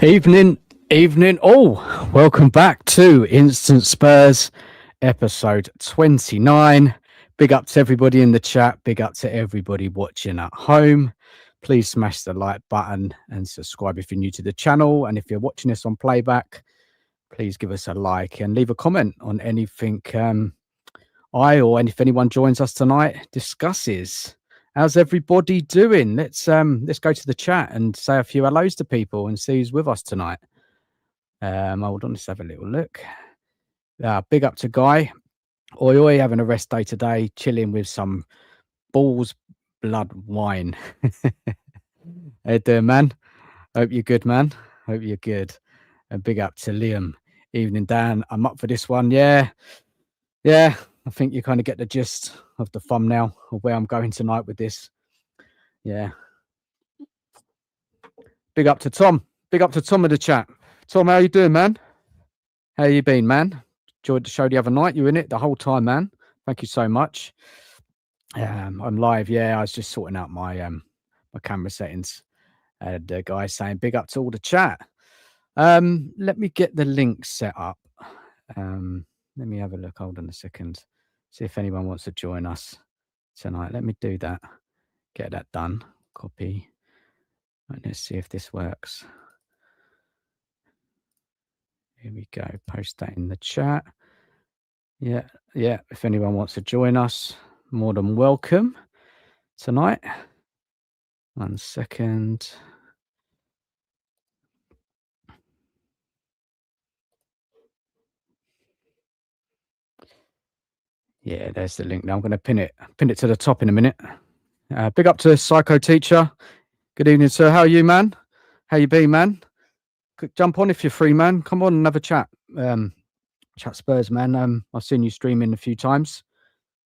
Evening, evening. Oh, welcome back to Instant Spurs, episode 29. Big up to everybody in the chat. Big up to everybody watching at home. Please smash the like button and subscribe if you're new to the channel. And if you're watching this on playback, please give us a like and leave a comment on anything if anyone joins us tonight discusses. How's everybody doing? Let's go to the chat and say a few hellos to people and see who's with us tonight. Hold on, let's have a little look. Big up to Guy. Oi, having a rest day today, chilling with some balls blood wine. How you doing, man? Hope you're good, man. Hope you're good. And big up to Liam. Evening, Dan. I'm up for this one. Yeah. I think you kind of get the gist of the thumbnail of where I'm going tonight with this. Yeah. Big up to Tom. Big up to Tom in the chat. Tom, how you doing, man? How you been, man? Enjoyed the show the other night. You in it the whole time, man. Thank you so much. I'm live. Yeah, I was just sorting out my my camera settings. The guy saying big up to all the chat. Let me get the link set up. Let me have a look. Hold on a second. See if anyone wants to join us tonight. Let me do that. Get that done. Copy. Right, let's see if this works. Here we go. Post that in the chat. Yeah. If anyone wants to join us, more than welcome tonight. 1 second. Yeah, there's the link. Now I'm going to pin it to the top in a minute. Big up to PsychoTeacher. Good evening, sir. How are you, man? How you been, man? Jump on if you're free, man. Come on and have a chat. Chat Spurs, man. I've seen you streaming a few times.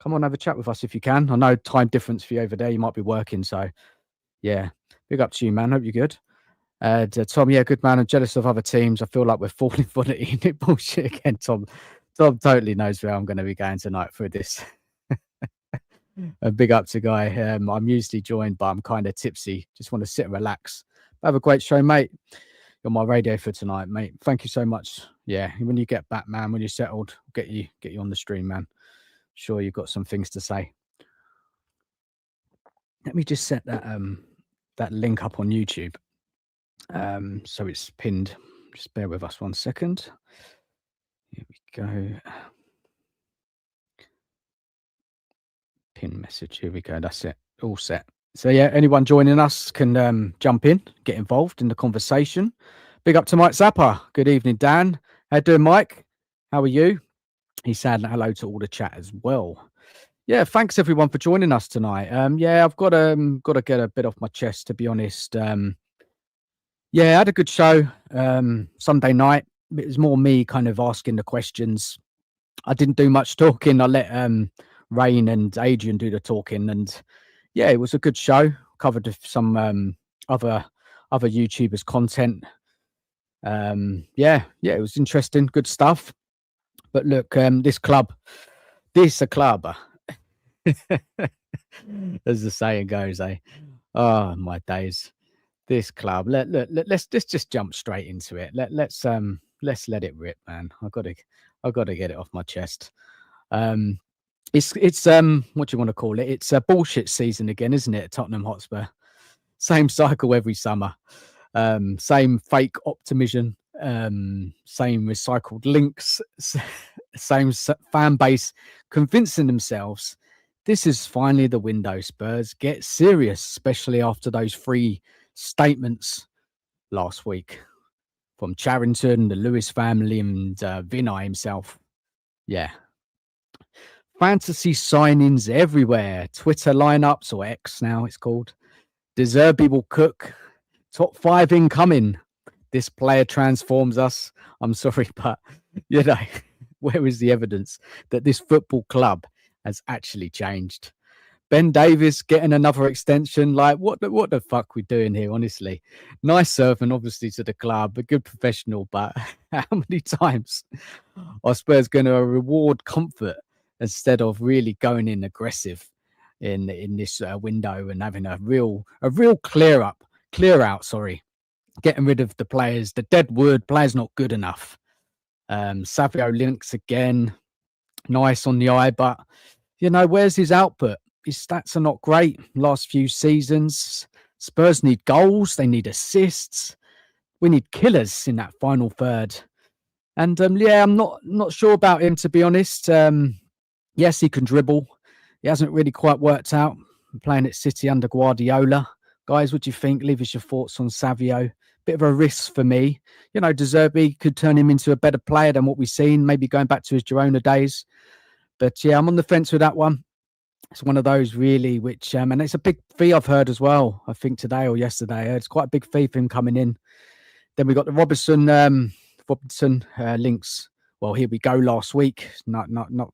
Come on, have a chat with us if you can. I know time difference for you over there. You might be working, so yeah. Big up to you, man. Hope you're good. Tom, yeah, good man. I'm jealous of other teams. I feel like we're falling for the Enid bullshit again, Tom. Tom totally knows where I'm going to be going tonight for this. A big up to Guy. I'm usually joined, but I'm kind of tipsy. Just want to sit and relax. Have a great show, mate. You're my radio for tonight, mate. Thank you so much. Yeah, when you get back, man, when you're settled, get you on the stream, man. Sure, you've got some things to say. Let me just set that link up on YouTube. So it's pinned. Just bear with us 1 second. Here we go. Pin message. Here we go. That's it. All set. So yeah, anyone joining us can jump in, get involved in the conversation. Big up to Mike Zappa. Good evening, Dan. How you doing, Mike? How are you? He's saying hello to all the chat as well. Yeah, thanks everyone for joining us tonight. Yeah, I've got to get a bit off my chest, to be honest. Yeah, I had a good show Sunday night. It was more me kind of asking the questions. I didn't do much talking. I let Rain and Adrian do the talking, and yeah, it was a good show. Covered some other YouTubers' content. Yeah, it was interesting, good stuff. But look, this a club, as the saying goes, eh? Oh my days, this club. Let's just jump straight into it. Let's let it rip, man. I gotta get it off my chest. It's what do you want to call it? It's a bullshit season again, isn't it? Tottenham Hotspur. Same cycle every summer. Same fake optimism. Same recycled links. Same fan base convincing themselves this is finally the window. Spurs get serious, especially after those 3 statements last week from Charrington, the Lewis family, and Vinay himself. Yeah. Fantasy signings everywhere. Twitter lineups, or X now it's called. De Zerbi will cook. Top 5 incoming. This player transforms us. I'm sorry, but you know, where is the evidence that this football club has actually changed? Ben Davies getting another extension. Like, what the fuck we doing here, honestly? Nice servant, obviously, to the club, a good professional, but how many times are Spurs going to reward comfort instead of really going in aggressive in this window and having a real clear out? Sorry, getting rid of the players, the dead wood, players not good enough. Savio links again, nice on the eye, but where's his output? His stats are not great last few seasons. Spurs need goals, they need assists. We need killers in that final third. And I'm not sure about him, to be honest. Yes, he can dribble. He hasn't really quite worked out playing at City under Guardiola. Guys, what do you think? Leave us your thoughts on Savio. Bit of a risk for me. De Zerbi could turn him into a better player than what we've seen, maybe going back to his Girona days. But yeah, I'm on the fence with that one. It's one of those really, which and it's a big fee I've heard as well. I think today or yesterday, it's quite a big fee for him coming in. Then we got the Robinson links. Well, here we go. Last week, not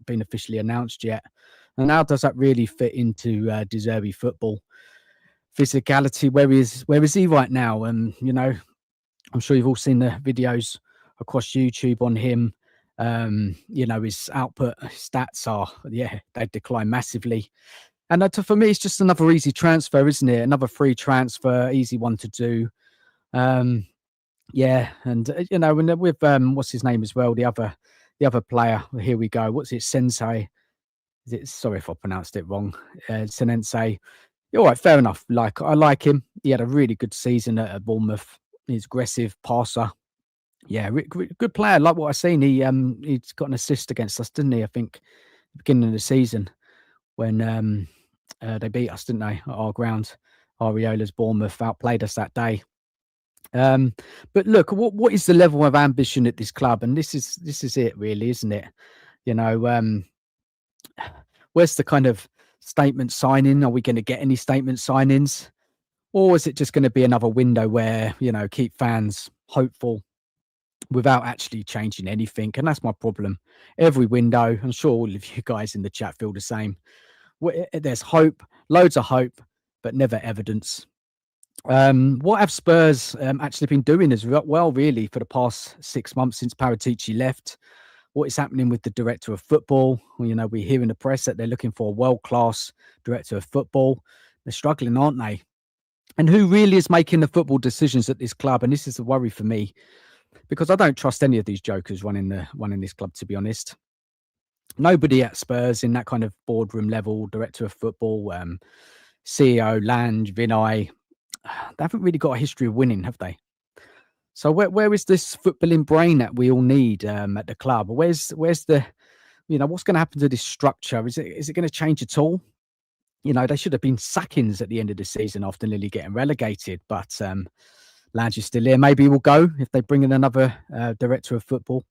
been officially announced yet. And how does that really fit into De Zerbi football? Physicality, where is he right now? And I'm sure you've all seen the videos across YouTube on him. His output stats are, they decline massively. And for me, it's just another easy transfer, isn't it? Another free transfer, easy one to do. And with what's his name as well, the other player. Here we go. What's it, Sensei? Sorry if I pronounced it wrong. Senensei. All right, fair enough. I like him. He had a really good season at Bournemouth. He's aggressive passer. Yeah, good player. Like what I've seen, he's got an assist against us, didn't he? I think beginning of the season when they beat us, didn't they, at our ground? Ariola's Bournemouth outplayed us that day. But look, what is the level of ambition at this club? And this is it, really, isn't it? Where's the kind of statement signing? Are we going to get any statement signings, or is it just going to be another window where keep fans hopeful without actually changing anything? And that's my problem. Every window, I'm sure all of you guys in the chat feel the same. There's hope, loads of hope, but never evidence. What have Spurs actually been doing as well, really, for the past 6 months since Paratici left? What is happening with the director of football? Well, we hear in the press that they're looking for a world-class director of football. They're struggling, aren't they? And who really is making the football decisions at this club? And this is a worry for me, because I don't trust any of these jokers running this club, to be honest. Nobody at Spurs in that kind of boardroom level, director of football, CEO, Lange, Vinay, they haven't really got a history of winning, have they? So where is this footballing brain that we all need at the club? Where's the, what's going to happen to this structure? Is it going to change at all? They should have been sackings at the end of the season after Lily getting relegated, but Lange is still here. Maybe we'll go if they bring in another director of football.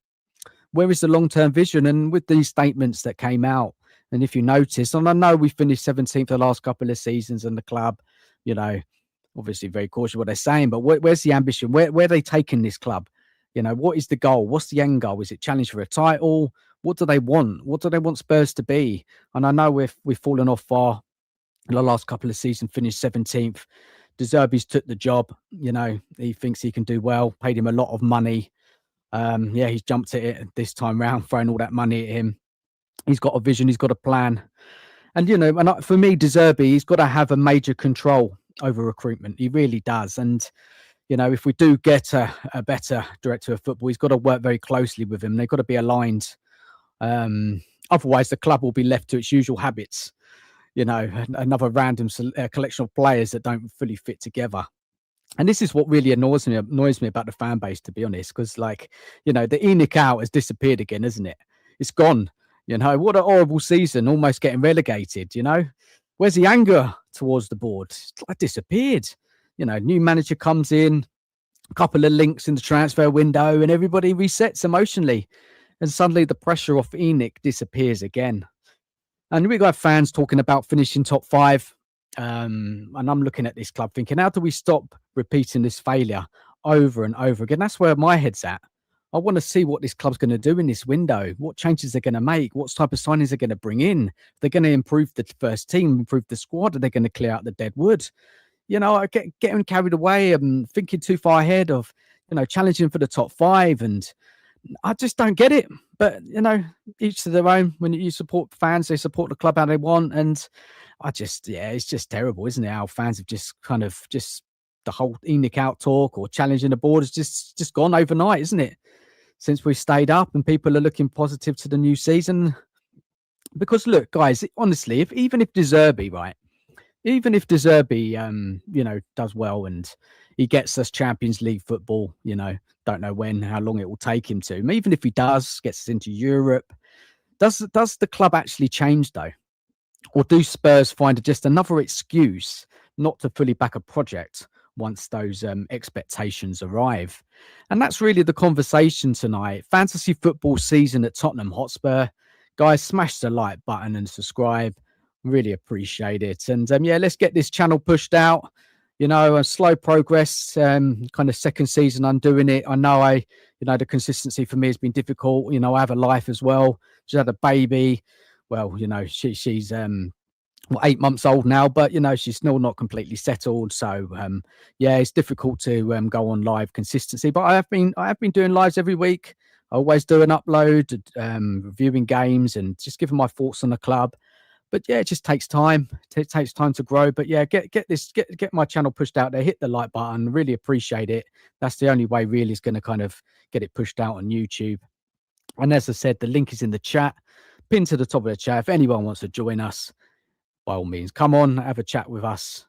Where is the long-term vision? And with these statements that came out, and if you notice, and I know we finished 17th the last couple of seasons in the club, obviously very cautious what they're saying, but where's the ambition? Where are they taking this club? What is the goal? What's the end goal? Is it challenge for a title? What do they want? What do they want Spurs to be? And I know we've fallen off far in the last couple of seasons, finished 17th. De Zerbi's took the job. He thinks he can do well, paid him a lot of money. He's jumped at it this time round, throwing all that money at him. He's got a vision, he's got a plan. And, for me, De Zerbi, he's got to have a major control over recruitment. He really does. And, if we do get a better director of football, he's got to work very closely with him. They've got to be aligned. Otherwise, the club will be left to its usual habits. Another random collection of players that don't fully fit together. And this is what really annoys me about the fan base, to be honest, because the ENIC out has disappeared again, isn't it? It's gone. What a horrible season, almost getting relegated. Where's the anger towards the board? It's like disappeared. New manager comes in, a couple of links in the transfer window, and everybody resets emotionally. And suddenly the pressure off ENIC disappears again. And we got fans talking about finishing top 5. And I'm looking at this club thinking, how do we stop repeating this failure over and over again? That's where my head's at. I want to see what this club's going to do in this window, what changes they're going to make, what type of signings they're going to bring in. They're going to improve the first team, improve the squad, or they're going to clear out the dead wood. I getting carried away and thinking too far ahead of, challenging for the top 5. And I just don't get it. But, each to their own. When you support fans, they support the club how they want. And it's just terrible, isn't it? How fans have just kind of just the whole Enoch out talk or challenging the board has just gone overnight, isn't it? Since we stayed up and people are looking positive to the new season. Because look, guys, honestly, even if De Zerbi, right, even if De Zerbi, does well and he gets us Champions League football, don't know when, how long it will take him to. Even if he does, gets us into Europe, does the club actually change though? Or do Spurs find just another excuse not to fully back a project once those expectations arrive? And that's really the conversation tonight. Fantasy football season at Tottenham Hotspur. Guys, smash the like button and subscribe. Really appreciate it. And let's get this channel pushed out. A slow progress, kind of second season I'm doing it. I know the consistency for me has been difficult. I have a life as well. She's had a baby. Well, she's 8 months old now, but she's still not completely settled. So it's difficult to go on live consistency. But I have been doing lives every week. I always do an upload, reviewing games and just giving my thoughts on the club. But it just takes time. It takes time to grow. But get my channel pushed out there. Hit the like button. Really appreciate it. That's the only way really is going to kind of get it pushed out on YouTube. And as I said, the link is in the chat, pinned to the top of the chat. If anyone wants to join us, by all means, come on, have a chat with us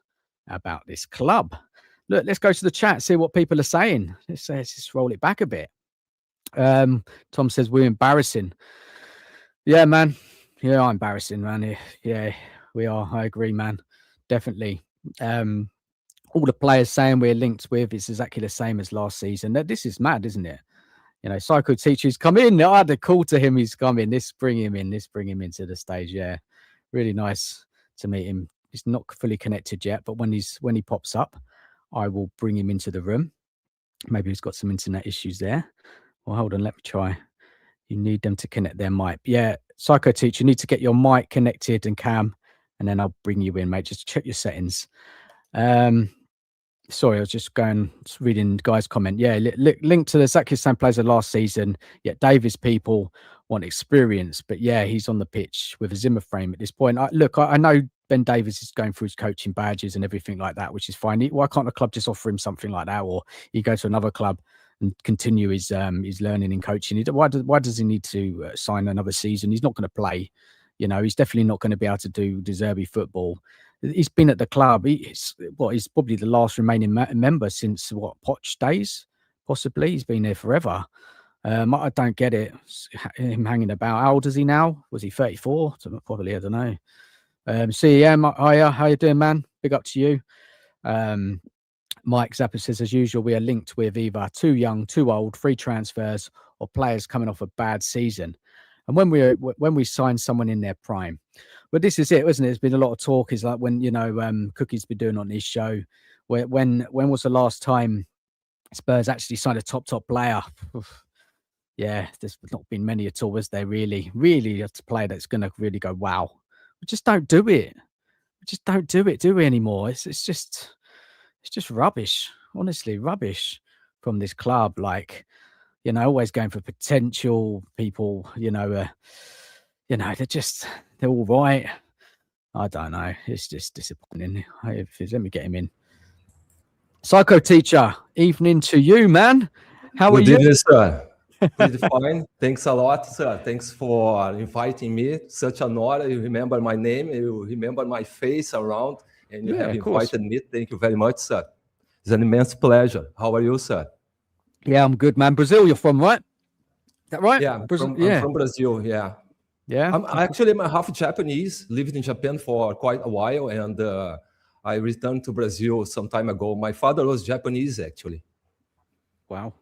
about this club. Look, let's go to the chat, see what people are saying. Let's just roll it back a bit. Tom says we're embarrassing. Yeah, man. Yeah, embarrassing, man. Yeah, we are. I agree, man. Definitely. All the players saying we're linked with is exactly the same as last season. This is mad, isn't it? PsychoTeacher's come in. I had a call to him. He's come in. Let's bring him in. Let's bring him into the stage. Yeah, really nice to meet him. He's not fully connected yet, but when he pops up, I will bring him into the room. Maybe he's got some internet issues there. Well, hold on. Let me try. You need them to connect their mic. Yeah, PsychoTeacher, you need to get your mic connected and cam, and then I'll bring you in, mate. Just check your settings. Sorry, I was just reading the guy's comment. Yeah, link to the exactly the same players as last season. Yet Davis people want experience, but yeah, he's on the pitch with a Zimmer frame at this point. I know Ben Davies is going through his coaching badges and everything like that, which is fine. Why can't the club just offer him something like that, or he go to another club and continue his learning and coaching? Why does he need to sign another season? He's not going to play. He's definitely not going to be able to do De Zerbi football. He's been at the club. He's probably the last remaining member since Poch days, possibly. He's been there forever. I don't get it. Him hanging about. How old is he now? Was he 34? Probably, I don't know. CEM, hiya, how you doing, man? Big up to you. Mike Zappa says, as usual, we are linked with either too young, too old, free transfers, or players coming off a bad season. And when we sign someone in their prime, but this is it, isn't it? There's been a lot of talk. Is like when Cookie's been doing on his show. When was the last time Spurs actually signed a top player? Yeah, there's not been many at all, is there? Really a player that's going to really go wow. We just don't do it. We just don't do it, do we anymore? It's just rubbish. Honestly, rubbish from this club. Like, always going for potential people. They're all right. I don't know. It's just disappointing. Let me get him in. PsychoTeacher, evening to you, man. How are you? Good evening, sir. Pretty fine. Thanks a lot, sir. Thanks for inviting me. Such an honor. You remember my name. You remember my face around. And you have invited me. Thank you very much, sir. It's an immense pleasure. How are you, sir? Yeah, I'm good, man. Brazil, you're from, right? Is that right? Yeah, I'm from Brazil, yeah. Yeah. I'm half Japanese, lived in Japan for quite a while, and I returned to Brazil some time ago. My father was Japanese, actually. Wow.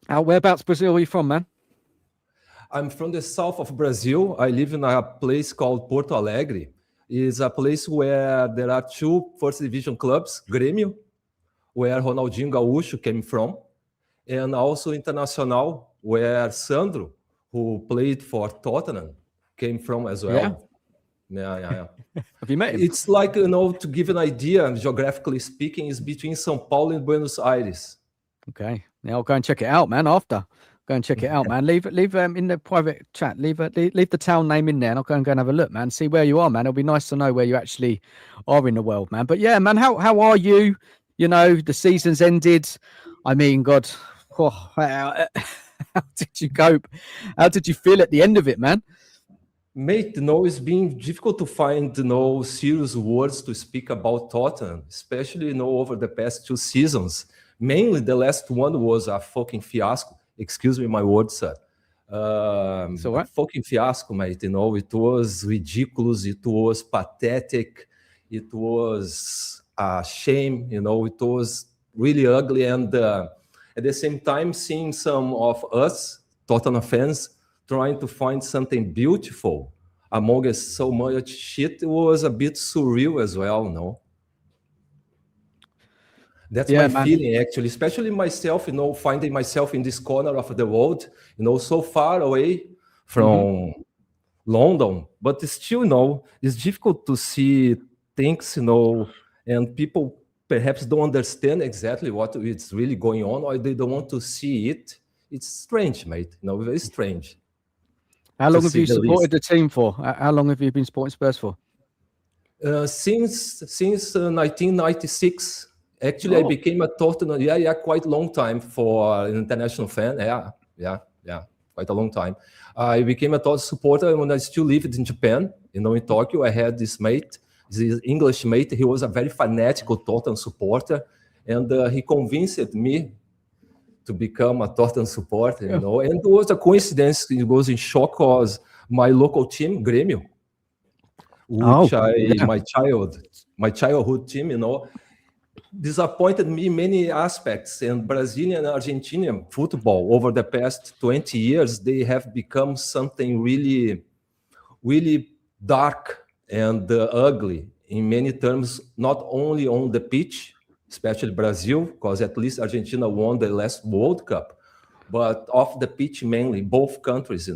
Whereabouts Brazil are you from, man? I'm from the south of Brazil. I live in a place called Porto Alegre. It's a place where there are 2 first division clubs, Grêmio, where Ronaldinho Gaúcho came from, and also Internacional, where Sandro, who played for Tottenham, came from as well. Yeah. Have you met him? It's like, to give an idea, geographically speaking, it's between São Paulo and Buenos Aires. Okay. Now I'll go and check it out, man, after. Go and check it out, man. Leave in the private chat. Leave the town name in there, and I'll go and have a look, man. See where you are, man. It'll be nice to know where you actually are in the world, man. But yeah, man, how are you? You know, the season's ended. I mean, God, how did you cope? How did you feel at the end of it, man? Mate, it's been difficult to find, serious words to speak about Tottenham, especially, over the past 2 seasons. Mainly, the last one was a fucking fiasco. Excuse me, my words, sir. It's all A right. fucking fiasco, mate. It was ridiculous. It was pathetic. It was a shame. It was really ugly. And at the same time, seeing some of us Tottenham fans trying to find something beautiful among so much shit, it was a bit surreal as well. No, that's Yeah, my man. feeling, actually, especially myself, finding myself in this corner of the world, so far away from London, but still, it's difficult to see things, and people perhaps don't understand exactly what is really going on, or they don't want to see it. It's strange, mate. Very strange, How to long have say you the least. supported the team for? How long have you been supporting Spurs for? Since 1996, actually, I Oh, became a Tottenham. Yeah, quite long time for an international fan. Yeah, quite a long time. I became a Tottenham supporter when I still lived in Japan. In Tokyo, I had this mate, this English mate. He was a very fanatical Tottenham supporter, and he convinced me to become a Tottenham supporter. yeah. And it was a coincidence. It was in shock because my local team, Grêmio, which Yeah. my childhood team, disappointed me in many aspects. And Brazilian and Argentinian football over the past 20 years, they have become something really, really dark and ugly in many terms, not only on the pitch, especially Brazil, because at least Argentina won the last World Cup, but off the pitch mainly, both countries,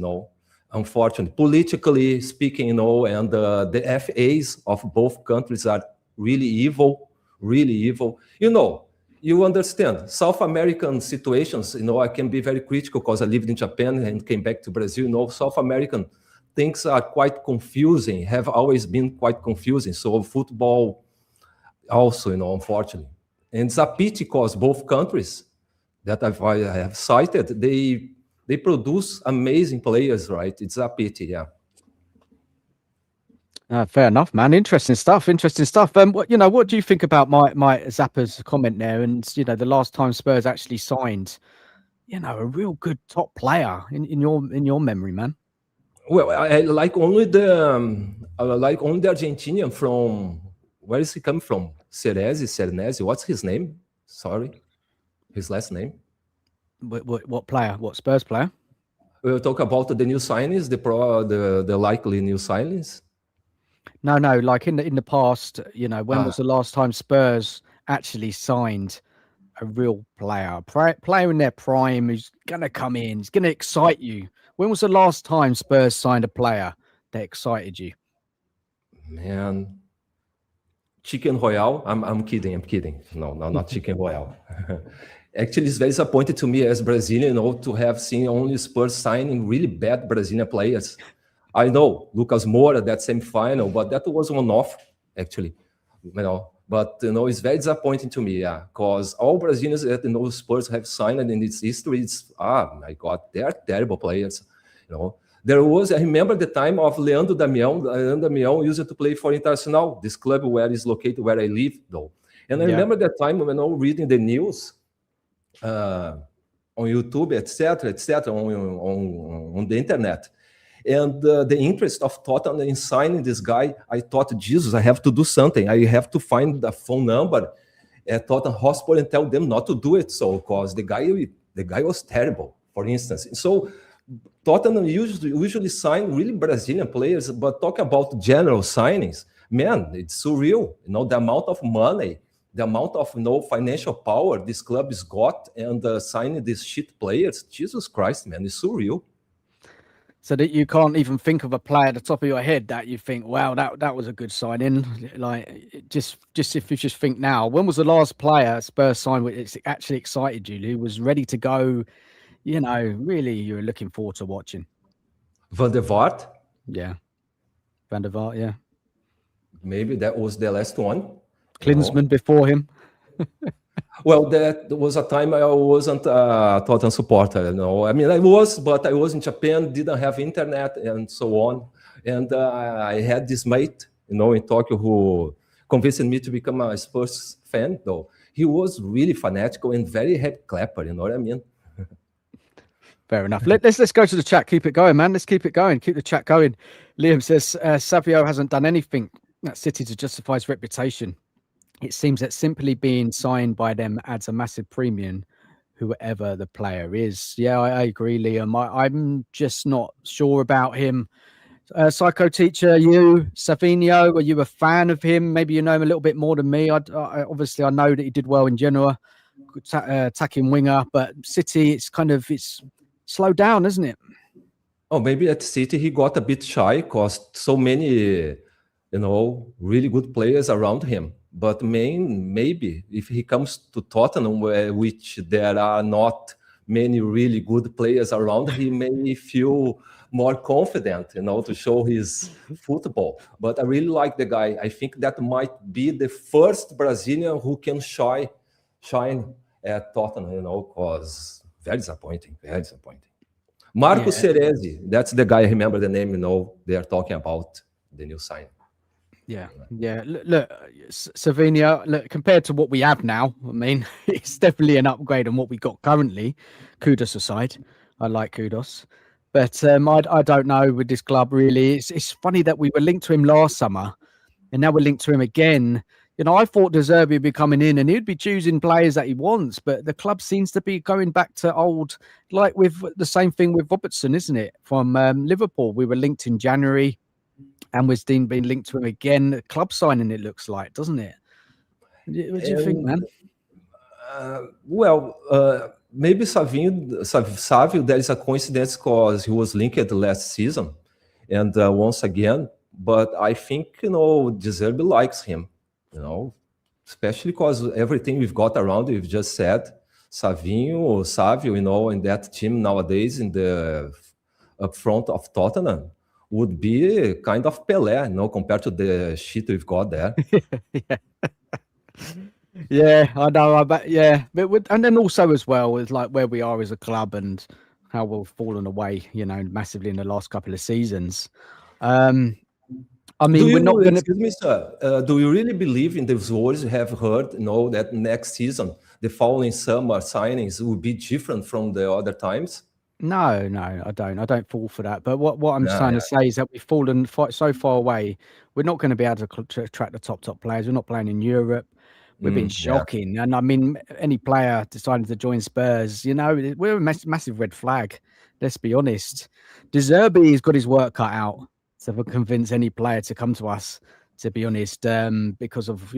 unfortunately, politically speaking, and the FAs of both countries are really evil, really evil. You understand, South American situations, I can be very critical because I lived in Japan and came back to Brazil. South American things are quite confusing, have always been quite confusing. So football also, unfortunately. And it's a pity because both countries that I have cited, they produce amazing players, right? It's a pity, yeah. Fair enough, man. Interesting stuff. Interesting stuff. What do you think about my Zappa's comment there? And the last time Spurs actually signed, a real good top player in your memory, man. Well, I like only the Argentinian from, where is he come from? Cernesi? What's his name? Sorry, his last name. What player? What Spurs player? We'll talk about the new signings, the likely new signings. No, like in the past, when was the last time Spurs actually signed a real player in their prime who's gonna come in, he's gonna excite you? When was the last time Spurs signed a player that excited you? Man, Chicken Royale. I'm kidding. No, not Chicken Royale. Actually, it's very disappointing to me as Brazilian, to have seen only Spurs signing really bad Brazilian players. I know Lucas Moura, that semi-final, but that was one-off, actually. But it's very disappointing to me, yeah, because all Brazilians that Spurs have signed in its history, my God, they are terrible players. There was, I remember the time of Leandro Damião. Leandro Damião used to play for Internacional, this club where is located where I live, though. And I remember that time when reading the news on YouTube, etc., on the internet. And the interest of Tottenham in signing this guy, I thought, Jesus, I have to do something. I have to find the phone number at Tottenham Hotspur and tell them not to do it. So, because the guy was terrible, for instance. So Tottenham usually sign really Brazilian players, but talk about general signings, man, it's surreal. The amount of money, the amount of financial power this club has got, and signing these shit players. Jesus Christ, man, it's surreal. So that you can't even think of a player at the top of your head that you think, wow, that was a good signing. Like just if you just think now, when was the last player Spurs signed which actually excited you, who was ready to go? Really, you're looking forward to watching. Van der Vaart. Yeah, Van der Vaart. Yeah, maybe that was the last one. Klinsmann before him. Well, that was a time I wasn't a Tottenham supporter. I mean, I was, but I was in Japan, didn't have internet and so on. And I had this mate, in Tokyo, who convinced me to become a Spurs fan. Though he was really fanatical and very head clapper. You know what I mean? Fair enough. Let's go to the chat. Keep it going, man. Let's keep it going. Keep the chat going. Liam says Savio hasn't done anything at City to justify his reputation. It seems that simply being signed by them adds a massive premium, whoever the player is. Yeah, I agree, Liam. I'm just not sure about him. PsychoTeacher, you, Savinho, are you a fan of him? Maybe you know him a little bit more than me. Obviously, I know that he did well in Genoa, attacking winger, but City, it's slowed down, isn't it? Oh, maybe at City he got a bit shy because so many, really good players around him. But maybe if he comes to Tottenham, which there are not many really good players around, he may feel more confident, to show his football. But I really like the guy. I think that might be the first Brazilian who can shine at Tottenham, because very disappointing. Marco Cerezi, that's the guy. I remember the name. They are talking about the new sign. Yeah. Look, Savinho, look, compared to what we have now, I mean, it's definitely an upgrade on what we got currently. Kudos aside, I like Kudos, but I don't know with this club really. It's funny that we were linked to him last summer, and now we're linked to him again. I thought De Zerbi would be coming in and he'd be choosing players that he wants, but the club seems to be going back to old, like with the same thing with Robertson, isn't it? From Liverpool, we were linked in January, and we're being linked to him again. Club signing, it looks like, doesn't it? What do you think, man? Maybe Savio, there is a coincidence because he was linked last season, and once again. But I think De Zerbi likes him. Especially because everything we've got around, we've just said, Savio, in that team nowadays in the up front of Tottenham would be kind of Pelé, compared to the shit we've got there. Yeah, I know. But and then also as well is like where we are as a club and how we've fallen away, massively in the last couple of seasons. I mean, we're not going to. Excuse me, sir. Do you really believe in those words you have heard? That next season, the following summer signings will be different from the other times? No, I don't. I don't fall for that. But what I'm trying to say is that we've fallen so far away. We're not going to be able to attract the top players. We're not playing in Europe. We've been shocking. And I mean, any player deciding to join Spurs, we're a massive red flag. Let's be honest. De Zerbi has got his work cut out to convince any player to come to us, to be honest, because of,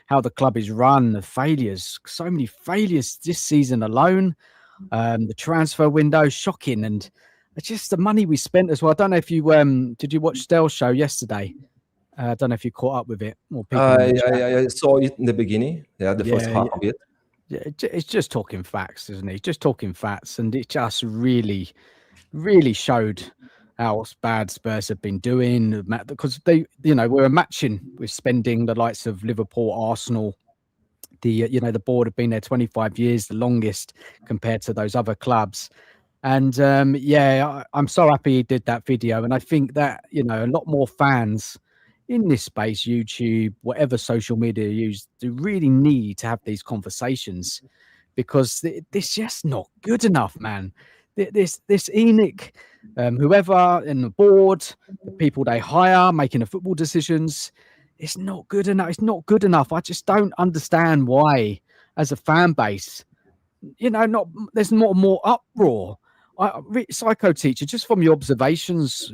how the club is run, the failures, so many failures this season alone. The transfer window, shocking. And it's just the money we spent as well. I don't know if you, did you watch Stel's show yesterday? I don't know if you caught up with it. More people I saw it in the beginning. Yeah, the first half of it. Yeah, it's just talking facts, isn't it? Just talking facts. And it just really, really showed how bad Spurs have been doing, because they, we're matching with spending the likes of Liverpool, Arsenal. The board have been there 25 years, the longest compared to those other clubs. And I'm so happy he did that video. And I think that, a lot more fans in this space, YouTube, whatever social media you use, do really need to have these conversations, because it's just not good enough, man. This ENIC, whoever in the board, the people they hire, making the football decisions, it's not good enough. It's not good enough. I just don't understand why, as a fan base, there's not more uproar. PsychoTeacher, just from your observations,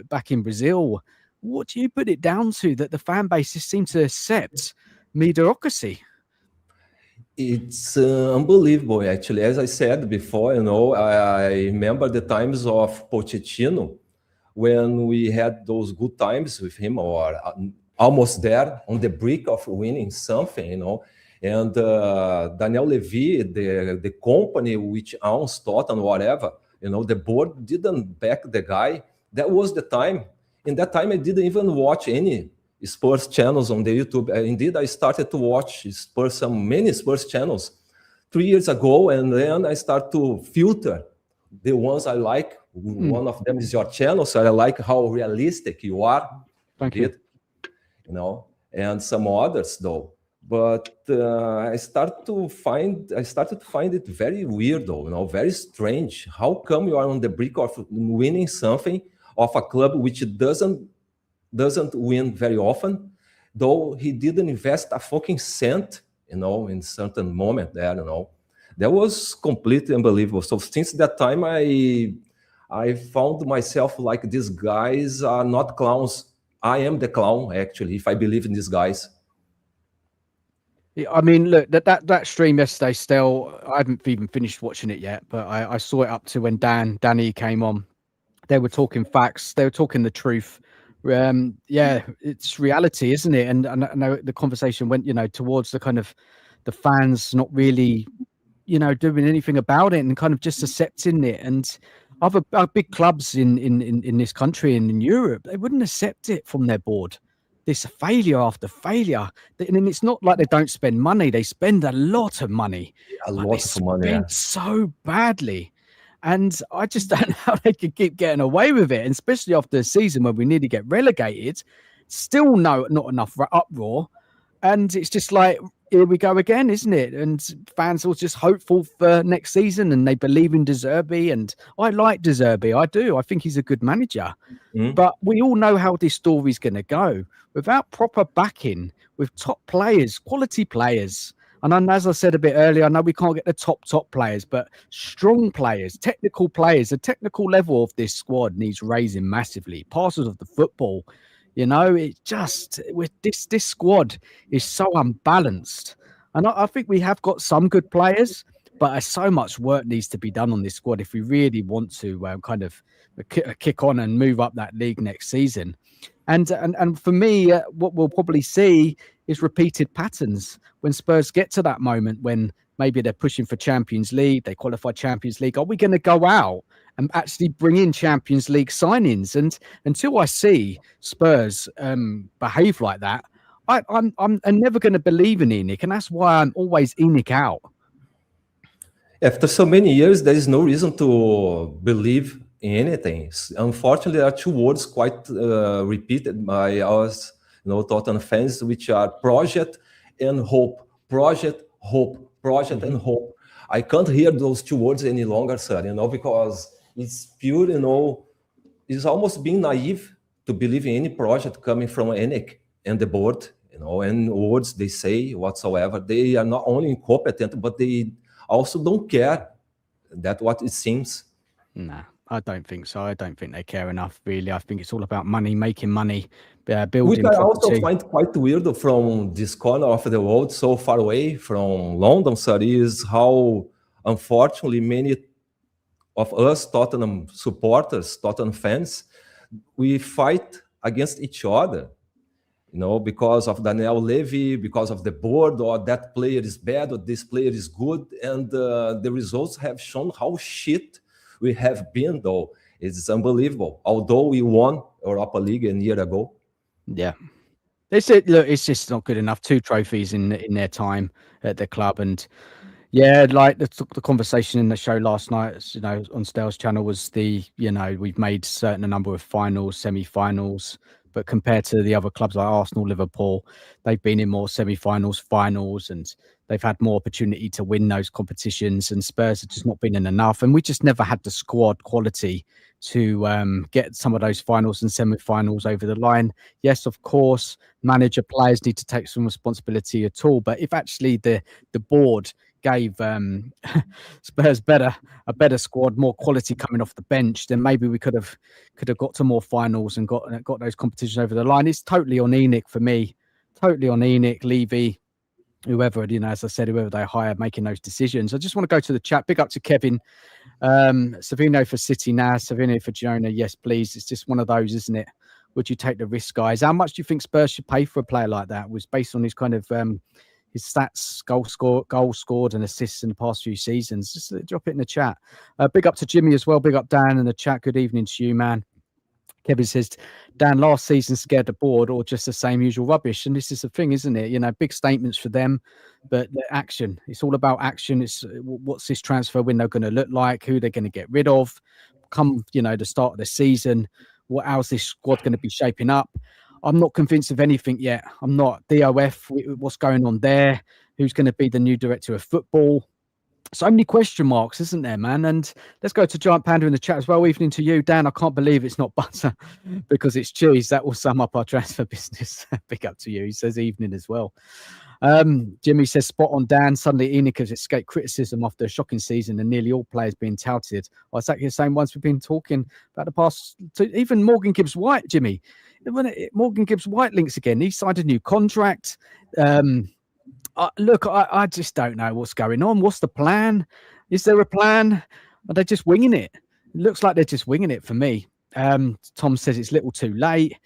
back in Brazil, what do you put it down to that the fan base just seem to accept mediocrity? It's unbelievable, actually. As I said before, I remember the times of Pochettino when we had those good times with him, or almost there on the brink of winning something, And Daniel Levy, the company which owns Tottenham, whatever, the board didn't back the guy. That was the time. In that time, I didn't even watch any Spurs channels on the YouTube. Indeed, I started to watch many Spurs channels 3 years ago, and then I start to filter the ones I like. One of them is your channel, so I like how realistic you are. Thank you. And some others though. But I started to find it very weird though, very strange. How come you are on the brink of winning something of a club which doesn't win very often, though he didn't invest a fucking cent, in certain moment there, That was completely unbelievable. So since that time, I found myself like, these guys are not clowns. I am the clown, actually, if I believe in these guys. I mean, look, that stream yesterday, Stel, I haven't even finished watching it yet, but I saw it up to when Danny came on. They were talking facts. They were talking the truth. Yeah, it's reality, isn't it? And I know the conversation went, towards the kind of the fans not really, doing anything about it and kind of just accepting it. And other big clubs in this country and in Europe, they wouldn't accept it from their board. This failure after failure. And it's not like they don't spend money. They spend a lot of money. So badly. And I just don't know how they could keep getting away with it. And especially after a season where we nearly get relegated, still not enough uproar. And it's just like, here we go again, isn't it? And fans are just hopeful for next season and they believe in De Zerbi. And I like De Zerbi. I do. I think he's a good manager. But we all know how this story's going to go. Without proper backing, with top players, quality players. And as I said a bit earlier, I know we can't get the top players, but strong players, technical players, the technical level of this squad needs raising massively. Parcels of the football, it just, with this squad is so unbalanced. And I think we have got some good players, but so much work needs to be done on this squad if we really want to kind of kick on and move up that league next season. And for me, what we'll probably see is repeated patterns when Spurs get to that moment when maybe they're pushing for Champions League, they qualify Champions League. Are we going to go out and actually bring in Champions League signings? And until I see Spurs behave like that, I'm never going to believe in ENIC, and that's why I'm always ENIC out. After so many years, there is no reason to believe in anything. Unfortunately, there are two words quite repeated by us, Tottenham fans, which are project and hope. Project, hope. Project and hope. I can't hear those two words any longer, sir, because it's pure, it's almost being naive to believe in any project coming from ENIC and the board, and words they say whatsoever. They are not only incompetent, but they also don't care. That's what it seems. Nah, I don't think so. I don't think they care enough, really. I think it's all about money, making money, building Which I property. also find quite weird from this corner of the world, so far away from London, sir, is how, unfortunately, many of us Tottenham supporters, Tottenham fans, we fight against each other. Because of Daniel Levy, because of the board, or that player is bad, or this player is good. And the results have shown how shit we have been, though. It's unbelievable. Although we won Europa League a year ago. Yeah. It's just not good enough. 2 trophies in their time at the club. And yeah, like the conversation in the show last night, on Stel's channel was we've made certain a number of finals, semi-finals, but compared to the other clubs like Arsenal, Liverpool, they've been in more semi-finals, finals, and they've had more opportunity to win those competitions. And Spurs have just not been in enough. And we just never had the squad quality to get some of those finals and semi-finals over the line. Yes, of course, manager, players need to take some responsibility at all. But if actually the board gave Spurs a better squad, more quality coming off the bench, then maybe we could have got to more finals and got those competitions over the line. It's totally on ENIC for me, totally on ENIC, Levy, whoever, as I said, whoever they hire, making those decisions. I just want to go to the chat. Big up to Kevin. Savino for City now, Savino for Jonah. Yes, please. It's just one of those, isn't it? Would you take the risk, guys? How much do you think Spurs should pay for a player like that? It was based on his kind of his stats, goal scored and assists in the past few seasons. Just drop it in the chat. Big up to Jimmy as well. Big up Dan in the chat. Good evening to you, man. Kevin says, Dan, last season scared the board or just the same usual rubbish? And this is the thing, isn't it? You know, big statements for them, but the action. It's all about action. It's what's this transfer window going to look like? Who they're going to get rid of? Come, you know, the start of the season. How's this squad going to be shaping up? I'm not convinced of anything yet. I'm not. DOF, what's going on there? Who's going to be the new director of football? So many question marks, isn't there, man? And let's go to Giant Panda in the chat as well. Evening to you, Dan. I can't believe it's not butter because it's cheese. That will sum up our transfer business. Big up to you. He says evening as well. Jimmy says spot on, Dan. Suddenly Enoch has escaped criticism after a shocking season and nearly all players being touted. Well, exactly the same ones we've been talking about the past. Even Morgan Gibbs-White, Jimmy. Morgan Gibbs-White links again. He signed a new contract. Look, I just don't know what's going on. What's the plan? Is there a plan? Are they just winging it? It looks like they're just winging it for me. Tom says it's little too late.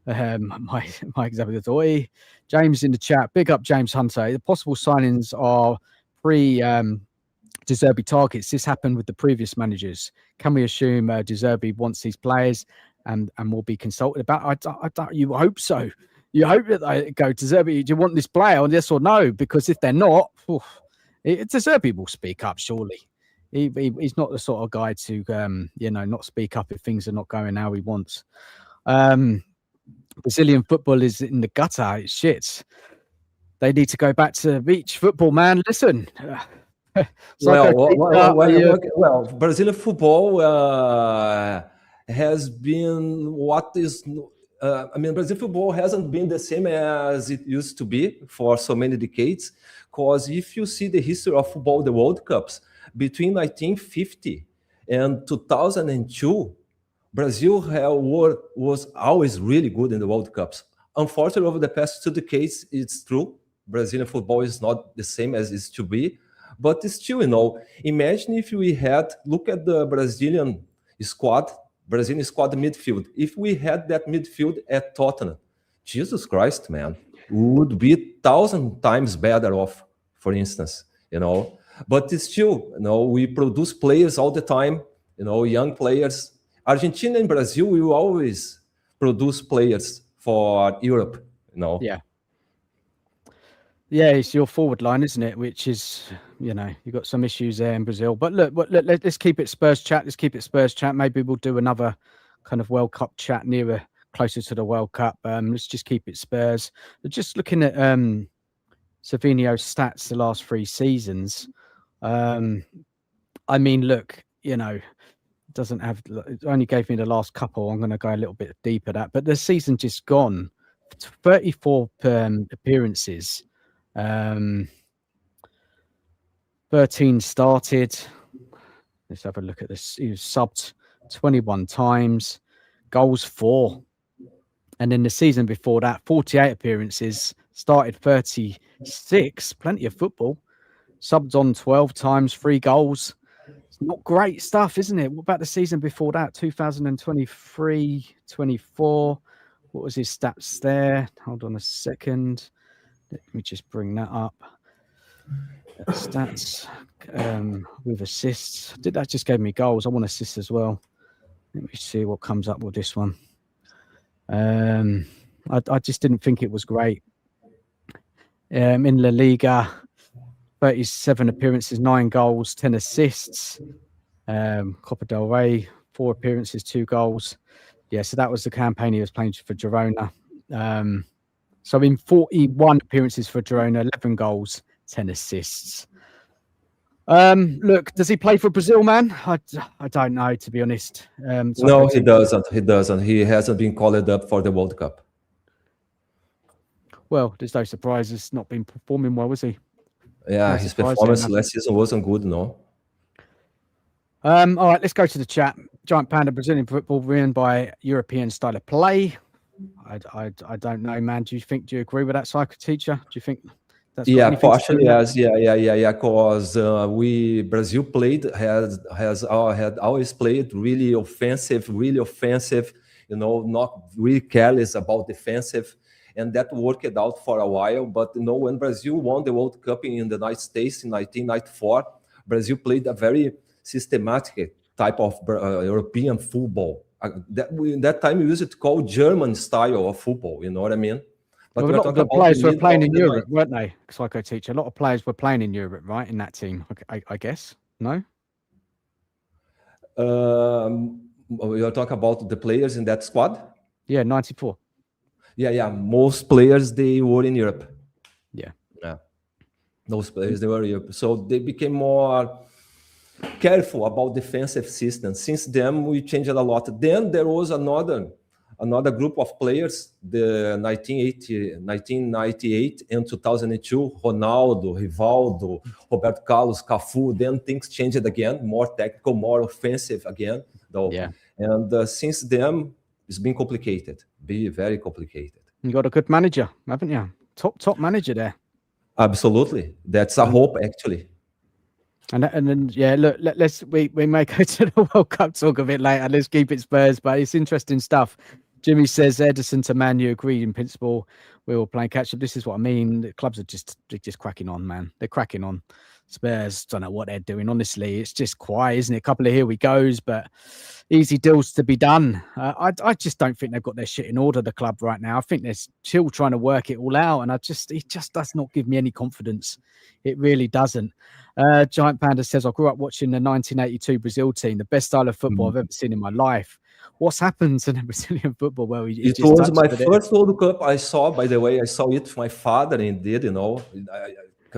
Mike Zabatoy. James in the chat. Big up James Hunter. The possible signings are De Zerbi targets. This happened with the previous managers. Can we assume De Zerbi wants these players and will be consulted about? You hope so. You hope that they go to Zerbi. Do you want this player? Yes or no? Because if they're not, De Zerbi will speak up. Surely, he's not the sort of guy to not speak up if things are not going how he wants. Brazilian football is in the gutter. It's shit. They need to go back to beach football, man. Listen. Well, Brazilian football has been what is. Brazilian football hasn't been the same as it used to be for so many decades. Because if you see the history of football, the World Cups, between 1950 and 2002, Brazil was always really good in the World Cups. Unfortunately, over the past 2 decades, it's true. Brazilian football is not the same as it used to be. But still, imagine if we look at the Brazilian squad midfield. If we had that midfield at Tottenham, Jesus Christ, man, would be 1,000 times better off, for instance, But still, we produce players all the time, young players. Argentina and Brazil will always produce players for Europe, Yeah. Yeah, it's your forward line, isn't it? Which is, you've got some issues there in Brazil. But look, let's keep it Spurs chat. Maybe we'll do another kind of World Cup chat closer to the World Cup. Let's just keep it Spurs. But just looking at Savinho's stats the last 3 seasons. Look, it only gave me the last couple. I'm going to go a little bit deeper that. But the season just gone. 34 appearances. 13 started. Let's have a look at this. He was subbed 21 times, goals 4. And in the season before that, 48 appearances, started 36, plenty of football, subbed on 12 times, 3 goals. It's not great stuff, isn't it? What about the season before that, 2023-24? What was his stats there? Hold on a second. Let me just bring that up. Stats with assists. That just gave me goals? I want assists as well. Let me see what comes up with this one. I just didn't think it was great. In La Liga, 37 appearances, 9 goals, 10 assists. Copa del Rey, 4 appearances, 2 goals. Yeah, so that was the campaign he was playing for Girona. So in 41 appearances for Girona, 11 goals, 10 assists. Look, does he play for Brazil, man? I don't know, to be honest. No, he doesn't. He hasn't been called up for the World Cup. Well, there's no surprises. Not been performing well, was he? Yeah, his performance last season wasn't good, no. All right, let's go to the chat. Giant Panda, Brazilian football ruined by European style of play. I don't know, man. Do you agree with that, PsychoTeacher? Do you think that's partially, yes. Yeah. Because Brazil had always played really offensive, not really careless about defensive, and that worked out for a while. But when Brazil won the World Cup in the United States in 1994, Brazil played a very systematic type of European football. that time we used to call German style of football. You know what I mean? But Well, a we're lot of talking the about players the were middle playing of in the Europe, 90s. weren't they? PsychoTeacher. A lot of players were playing in Europe, right? In that team, I guess. No? You're talking about the players in that squad? Yeah, 94. Yeah. Most players, they were in Europe. Yeah. Those players, they were in Europe. So they became more careful about defensive systems. Since then, we changed a lot. Then there was another group of players, the 1998 and 2002, Ronaldo, Rivaldo, Roberto Carlos, Cafu. Then things changed again, more technical, more offensive again, though. Yeah. And since then, it's been complicated, very complicated. You got a good manager, haven't you? Top manager there. Absolutely. That's a hope, actually. And then yeah, look, we may go to the World Cup talk a bit later. Let's keep it Spurs, but it's interesting stuff. Jimmy says Edison to Man U agreed in principle. We're all playing catch up. This is what I mean. The clubs are just cracking on, man. They're cracking on. Spurs don't know what they're doing. Honestly, it's just quiet, isn't it? A couple of here we goes, but easy deals to be done. I just don't think they've got their shit in order. The club right now, I think they're still trying to work it all out, and it just does not give me any confidence. It really doesn't. Giant Panda says, I grew up watching the 1982 Brazil team, the best style of football I've ever seen in my life. What's happened to the Brazilian football? Well, it was my first World Cup I saw, by the way. I saw it with my father indeed, you know.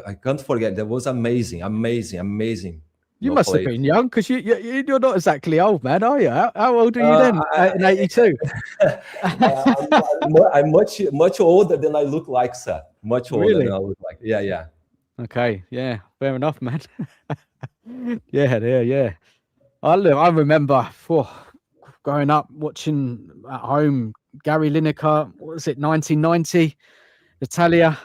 I can't forget. That was amazing. You must have been young, because you're not exactly old, man, are you? How old are you then? In 82? I'm much older than I look like, sir. Much older than I look like. Yeah. Okay, yeah, fair enough, man. Yeah. I remember growing up watching at home Gary Lineker. What was it, 1990? Italia,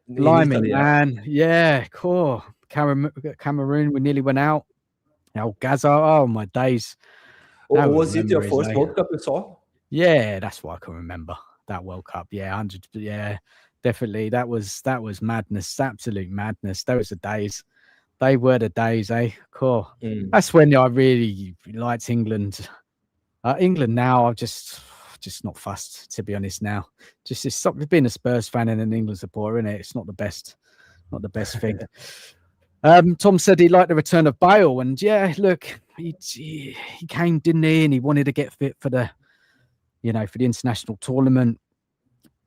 blimey, man. Yeah, cool. Cameroon, we nearly went out. El Gaza, oh my days. Was it your first World Cup you saw? Yeah, that's what I can remember. That World Cup, yeah, 100. Yeah, definitely. That was madness, absolute madness. Those are days. They were the days, eh? Cool. That's when I really liked England. England now, I'm just not fussed, to be honest. Now, just it's something being a Spurs fan and an England supporter, isn't it? It's not the best thing. Tom said he liked the return of Bale, and yeah, look, he came, didn't he? And he wanted to get fit for the international tournament.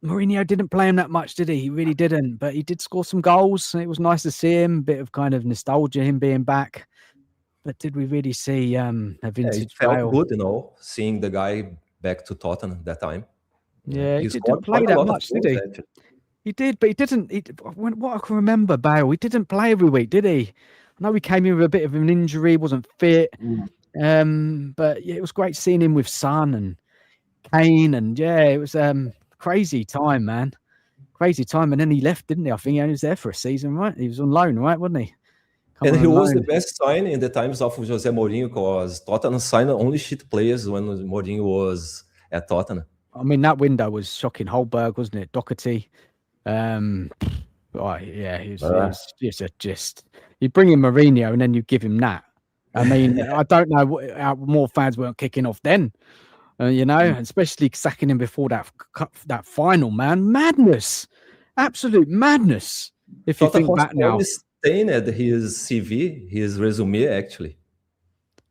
Mourinho didn't play him that much, did he? He really didn't, but he did score some goals. It was nice to see him. Bit of kind of nostalgia, him being back. But did we really see a vintage Bale? It felt good, you know, seeing the guy back to Tottenham that time. Yeah, he didn't play that much, did he? Actually. He did, but he didn't. What I can remember, Bale, he didn't play every week, did he? I know he came in with a bit of an injury, wasn't fit. But yeah, it was great seeing him with Son and Kane, and yeah, it was crazy time, man. Crazy time. And then he left, didn't he? I think he only was there for a season, right? He was on loan, right? Wasn't he? And he was the best sign in the times of Jose Mourinho, because Tottenham signed only shit players when Mourinho was at Tottenham. I mean, that window was shocking. Holberg, wasn't it? Doherty. Yeah, he was just you bring in Mourinho and then you give him that. I mean, I don't know how more fans weren't kicking off then. Especially sacking him before that final, man. Madness. Absolute madness. If you think back now. Stained his CV, his resume, actually.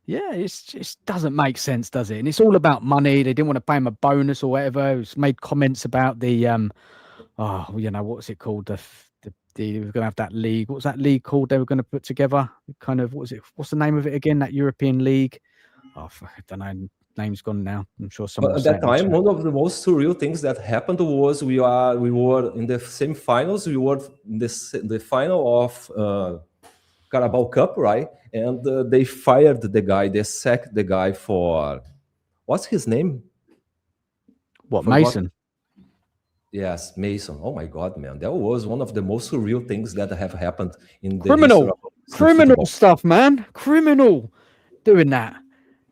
Yeah, it just doesn't make sense, does it? And it's all about money. They didn't want to pay him a bonus or whatever. It was made comments about the what's it called? They were going to have that league. What's that league called? They were going to put together. Kind of, what's the name of it again? That European league. Oh, I don't know. Name's gone now. I'm sure someone. At that time, one of the most surreal things that happened was we were in the semi-finals. We were in the final of Carabao Cup, right? And they fired the guy. They sacked the guy for what's his name? What, Mason? Yes, Mason. Oh my God, man, that was one of the most surreal things that have happened in the criminal stuff, man. Criminal doing that.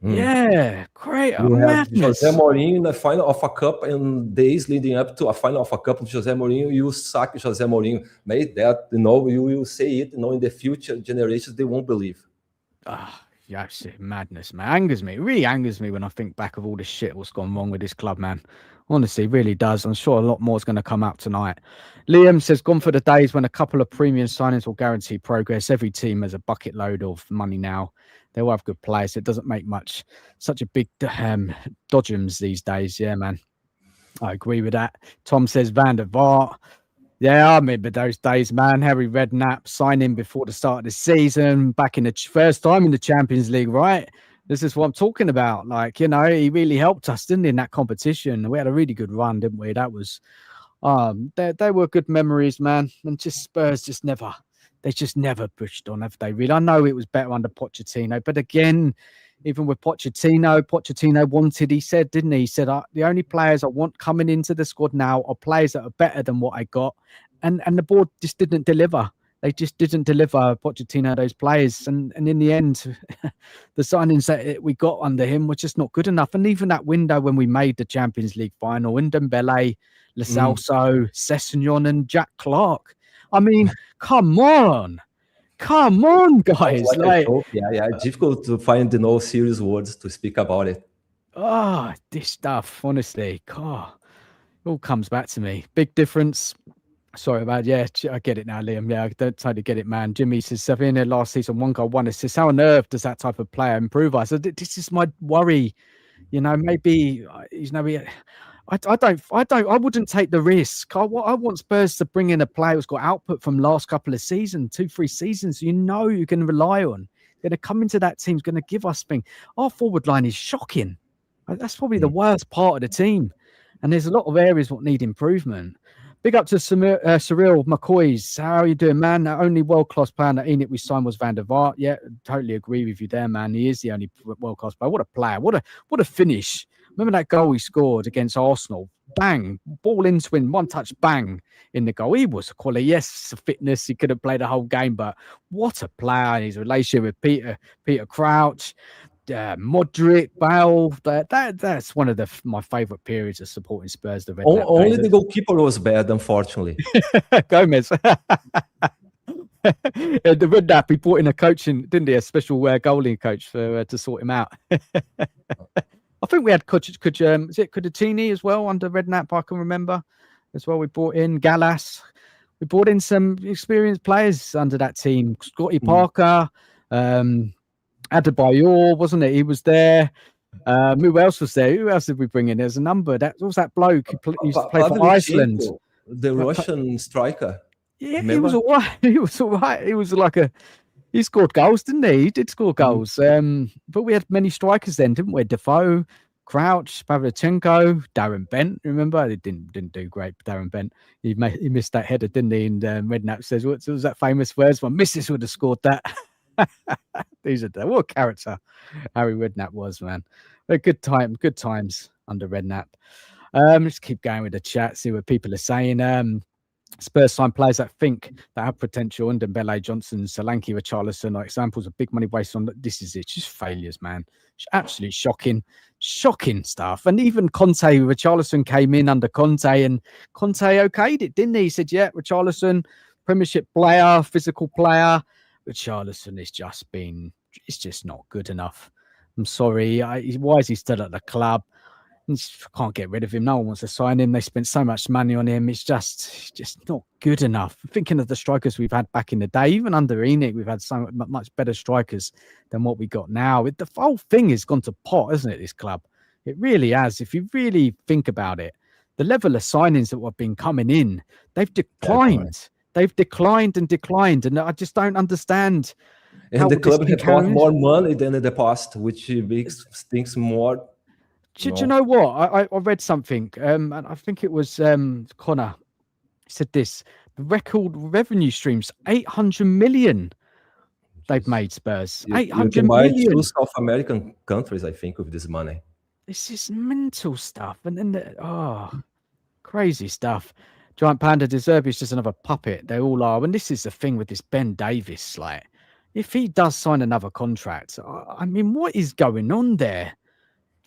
Yeah, great. You have Jose Mourinho in the final of a cup, and days leading up to a final of a cup with Jose Mourinho, you sack Jose Mourinho. Made that, you will say it, in the future generations, they won't believe. absolute madness, man. Angers me. It really angers me when I think back of all the shit what's gone wrong with this club, man. Honestly, really does. I'm sure a lot more is going to come out tonight. Liam says, gone for the days when a couple of premium signings will guarantee progress. Every team has a bucket load of money now. They will have good players. It doesn't make such a big dodgems these days. Yeah, man. I agree with that. Tom says, Van der Vaart. Yeah, I remember those days, man. Harry Redknapp signing before the start of the season, back in the first time in the Champions League, right? This is what I'm talking about. Like, you know, he really helped us, didn't he, in that competition? We had a really good run, didn't we? That was, they were good memories, man. And just Spurs just never pushed on, have they? Really, I know it was better under Pochettino, but again, even with Pochettino wanted, he said, didn't he? He said, the only players I want coming into the squad now are players that are better than what I got. And the board just didn't deliver. They just didn't deliver Pochettino those players. And in the end, the signings that we got under him were just not good enough. And even that window when we made the Champions League final, Ndombele, Lo Celso, Sessegnon and Jack Clark. I mean, come on. Come on, guys! Yeah. Difficult to find serious words to speak about it. This stuff, honestly, God, it all comes back to me. Big difference. Sorry about I get it now, Liam. Yeah, I don't totally get it, man. Jimmy says Savina last season, 1 goal, 1 assist. How on earth does that type of player improve us? This is my worry. You know, maybe I wouldn't take the risk. I want Spurs to bring in a player who's got output from last couple of seasons, 2-3 seasons. You know, you can rely on. Going to come into that team's going to give us things. Our forward line is shocking. That's probably the worst part of the team, and there's a lot of areas that need improvement. Big up to Cyril McCoys. How are you doing, man? The only world-class player in that Enid we signed was Van der Vaart. Yeah, totally agree with you there, man. He is the only world-class player. What a player. What a finish. Remember that goal he scored against Arsenal? Bang. Ball into him. One touch, bang, in the goal. He was quality. Yes, fitness. He could have played the whole game, but what a player. His relationship with Peter Crouch. Modric, Bale, that's one of my favourite periods of supporting Spurs. The goalkeeper was bad, unfortunately. Gomez. The Redknapp, he brought in a a special goalie coach to sort him out. I think we had Kudatini as well under Redknapp, I can remember as well. We brought in Gallas. We brought in some experienced players under that team. Scotty Parker, Adebayor, wasn't it? He was there. Who else was there? Who else did we bring in? There's a number. What was that bloke who used to play for Iceland? The Russian striker. Yeah, remember? He was all right. He was he scored goals, didn't he? He did score goals. But we had many strikers then, didn't we? Defoe, Crouch, Pavlyuchenko, Darren Bent. Remember? He didn't do great, Darren Bent. He missed that header, didn't he? And Redknapp says, what was that famous words? My missus would have scored that. What a character Harry Redknapp was, man. But good times under Redknapp. Let's keep going with the chat, see what people are saying. Spurs sign players that think that have potential. And Ndombele, Johnson, Solanke, Richarlison are examples of big money wasted on. This is it, just failures, man. It's absolutely shocking stuff. And even Conte, Richarlison came in under Conte, and Conte okayed it, didn't he? He said, yeah, Richarlison, Premiership player, physical player. Richarlison it's just not good enough. I'm sorry. Why is he still at the club? Can't get rid of him. No one wants to sign him. They spent so much money on him. It's just not good enough. Thinking of the strikers we've had back in the day, even under Enoch, we've had so much better strikers than what we got now. The whole thing has gone to pot, hasn't it, this club? It really has. If you really think about it, the level of signings that have been coming in, they've declined. They've declined, and I just don't understand. And the club has got more money than in the past, which makes things more. Do you know what? I read something, and I think it was Connor said this. The record revenue streams, 800 million they've made, Spurs. 800 million. 2 South American countries, I think, with this money. This is mental stuff. And then, crazy stuff. Giant Panda, De Zerbi is just another puppet. They all are. And this is the thing with this Ben Davies. Like, if he does sign another contract, I mean, what is going on there?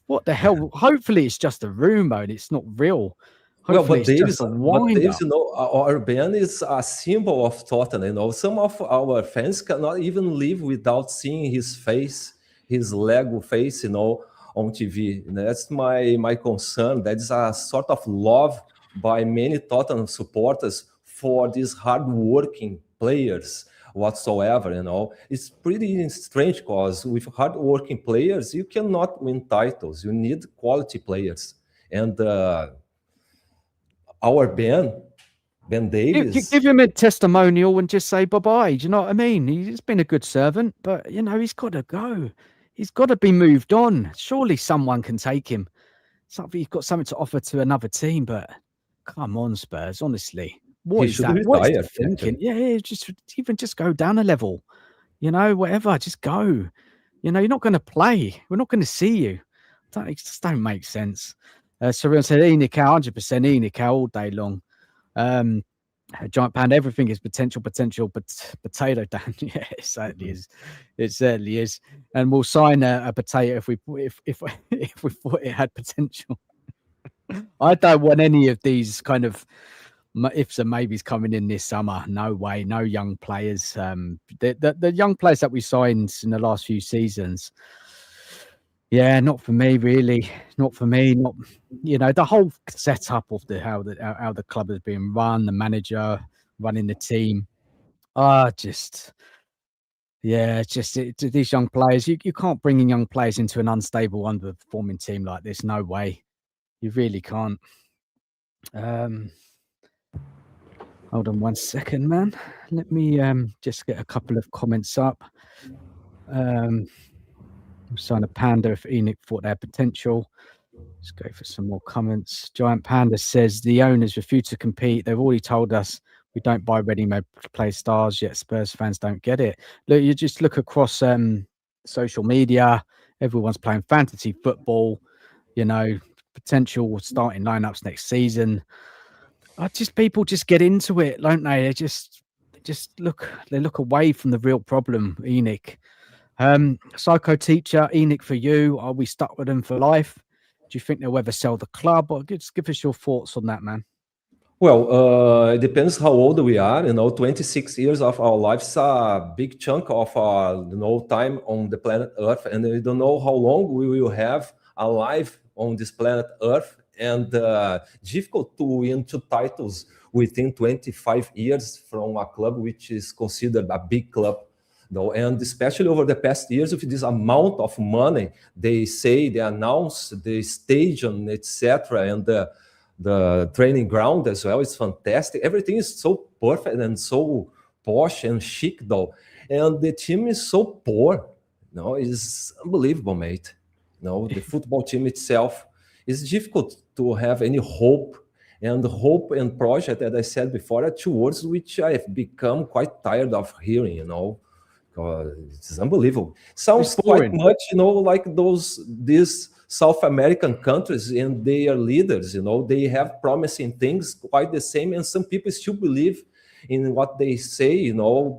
What the hell? Hopefully, it's just a rumor and it's not real. Hopefully, but Davies, our Ben is a symbol of Tottenham. Some of our fans cannot even live without seeing his face his Lego face, on TV. That's my concern. That is a sort of love by many Tottenham supporters for these hard-working players whatsoever. It's pretty strange because with hard-working players, you cannot win titles. You need quality players. And our Ben Davies. Give him a testimonial and just say bye-bye. Do you know what I mean? He's been a good servant, but, he's got to go. He's got to be moved on. Surely someone can take him. He's got something to offer to another team, but come on, Spurs, honestly. What is that? What is the thinking? Yeah, just go down a level. Whatever, just go. You're not going to play. We're not going to see you. It just don't make sense. Cyril said, Enoch, 100% Enoch all day long. Giant Panda, everything is potential, but potato Dan. Yeah, it certainly is. It certainly is. And we'll sign a potato if we thought it had potential. I don't want any of these kind of ifs and maybes coming in this summer. No way. No young players. The young players that we signed in the last few seasons. Yeah, not for me, really. Not for me. Not, the whole setup of how the club is being run, the manager running the team. These young players. You can't bring in young players into an unstable, underperforming team like this. No way. You really can't. Hold on 1 second, man. Let me just get a couple of comments up. I'm signing a Panda if Enoch thought they had potential. Let's go for some more comments. Giant Panda says the owners refuse to compete. They've already told us we don't buy ready-made play stars, yet Spurs fans don't get it. Look, you just look across social media. Everyone's playing fantasy football. Potential starting lineups next season. People just get into it, don't they? They just look away from the real problem, Enoch. PsychoTeacher, Enoch for you. Are we stuck with them for life? Do you think they'll ever sell the club? Or just give us your thoughts on that, man. Well, it depends how old we are. 26 years of our lives are a big chunk of time on the planet Earth, and we don't know how long we will have alive on this planet Earth. And difficult to win 2 titles within 25 years from a club which is considered a big club. And especially over the past years, with this amount of money, they announce the stadium, etc., and the training ground as well. It's fantastic. Everything is so perfect and so posh and chic, though. And the team is so poor. It's unbelievable, mate. The football team itself is difficult to have any hope. And hope and project, as I said before, are 2 words which I have become quite tired of hearing, It's unbelievable. Sounds quite much, like these South American countries and their leaders, they have promising things quite the same, and some people still believe in what they say,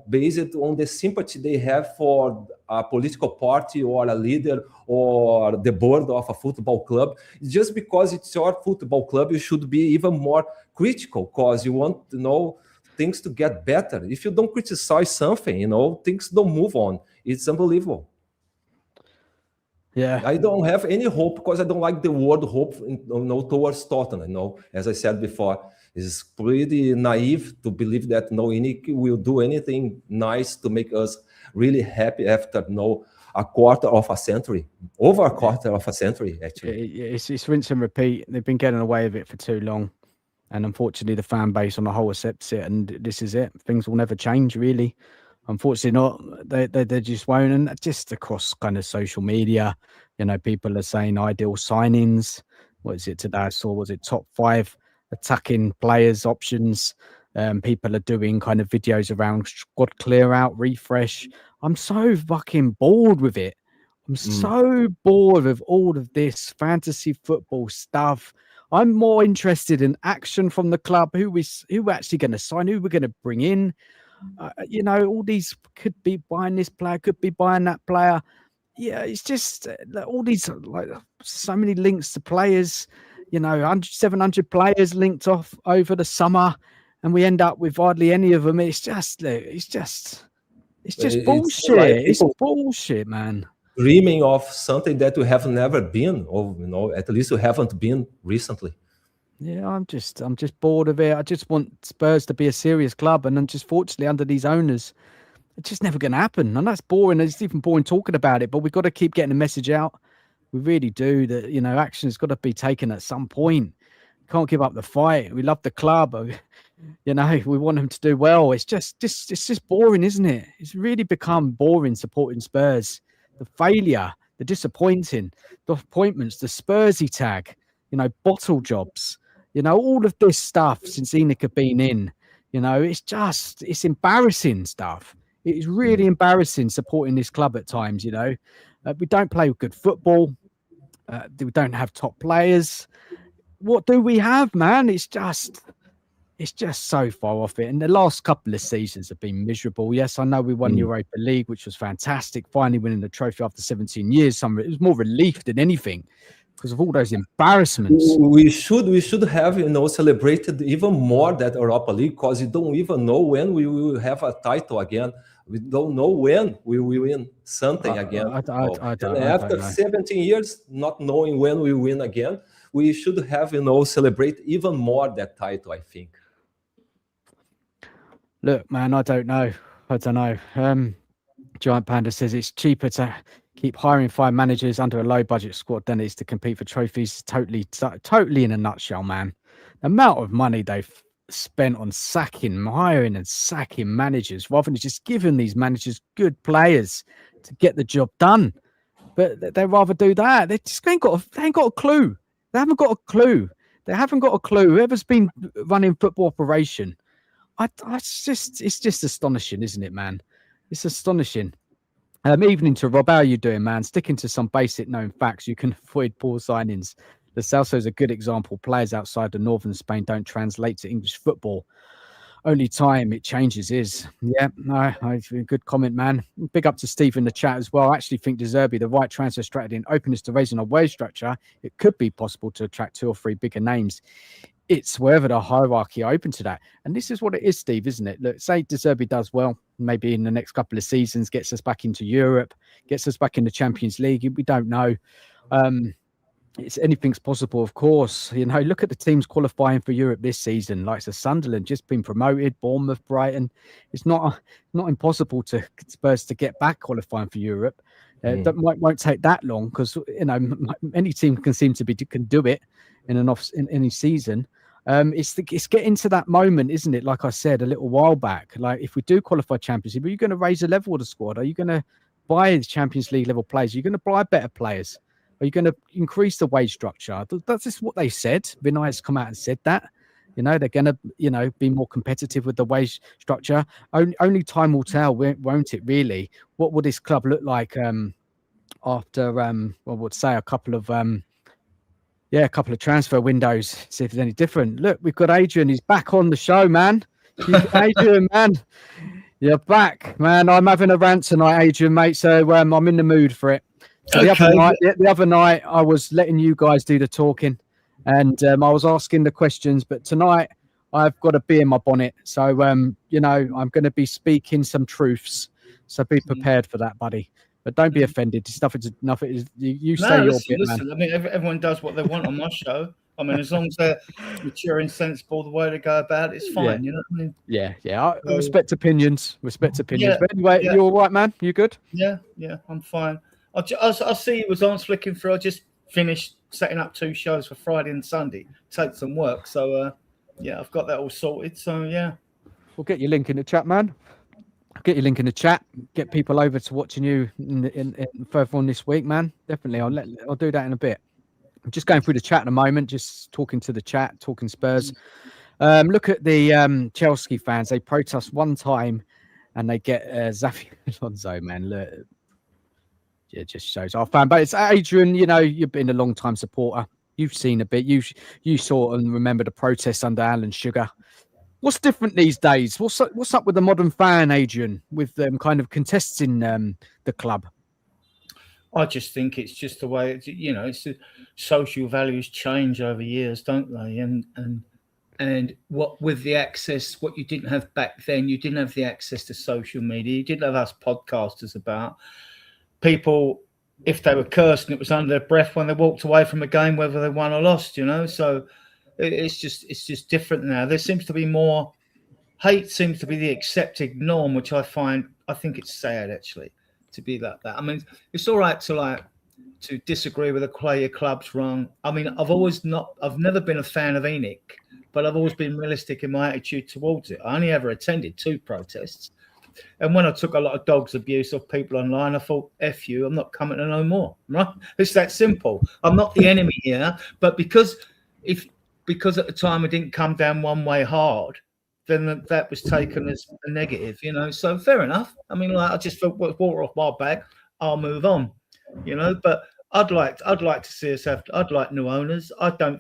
based on the sympathy they have for a political party or a leader or the board of a football club. Just because it's your football club, you should be even more critical, because you want things to get better. If you don't criticize something, things don't move on. It's unbelievable. Yeah, I don't have any hope because I don't like the word hope towards Tottenham. As I said before, it's pretty naive to believe that Enoch will do anything nice to make us really happy after a quarter of a century, over a quarter of a century, actually. It's rinse and repeat. They've been getting away with it for too long. And unfortunately, the fan base on the whole accepts it. And this is it. Things will never change, really. Unfortunately, not. They just won't. And just across kind of social media, people are saying ideal signings. What is it today? I saw, was it top 5 attacking players options? People are doing kind of videos around squad clear out, refresh. I'm so fucking bored with it. I'm so bored of all of this fantasy football stuff. I'm more interested in action from the club. Who we're actually going to sign, who we're going to bring in. All these could be buying this player, could be buying that player. Yeah, it's just all these so many links to players. 700 players linked off over the summer, and we end up with hardly any of them. It's just bullshit. It's bullshit, man. dreaming of something that we have never been, or at least we haven't been recently. Yeah, I'm just bored of it. I just want Spurs to be a serious club, and just fortunately under these owners, it's just never going to happen. And that's boring. It's even boring talking about it, but we've got to keep getting the message out. We really do that. Action's got to be taken at some point. Can't give up the fight. We love the club. We want them to do well. It's just boring, isn't it? It's really become boring supporting Spurs. The failure, the disappointing, the appointments, the Spursy tag, bottle jobs, all of this stuff since Enoch have been in. It's embarrassing stuff. It is really embarrassing supporting this club at times. We don't play good football. We don't have top players. What do we have, man? It's just so far off it. And the last couple of seasons have been miserable. Yes, I know we won Europa League, which was fantastic. Finally winning the trophy after 17 years. It was more relief than anything because of all those embarrassments. We should have, celebrated even more that Europa League, because you don't even know when we will have a title again. We don't know when we will win something again. After 17 years, not knowing when we win again, we should have, celebrate even more that title, I think. Look, man, I don't know. Giant Panda says it's cheaper to keep hiring 5 managers under a low budget squad than it is to compete for trophies. Totally in a nutshell, man. The amount of money they've spent on hiring and sacking managers rather than just giving these managers good players to get the job done. But they rather do that. They ain't got a clue. They haven't got a clue. Whoever's been running football operation, it's just astonishing, isn't it, man? It's astonishing. Evening to Rob. How are you doing, man? Sticking to some basic known facts, you can avoid poor signings. The Celso is a good example. Players outside the northern Spain don't translate to English football. Only time it changes is. Yeah, no, good comment, man. Big up to Steve in the chat as well. I actually think De Zerbi, the right transfer strategy and openness to raising a wage structure, it could be possible to attract 2 or 3 bigger names. It's wherever the hierarchy are open to that. And this is what it is, Steve, isn't it? Look, say De Zerbi does well, maybe in the next couple of seasons, gets us back into Europe, gets us back in the Champions League. We don't know. Anything's possible, of course. Look at the teams qualifying for Europe this season, like Sunderland, just been promoted, Bournemouth, Brighton. It's not impossible to Spurs to get back qualifying for Europe. That won't take that long because any team can do it in any season. It's getting to that moment, isn't it? Like I said a little while back, like if we do qualify Champions League, are you going to raise the level of the squad? Are you going to buy the Champions League level players? Are you going to buy better players? Are you going to increase the wage structure? That's just what they said. Vinay's come out and said that. They're going to, be more competitive with the wage structure. Only time will tell, won't it? Really, what will this club look like after? I would say a couple of transfer windows. See if there's any different. Look, we've got Adrian. He's back on the show, man. Adrian, man, you're back, man. I'm having a rant tonight, Adrian, mate. So I'm in the mood for it. So the other night, I was letting you guys do the talking, and I was asking the questions. But tonight, I've got a bee in my bonnet, so I'm going to be speaking some truths. So be prepared for that, buddy. But don't be offended. It's nothing. You say your bit, man. I mean, everyone does what they want on my show. I mean, as long as they're mature and sensible, the way to go about it, it's fine. You know what I mean? Yeah. I respect opinions. But anyway, you all right, man? You good? Yeah, I'm fine. I'll see you was on flicking through. I just finished setting up 2 shows for Friday and Sunday. Take some work. So, I've got that all sorted. So, yeah. We'll get your link in the chat, man. Get people over to watching you in further on this week, man. Definitely. I'll do that in a bit. I'm just going through the chat in a moment, just talking to the chat, talking Spurs. Look at the Chelsea fans. They protest one time and they get Xavi Alonso, man. Look. It just shows our fan base. Adrian, you've been a long time supporter. You've seen a bit. You saw and remember the protests under Alan Sugar. What's different these days? What's up with the modern fan, Adrian, with them kind of contesting the club? I just think it's just the way it's the social values change over years, don't they? And what with the access, what you didn't have back then, you didn't have the access to social media. You didn't have us podcasters about. People if they were cursed and it was under their breath when they walked away from a game, whether they won or lost, you know. So it's just different now. There seems to be more hate, seems to be the accepted norm, which I think it's sad actually to be like that. I mean, it's all right to disagree with the way your club's run. I mean, I've never been a fan of Enoch, but I've always been realistic in my attitude towards it. I only ever attended 2 protests. And when I took a lot of dogs abuse of people online, I thought, F you, I'm not coming to no more. Right? It's that simple. I'm not the enemy here, but because at the time I didn't come down one way hard, then that was taken as a negative, you know. So fair enough. I mean, like, I just thought, water off my back, I'll move on, you know. But I'd like to see us I'd like new owners. I don't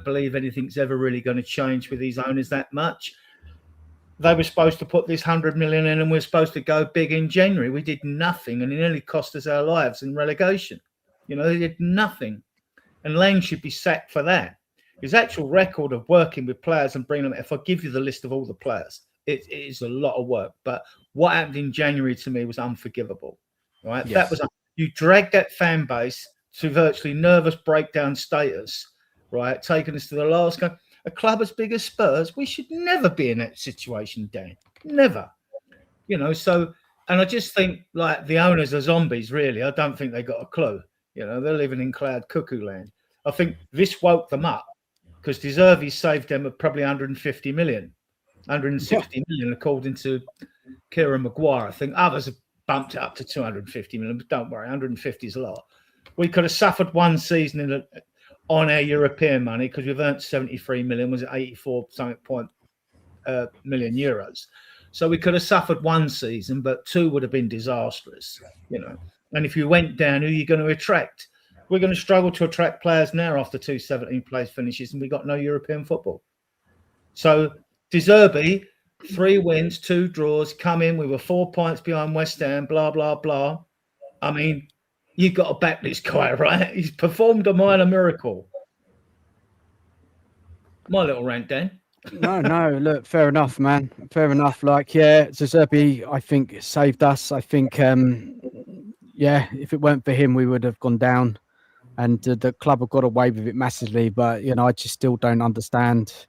believe anything's ever really going to change with these owners that much. They were supposed to put this 100 million in and we're supposed to go big in January. We did nothing and it nearly cost us our lives in relegation. You know, they did nothing. And Lang should be sacked for that. His actual record of working with players and bringing them, if I give you the list of all the players, it is a lot of work. But what happened in January to me was unforgivable. Right? Yes. That was, you dragged that fan base to virtually nervous breakdown status, right? Taking us to the last game. A club as big as Spurs, we should never be in that situation, Dan. Never. You know, so, and I just think, like, the owners are zombies, really. I don't think they got a clue. You know, they're living in cloud cuckoo land. I think this woke them up because De Zerbi saved them at probably 150 million, 160 million, according to Kieran Maguire. I think others have bumped it up to 250 million, but don't worry, 150 is a lot. We could have suffered one season on our European money because we've earned 73 million, was it 84 something million euros. So we could have suffered one season, but 2 would have been disastrous, you know. And if you went down, who are you going to attract? We're going to struggle to attract players now after 2 17th place finishes and we got no European football. So De Zerbi, 3 wins, 2 draws, come in. We were 4 points behind West Ham, blah, blah, blah. I mean, you've got to back this guy, right? He's performed a minor miracle. My little rant, Dan. No, look, fair enough, man. Fair enough. Like, yeah, De Zerbi, I think, saved us. I think, yeah, if it weren't for him, we would have gone down. And the club have got away with it massively. But, you know, I just still don't understand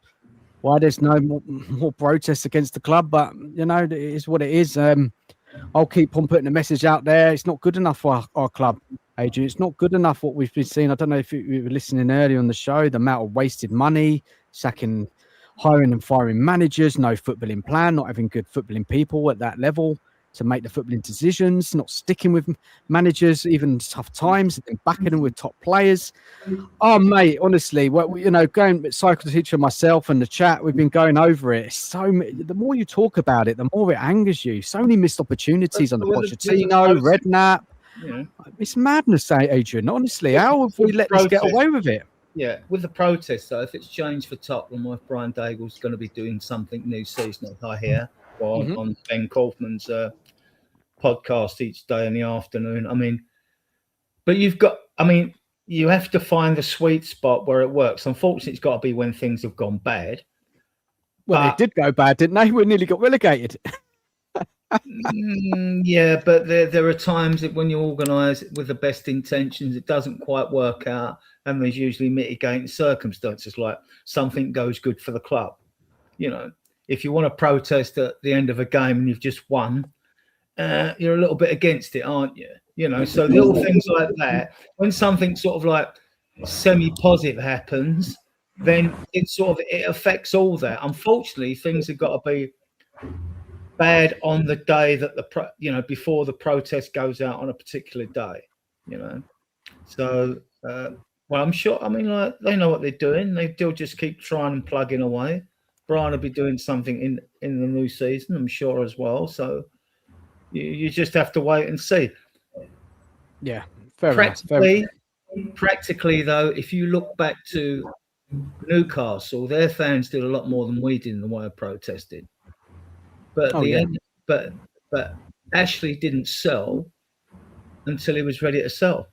why there's no more protests against the club. But, you know, it is what it is. I'll keep on putting the message out there. It's not good enough for our club, Adrian. It's not good enough what we've been seeing. I don't know if you were listening earlier on the show, the amount of wasted money, hiring and firing managers, no footballing plan, not having good footballing people at that level to make the footballing decisions, not sticking with managers, even in tough times, and backing them with top players. Oh, mate, honestly, you know, going with PsychoTeacher myself and the chat, we've been going over it. The more you talk about it, the more it angers you. So many missed opportunities on the Pochettino, Redknapp. Yeah. It's madness, Adrian. Honestly, how have we let this get away with it? Yeah, with the protest, though, if it's changed for Tottenham, or if Brian Daigle's going to be doing something new seasonal, I hear, or on Ben Kaufman's podcast each day in the afternoon. I mean, but you have to find the sweet spot where it works. Unfortunately, it's got to be when things have gone bad. Well, it did go bad, didn't they? We nearly got relegated. Yeah, but there are times that when you organise it with the best intentions, it doesn't quite work out, and there's usually mitigating circumstances, like something goes good for the club. You know, if you want to protest at the end of a game and you've just won, you're a little bit against it, aren't you? You know, so little things like that. When something sort of like semi-positive happens, then it affects all that. Unfortunately, things have got to be bad on the day that before the protest goes out on a particular day, you know. So, well, I'm sure. I mean, like, they know what they're doing. They'll just keep trying and plugging away. Brian will be doing something in the new season, I'm sure, as well. So you just have to wait and see. Yeah, practically, though, if you look back to Newcastle, their fans did a lot more than we did in the way of protesting. But but Ashley didn't sell until he was ready to sell.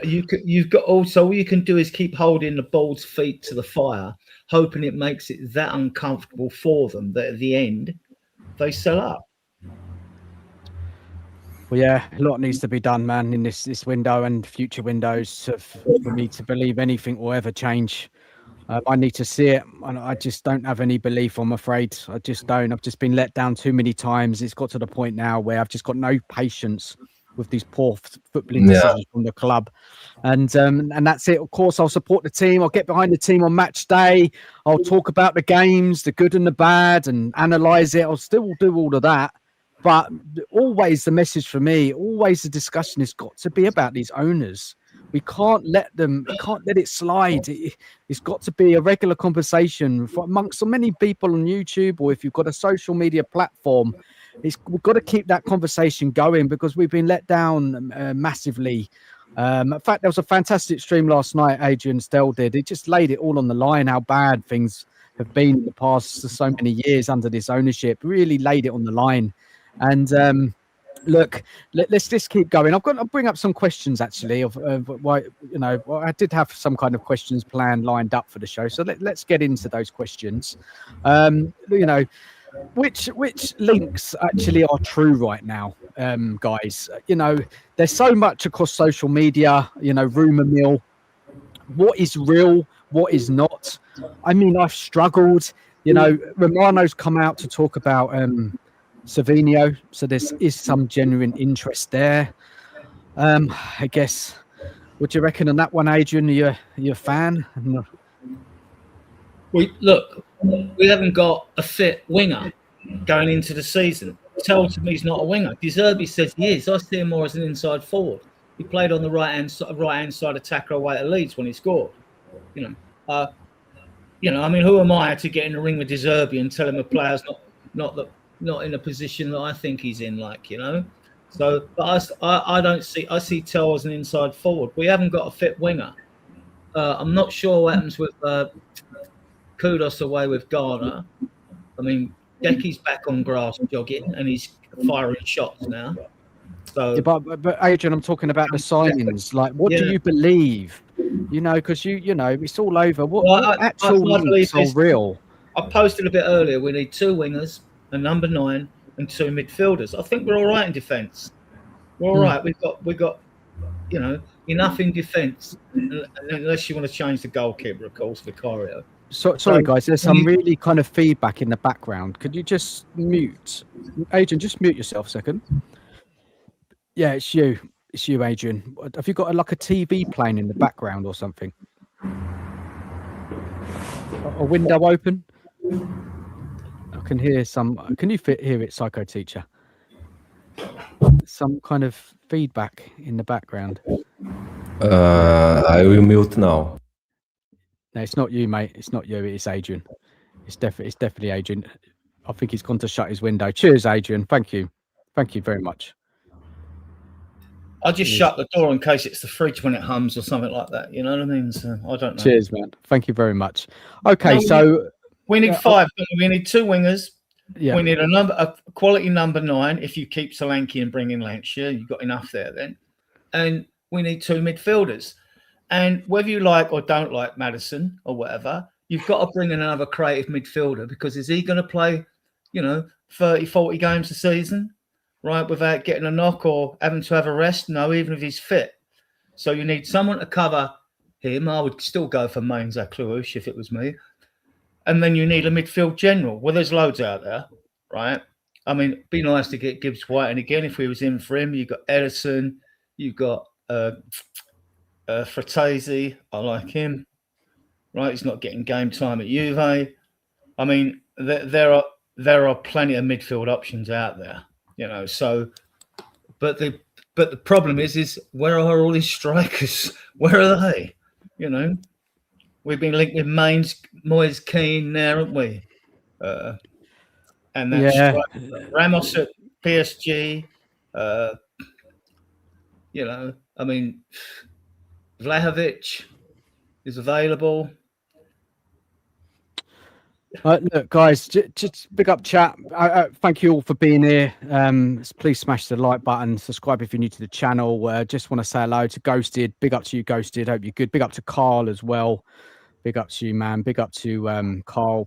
You've got also all you can do is keep holding the bold's feet to the fire, hoping it makes it that uncomfortable for them that at the end they sell up. Well, yeah, a lot needs to be done, man, in this window and future windows for me to believe anything will ever change. I need to see it, and I just don't have any belief, I'm afraid. I just don't. I've just been let down too many times. It's got to the point now where I've just got no patience with these poor footballing decisions from the club. And that's it. Of course, I'll support the team. I'll get behind the team on match day. I'll talk about the games, the good and the bad, and analyze it. I'll still do all of that. But always the message for me, always the discussion has got to be about these owners. We can't let it slide. It's got to be a regular conversation amongst so many people on YouTube, or if you've got a social media platform, we've got to keep that conversation going because we've been let down massively. In fact, there was a fantastic stream last night, Adrian Stel did. It just laid it all on the line, how bad things have been in the past so many years under this ownership, really laid it on the line. And look, let's just keep going. I'll bring up some questions actually of why, I did have some kind of questions planned lined up for the show. So let's get into those questions. Which links actually are true right now, guys? There's so much across social media, rumor mill. What is real? What is not? I mean, I've struggled. Romano's come out to talk about Savinho, so there is some genuine interest there. I guess. What do you reckon on that one, Adrian? Are you a fan? We haven't got a fit winger going into the season. Tells me he's not a winger. De Zerbi says he is. I see him more as an inside forward. He played on the right hand side attacker away at Leeds when he scored. I mean, who am I to get in the ring with De Zerbi and tell him a player's not in a position that I think he's in, So, but I don't see. I see Tel as an inside forward. We haven't got a fit winger. I'm not sure what happens with Kudos away with Garner. I mean, Decky's back on grass jogging and he's firing shots now. So, yeah, but Adrian, I'm talking about the signings. Like, what do you believe? Because it's all over. What actual links are real? I posted a bit earlier. We need 2 wingers, a number 9, and 2 midfielders. I think we're all right in defence. We're all right. We've got enough in defence, unless you want to change the goalkeeper, of course, Vicario. Sorry, guys. There's some really kind of feedback in the background. Could you just mute, Adrian? Just mute yourself a second. Yeah, it's you. It's you, Adrian. Have you got a TV playing in the background or something? A window open? I can hear some. Can you hear it, PsychoTeacher? Some kind of feedback in the background. I will mute now. No, it's not you, mate. It's not you. It's Adrian. It's definitely Adrian. I think he's gone to shut his window. Cheers, Adrian. Thank you very much. I'll just shut the door in case it's the fridge when it hums or something like that. You know what I mean? So I don't know. Cheers, man. Thank you very much. Okay, we need 5. We need 2 wingers. Yeah. We need a quality number 9. If you keep Solanke and bring in Lancashire, you've got enough there then. And we need 2 midfielders. And whether you like or don't like Maddison or whatever, you've got to bring in another creative midfielder, because is he going to play, 30, 40 games a season, right, without getting a knock or having to have a rest? No, even if he's fit. So you need someone to cover him. I would still go for Mainza Kluish if it was me. And then you need a midfield general. Well, there's loads out there, right? I mean, it'd be nice to get Gibbs White. And again, if we was in for him, you've got Edison, you've got Fratesi. I like him, right? He's not getting game time at Juve. I mean, there are plenty of midfield options out there, So, but the problem is where are all these strikers? Where are they? We've been linked with Moyes Keane there, haven't we? And that's Ramos at PSG. I mean, Vlahovic is available. Look, guys, just big up chat. Thank you all for being here. Please smash the like button. Subscribe if you're new to the channel. Just want to say hello to Ghosted. Big up to you, Ghosted. Hope you're good. Big up to Carl as well. Big up to you, man. Big up to Carl.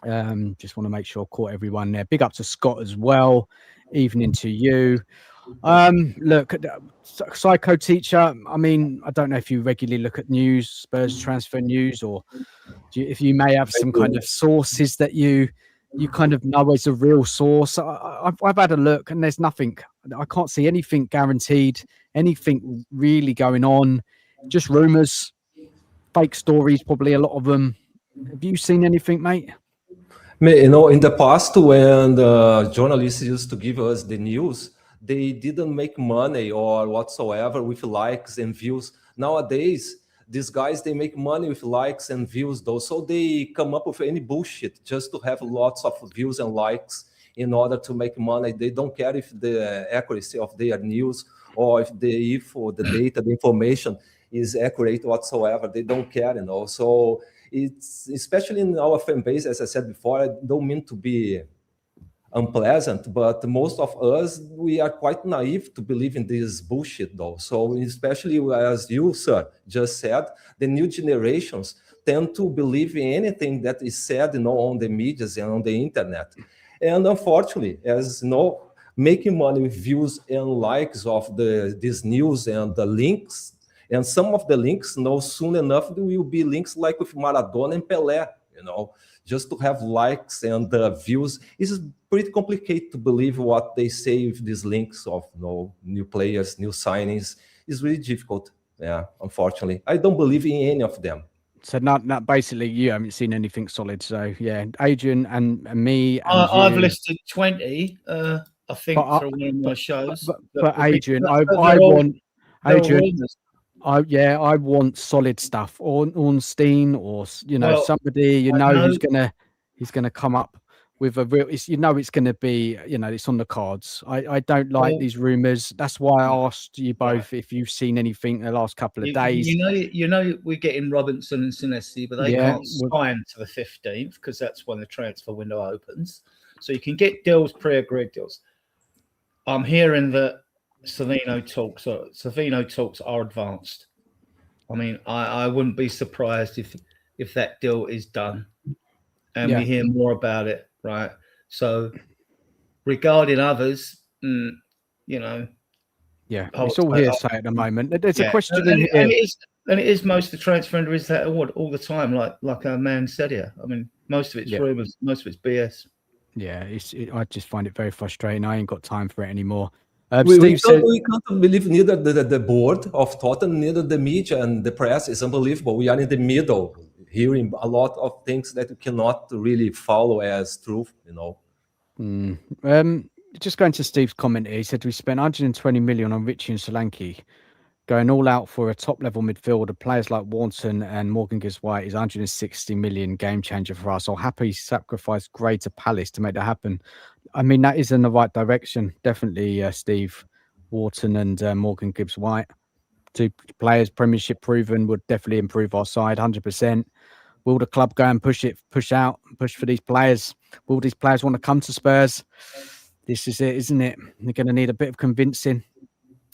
Just want to make sure I caught everyone there. Big up to Scott as well. Evening to you. Look, PsychoTeacher. I mean, I don't know if you regularly look at news, Spurs transfer news, or if you may have some kind of sources that you kind of know as a real source. I've had a look, and there's nothing. I can't see anything guaranteed, anything really going on. Just rumors, fake stories, probably a lot of them. Have you seen anything, mate? You know, in the past, when the journalists used to give us the news, they didn't make money or whatsoever with likes and views. Nowadays, these guys, they make money with likes and views, though. So they come up with any bullshit just to have lots of views and likes in order to make money. They don't care if the accuracy of their news or if the data, the information is accurate whatsoever. They don't care, you know. So it's especially in our fan base, as I said before, I don't mean to be unpleasant, but most of us, we are quite naive to believe in this bullshit, though. So especially as you, sir, just said, the new generations tend to believe in anything that is said, you know, on the medias and on the internet. And unfortunately, as you know, making money with views and likes of this news and the links, and some of the links, you know, soon enough, there will be links like with Maradona and Pelé, you know, just to have likes and views. It's pretty complicated to believe what they say with these links of, you know, new players, new signings. It's really difficult. Yeah, unfortunately. I don't believe in any of them. So not basically you haven't seen anything solid. So yeah, Adrian and me and I've you, listed 20, I think, But, for one of my shows. but Adrian, I they're all- want they're all Adrian. rumours. I want solid stuff. Ornstein, or Well, somebody I know- he's gonna come up with a real. It's gonna be, it's on the cards. I don't like Well- these rumors. That's why I asked you both if you've seen anything in the last couple of days. You know, we're getting Robinson and Senesi, but they can't sign to the 15th because that's when the transfer window opens. So you can get deals, pre-agreed deals. I'm hearing that Savino talks are advanced. I mean, I wouldn't be surprised if that deal is done and we hear more about it, right? So regarding others, you know. Yeah, it's all hearsay at the moment. There's a question in here. And it is most of the transfer window is that all the time, like our man said here. I mean, most of it's rumors, most of it's BS. Yeah, I just find it very frustrating. I ain't got time for it anymore. We can't believe neither the board of Tottenham, neither the media and the press. Is unbelievable. We are in the middle, hearing a lot of things that you cannot really follow as truth, you know. Just going to Steve's comment here, he said we spent 120 million on Richie and Solanke, going all out for a top-level midfielder. Players like Warnton and Morgan Gibbs-White is 160 million game changer for us. I'll happily sacrifice Gray to Palace to make that happen. I mean, that is in the right direction, definitely, Steve. Wharton and Morgan Gibbs-White, two players, Premiership proven, would definitely improve our side, 100%. Will the club go and push for these players? Will these players want to come to Spurs? This is it, isn't it? They're going to need a bit of convincing.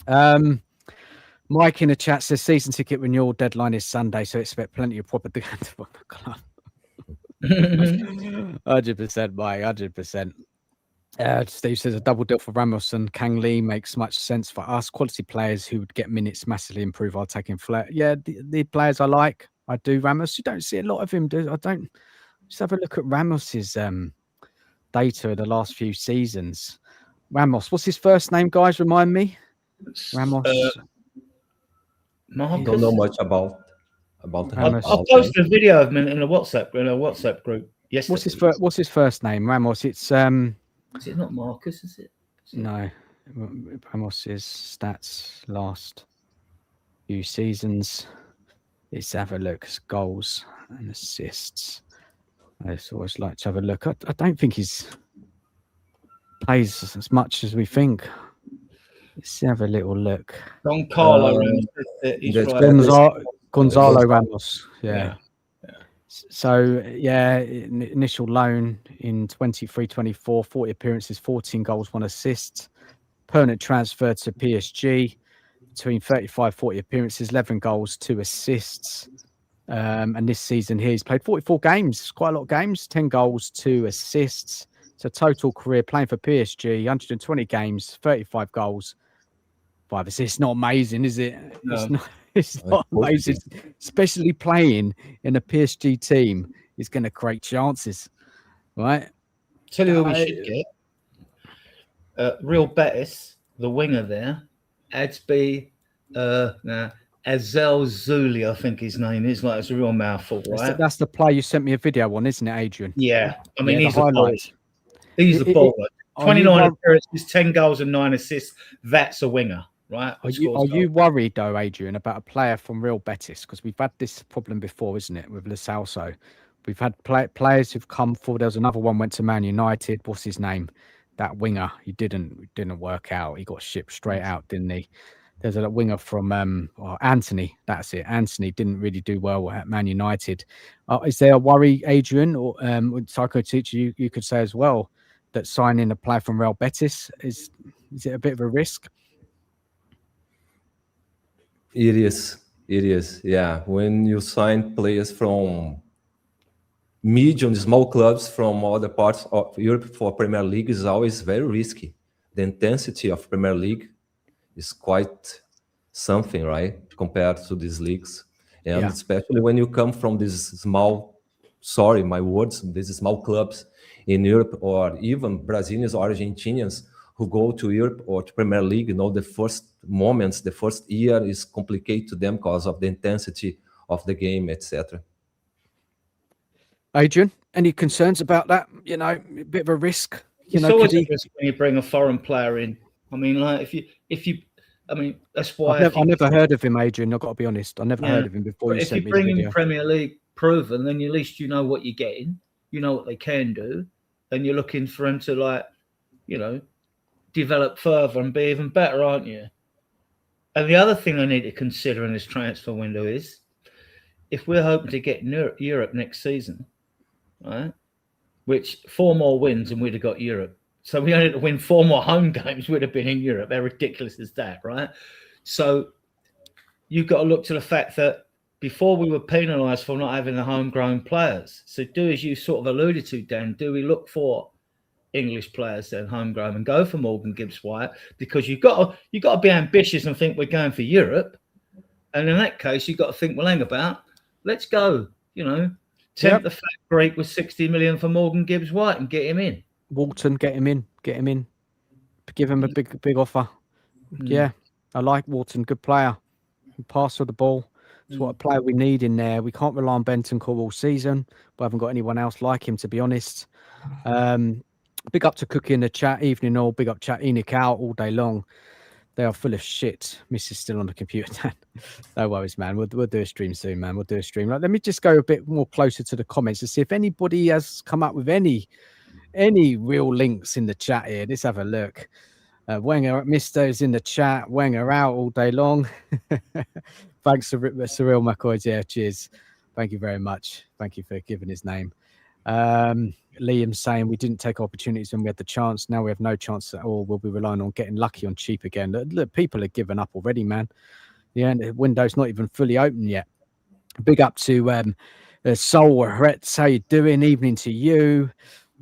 Mike in the chat says season ticket renewal deadline is Sunday, so expect plenty of proper to the club. 100%, Mike, 100%. Steve says a double deal for Ramos and Kang Lee makes much sense for us. Quality players who would get minutes massively improve our attacking flair. Yeah, the players I like. I do. Ramos, you don't see a lot of him, do I? Don't. Just have a look at Ramos's data of the last few seasons. Ramos, what's his first name, guys? Remind me. Ramos. Marcus? Don't know much about Ramos. I'll post a video of him in a WhatsApp group. Yes. What's his first name? Ramos. It's Is it not Marcus? Is it? No. Ramos's stats last few seasons. Let's have a look. Goals and assists. I always like to have a look. I don't think he's plays as much as we think. Let's have a little look. Don Carlo Gonzalo Ramos. Yeah. So, initial loan in 23-24, 40 appearances, 14 goals, 1 assist. Permanent transfer to PSG. Between 35-40 appearances, 11 goals, 2 assists. And this season here, he's played 44 games, quite a lot of games, 10 goals, 2 assists. So total career playing for PSG, 120 games, 35 goals, 5 assists. It's not amazing, is it? No. It's not amazing, especially playing in a PSG team. Is going to create chances, right? Tell you who we should get. Real Betis, the winger there, Adsby, Azel Zuli, I think his name is. Like, it's a real mouthful, right? That's the play you sent me a video on, isn't it, Adrian? Yeah, I mean, he's a highlights. He's a baller. 29 appearances, 10 goals and 9 assists. That's a winger, right? Are you worried though, Adrian, about a player from Real Betis? Because we've had this problem before, isn't it, with Lo Celso? We've had players who've come forward. There was another one went to Man United. What's his name? That winger. He didn't work out. He got shipped straight out, didn't he? There's a winger from Anthony. That's it. Anthony didn't really do well at Man United. Is there a worry, Adrian, or with PsychoTeacher, you could say as well, that signing a player from Real Betis is it a bit of a risk? It is. Yeah. When you sign players from medium, small clubs from other parts of Europe for Premier League is always very risky. The intensity of Premier League is quite something, right, compared to these leagues. And especially when you come from these small, these small clubs in Europe, or even Brazilians or Argentinians who go to Europe or to Premier League, the first moments, the first year is complicated to them because of the intensity of the game, etc. Adrian, any concerns about that? A bit of a risk. It's always a risk when you bring a foreign player in. I mean, like if you, I mean, that's why I never heard of him, Adrian. I've got to be honest. I never heard of him before. If you bring in Premier League proven, then at least you know what you're getting. You know what they can do, and you're looking for them to develop further and be even better, aren't you? And the other thing I need to consider in this transfer window is, if we're hoping to get Europe next season, right? Which 4 more wins and we'd have got Europe. So we only had to win 4 more home games, we'd have been in Europe. How ridiculous is that, right? So you've got to look to the fact that before we were penalised for not having the homegrown players. So do as you sort of alluded to, Dan, do we look for English players then homegrown and go for Morgan Gibbs-White? Because you've got to be ambitious and think we're going for Europe. And in that case, you've got to think, well, hang about, let's go, tempt the fat Greek with 60 million for Morgan Gibbs-White and get him in. Walton, get him in. Give him a big offer. Yeah, I like Walton. Good player. Pass for the ball. It's what a player we need in there. We can't rely on Bentancur all season. We haven't got anyone else like him, to be honest. Big up to Cookie in the chat. Evening all. Big up chat. Enoch out all day long. They are full of shit. Missy's still on the computer. No worries, man. We'll do a stream soon, man. We'll do a stream. Let me just go a bit more closer to the comments to see if anybody has come up with any real links in the chat here. Let's have a look. Wenger, Mister is in the chat. Wenger out all day long. Thanks, Cyril McCoy. Yeah, cheers. Thank you very much. Thank you for giving his name. Liam saying we didn't take opportunities when we had the chance. Now we have no chance at all. We'll be relying on getting lucky on cheap again. Look, people are giving up already, man. The window's not even fully open yet. Big up to Soul Retz. How you doing? Evening to you.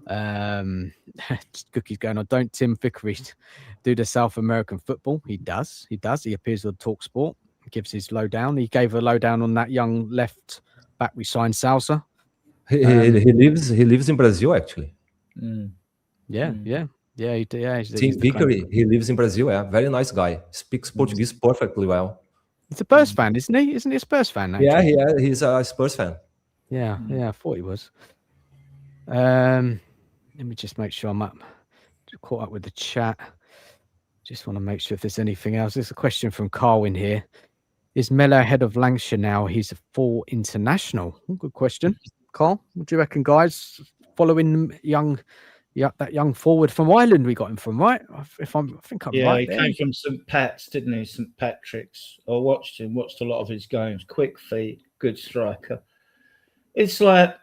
Cookie's going on. Don't Tim Vickery do the South American football? He does. He appears on TalkSport. Gives his lowdown. He gave a lowdown on that young left back we signed, Salsa. He lives in Brazil, actually. Yeah. Tim Vickery, he lives in Brazil. Yeah, very nice guy. Speaks Portuguese perfectly well. He's a Spurs fan, isn't he? Isn't he a Spurs fan? Actually? Yeah, he's a Spurs fan. Yeah, I thought he was. Let me just make sure I'm caught up with the chat. Just want to make sure if there's anything else. There's a question from Carwin here. Is Melo ahead of Lancashire now? He's a full international. Good question, Carl. What do you reckon, guys? Following that young forward from Ireland, we got him from, right? I think I'm right. Yeah, he came from St Pat's, didn't he? St Patrick's. I watched a lot of his games. Quick feet, good striker. It's like,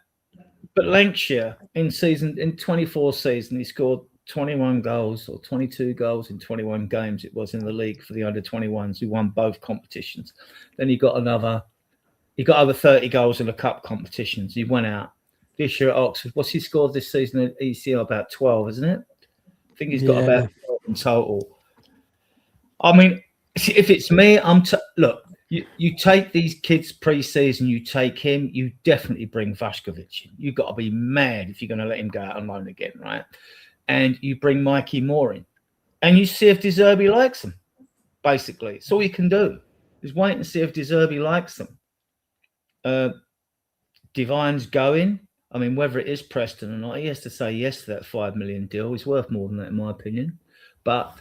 but Lancashire in 24 season, he scored 21 goals or 22 goals in 21 games. It was in the league for the under-21s who won both competitions. Then he got over 30 goals in the cup competitions. He went out this year at Oxford. What's he scored this season at ECL? About 12, isn't it? I think he's got about 12 in total. I mean, If it's me, look. You take these kids pre-season, you take him, you definitely bring Vaskovic in. You've got to be mad if you're going to let him go out on loan again, right? And you bring Mikey Moore in. And you see if De Zerbi likes him, basically. It's all you can do is wait and see if De Zerbi likes them. Divine's going. I mean, whether it is Preston or not, he has to say yes to that $5 million deal. He's worth more than that, in my opinion. But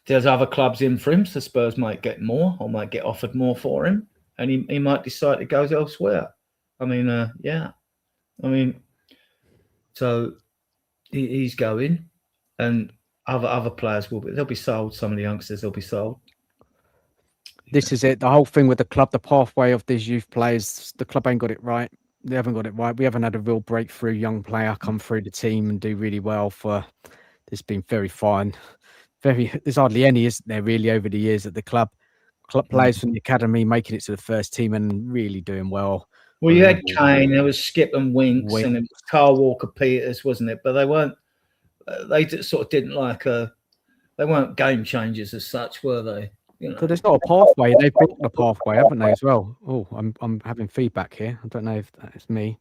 there's other clubs in for him, so Spurs might get more or might get offered more for him, and he might decide to go elsewhere. I mean, yeah. I mean, so he's going, and other players they'll be sold. Some of the youngsters will be sold. This is it. The whole thing with the club, the pathway of these youth players, the club ain't got it right. They haven't got it right. We haven't had a real breakthrough young player come through the team and do really well for. It's been very fine. There's hardly any, isn't there, really, over the years at the club. Club players from the academy making it to the first team and really doing well. Well, you had Kane, there was Skip and Winks, and it was Carl Walker-Peters, wasn't it? But they weren't. They sort of didn't like they weren't game changers as such, were they? You know. So there's not a pathway. They've blocked the pathway, haven't they, as well? Oh, I'm having feedback here. I don't know if that's me.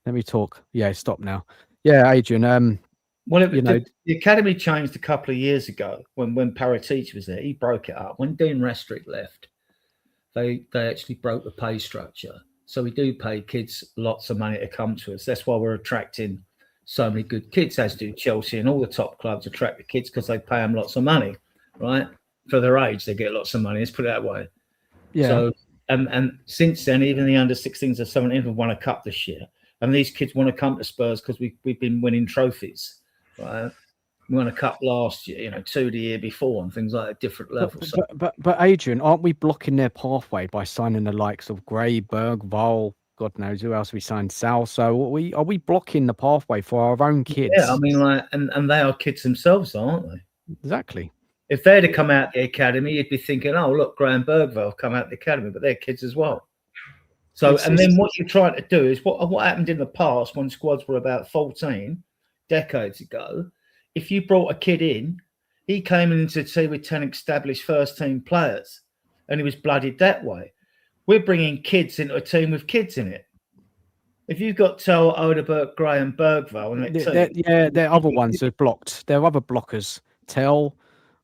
Let me talk. Yeah, stop now. Yeah, Adrian. Well, the academy changed a couple of years ago when PsychoTeacher was there. He broke it up. When Dean Restrick left, they actually broke the pay structure. So we do pay kids lots of money to come to us. That's why we're attracting so many good kids, as do Chelsea and all the top clubs attract the kids because they pay them lots of money, right? For their age, they get lots of money. Let's put it that way. Yeah. So and since then, even the under-16s or 17s have won a cup this year, and these kids want to come to Spurs because we've been winning trophies. Right. We won a cup last year, 2 the year before, and things like that, different levels. But Adrian, aren't we blocking their pathway by signing the likes of Gray, Berg, Val, God knows who else we signed, Sal? So are we blocking the pathway for our own kids? Yeah, I mean, and they are kids themselves, aren't they? Exactly. If they'd have come out the academy, you'd be thinking, oh, look, Graham Bergville have come out the academy, but they're kids as well. So, then what you're trying to do is what happened in the past when squads were about 14 decades ago. If you brought a kid in, he came into the team with 10 established first-team players, and he was blooded that way. We're bringing kids into a team with kids in it. If you've got Tel, Odeberg, Gray, and Bergville, there are other ones that are blocked. There are other blockers. Tel,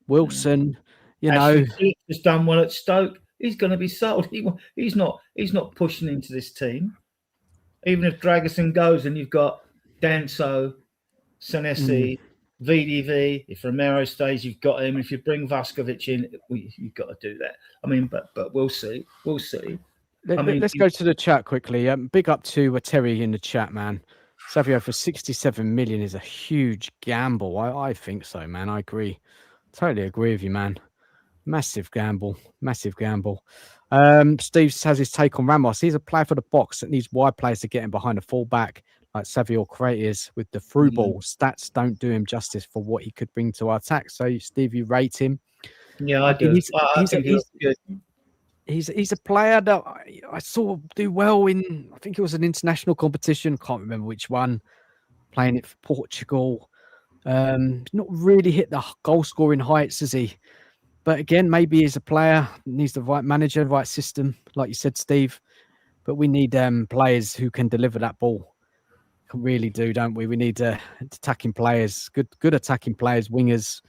Wilson, Ashley has done well at Stoke. He's going to be sold. He's not pushing into this team. Even if Dragerson goes and you've got Danso, Senesi, VDV. If Romero stays, you've got him. If you bring Vaskovic in, you've got to do that. I mean, but we'll see. We'll see. Let's go to the chat quickly. Big up to Terry in the chat, man. Savio for 67 million is a huge gamble. I think so, man. I agree. Totally agree with you, man. Massive gamble. Massive gamble. Steve has his take on Ramos. He's a player for the box that needs wide players to get him behind a fullback, like Savio Crate is with the through ball. Stats don't do him justice for what he could bring to our attack. So, Steve, you rate him? Yeah, I do. He's a player that I saw do well in, I think it was an international competition. Can't remember which one. Playing it for Portugal. Not really hit the goal scoring heights, has he? But again, maybe he's a player, needs the right manager, the right system, like you said, Steve. But we need players who can deliver that ball. Really do, don't we? We need attacking players, good attacking players, wingers.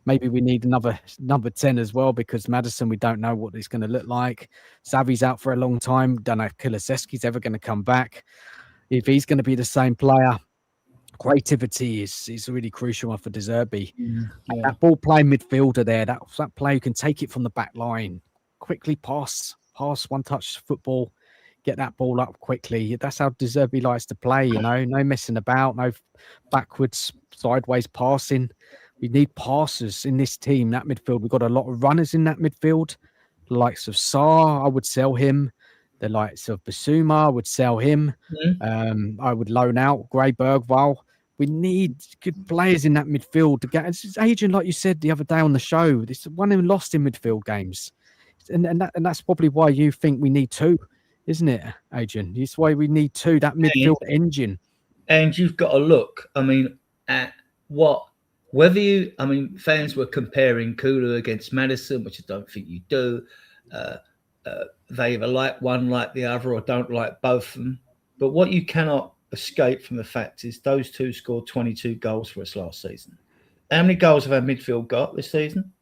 Maybe we need another number 10 as well, because Maddison, we don't know what he's going to look like. Xavi's out for a long time. Don't know if Kulusevski's ever going to come back. If he's going to be the same player. Creativity is really crucial for De Zerbi. Yeah. That ball playing midfielder there, that player who can take it from the back line, quickly pass, one touch football, get that ball up quickly. That's how De Zerbi likes to play, no messing about, no backwards, sideways passing. We need passers in this team, that midfield. We've got a lot of runners in that midfield. The likes of Sarr, I would sell him. The likes of Basuma, I would sell him. I would loan out Gray Bergvall. We need good players in that midfield to get. It's Adrian, like you said the other day on the show. This one who lost in midfield games, and that's probably why you think we need two, isn't it, Adrian? It's why we need two. That midfield engine. And you've got to look. I mean, at what fans were comparing Kulu against Madison, which I don't think you do. They either like one, like the other, or don't like both of them. But what you cannot escape from the fact is those two scored 22 goals for us last season. How many goals have our midfield got this season?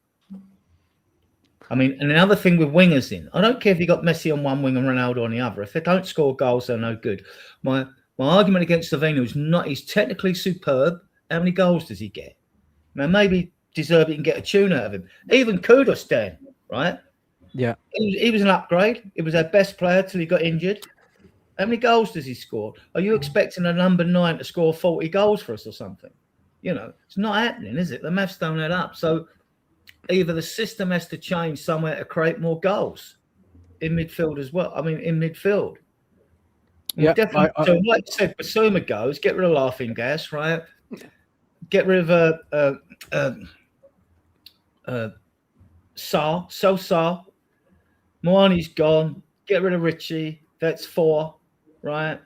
I mean, and another thing with wingers in, I don't care if you got Messi on one wing and Ronaldo on the other. If they don't score goals, they're no good. My argument against Savino is not he's technically superb. How many goals does he get? Now, maybe deserve it and get a tune out of him. Even Kudos, Dan, right? Yeah. He was an upgrade. He was our best player till he got injured. How many goals does he score? Are you expecting a number 9 to score 40 goals for us or something? You know, it's not happening, is it? The maths don't add up. So either the system has to change somewhere to create more goals in midfield as well. I mean, in midfield. Yeah, definitely. So like I said, Basuma goes, get rid of laughing gas, right? Get rid of Sar. Moani's gone. Get rid of Richie. That's 4, right?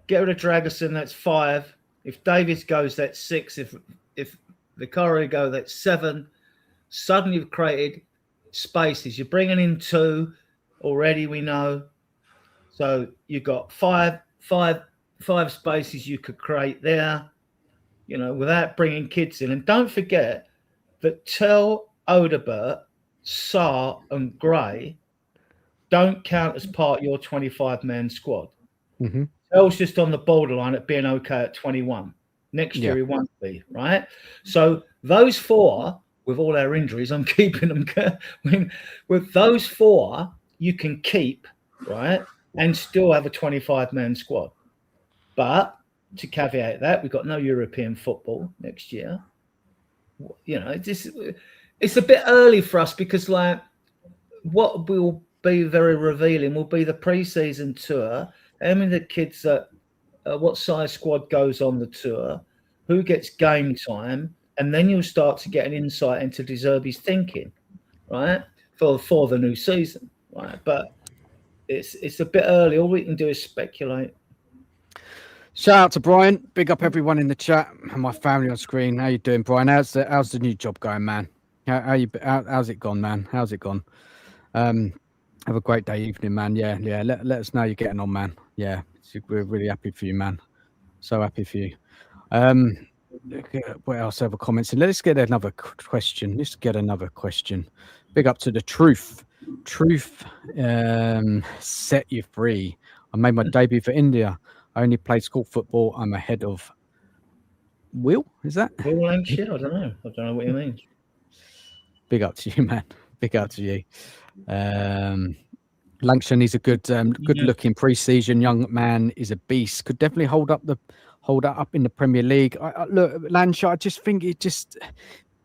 Get rid of Dragerson. That's 5. If Davies goes, that's 6. If Vicario go, that's 7. Suddenly you've created spaces. You're bringing in 2 already. We know. So you've got five spaces you could create there. You know, without bringing kids in. And don't forget that Tell, Odebert, Sarr, and Gray don't count as part of your 25-man squad. Mm-hmm. Tell's just on the borderline at being okay at 21. Next year he won't be, right? So those 4, with all our injuries, I'm keeping them. With those 4, you can keep, right, and still have a 25-man squad. But to caveat that, we've got no European football next year. You know, it's a bit early for us because, like, what will be very revealing will be the pre-season tour. How many of the kids what size squad goes on the tour, who gets game time, and then you'll start to get an insight into De Zerbi's thinking, right, for the new season, right? But it's a bit early. All we can do is speculate. Shout out to Brian. Big up everyone in the chat and my family on screen. How you doing, Brian? How's the new job going, man? How's it gone, man? How's it gone? Have a great day, evening, man. Yeah. Let us know you're getting on, man. Yeah, we're really happy for you, man. So happy for you. What else? Other comments? And let's get another question. Big up to the truth. Set you free. I made my debut for India. I only played school football. I'm ahead of Will. Is that? Will Lancashire? I don't know what you mean. Big up to you, man. Big up to you. Langston is a good looking pre-season young man. Is a beast. Could definitely hold up in the Premier League. Look, Lancashire, I just think it just,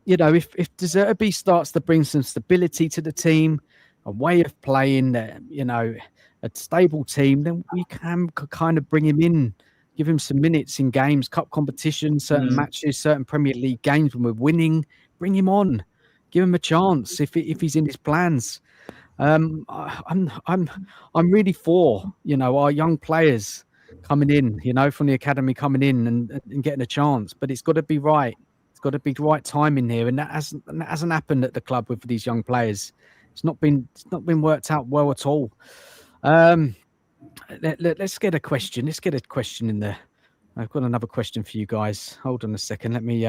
you know, if De Zerbi starts to bring some stability to the team, a way of playing, you know, a stable team, then we can kind of bring him in, give him some minutes in games, cup competitions, certain matches, certain Premier League games when we're winning. Bring him on, give him a chance if he's in his plans. I'm really for, you know, our young players coming in, you know, from the academy coming in and getting a chance, but it's got to be right. It's got to be the right time in here, and that hasn't happened at the club with these young players. It's not been worked out well at all. Let's get a question. Let's get a question in there. I've got another question for you guys. Hold on a second. Let me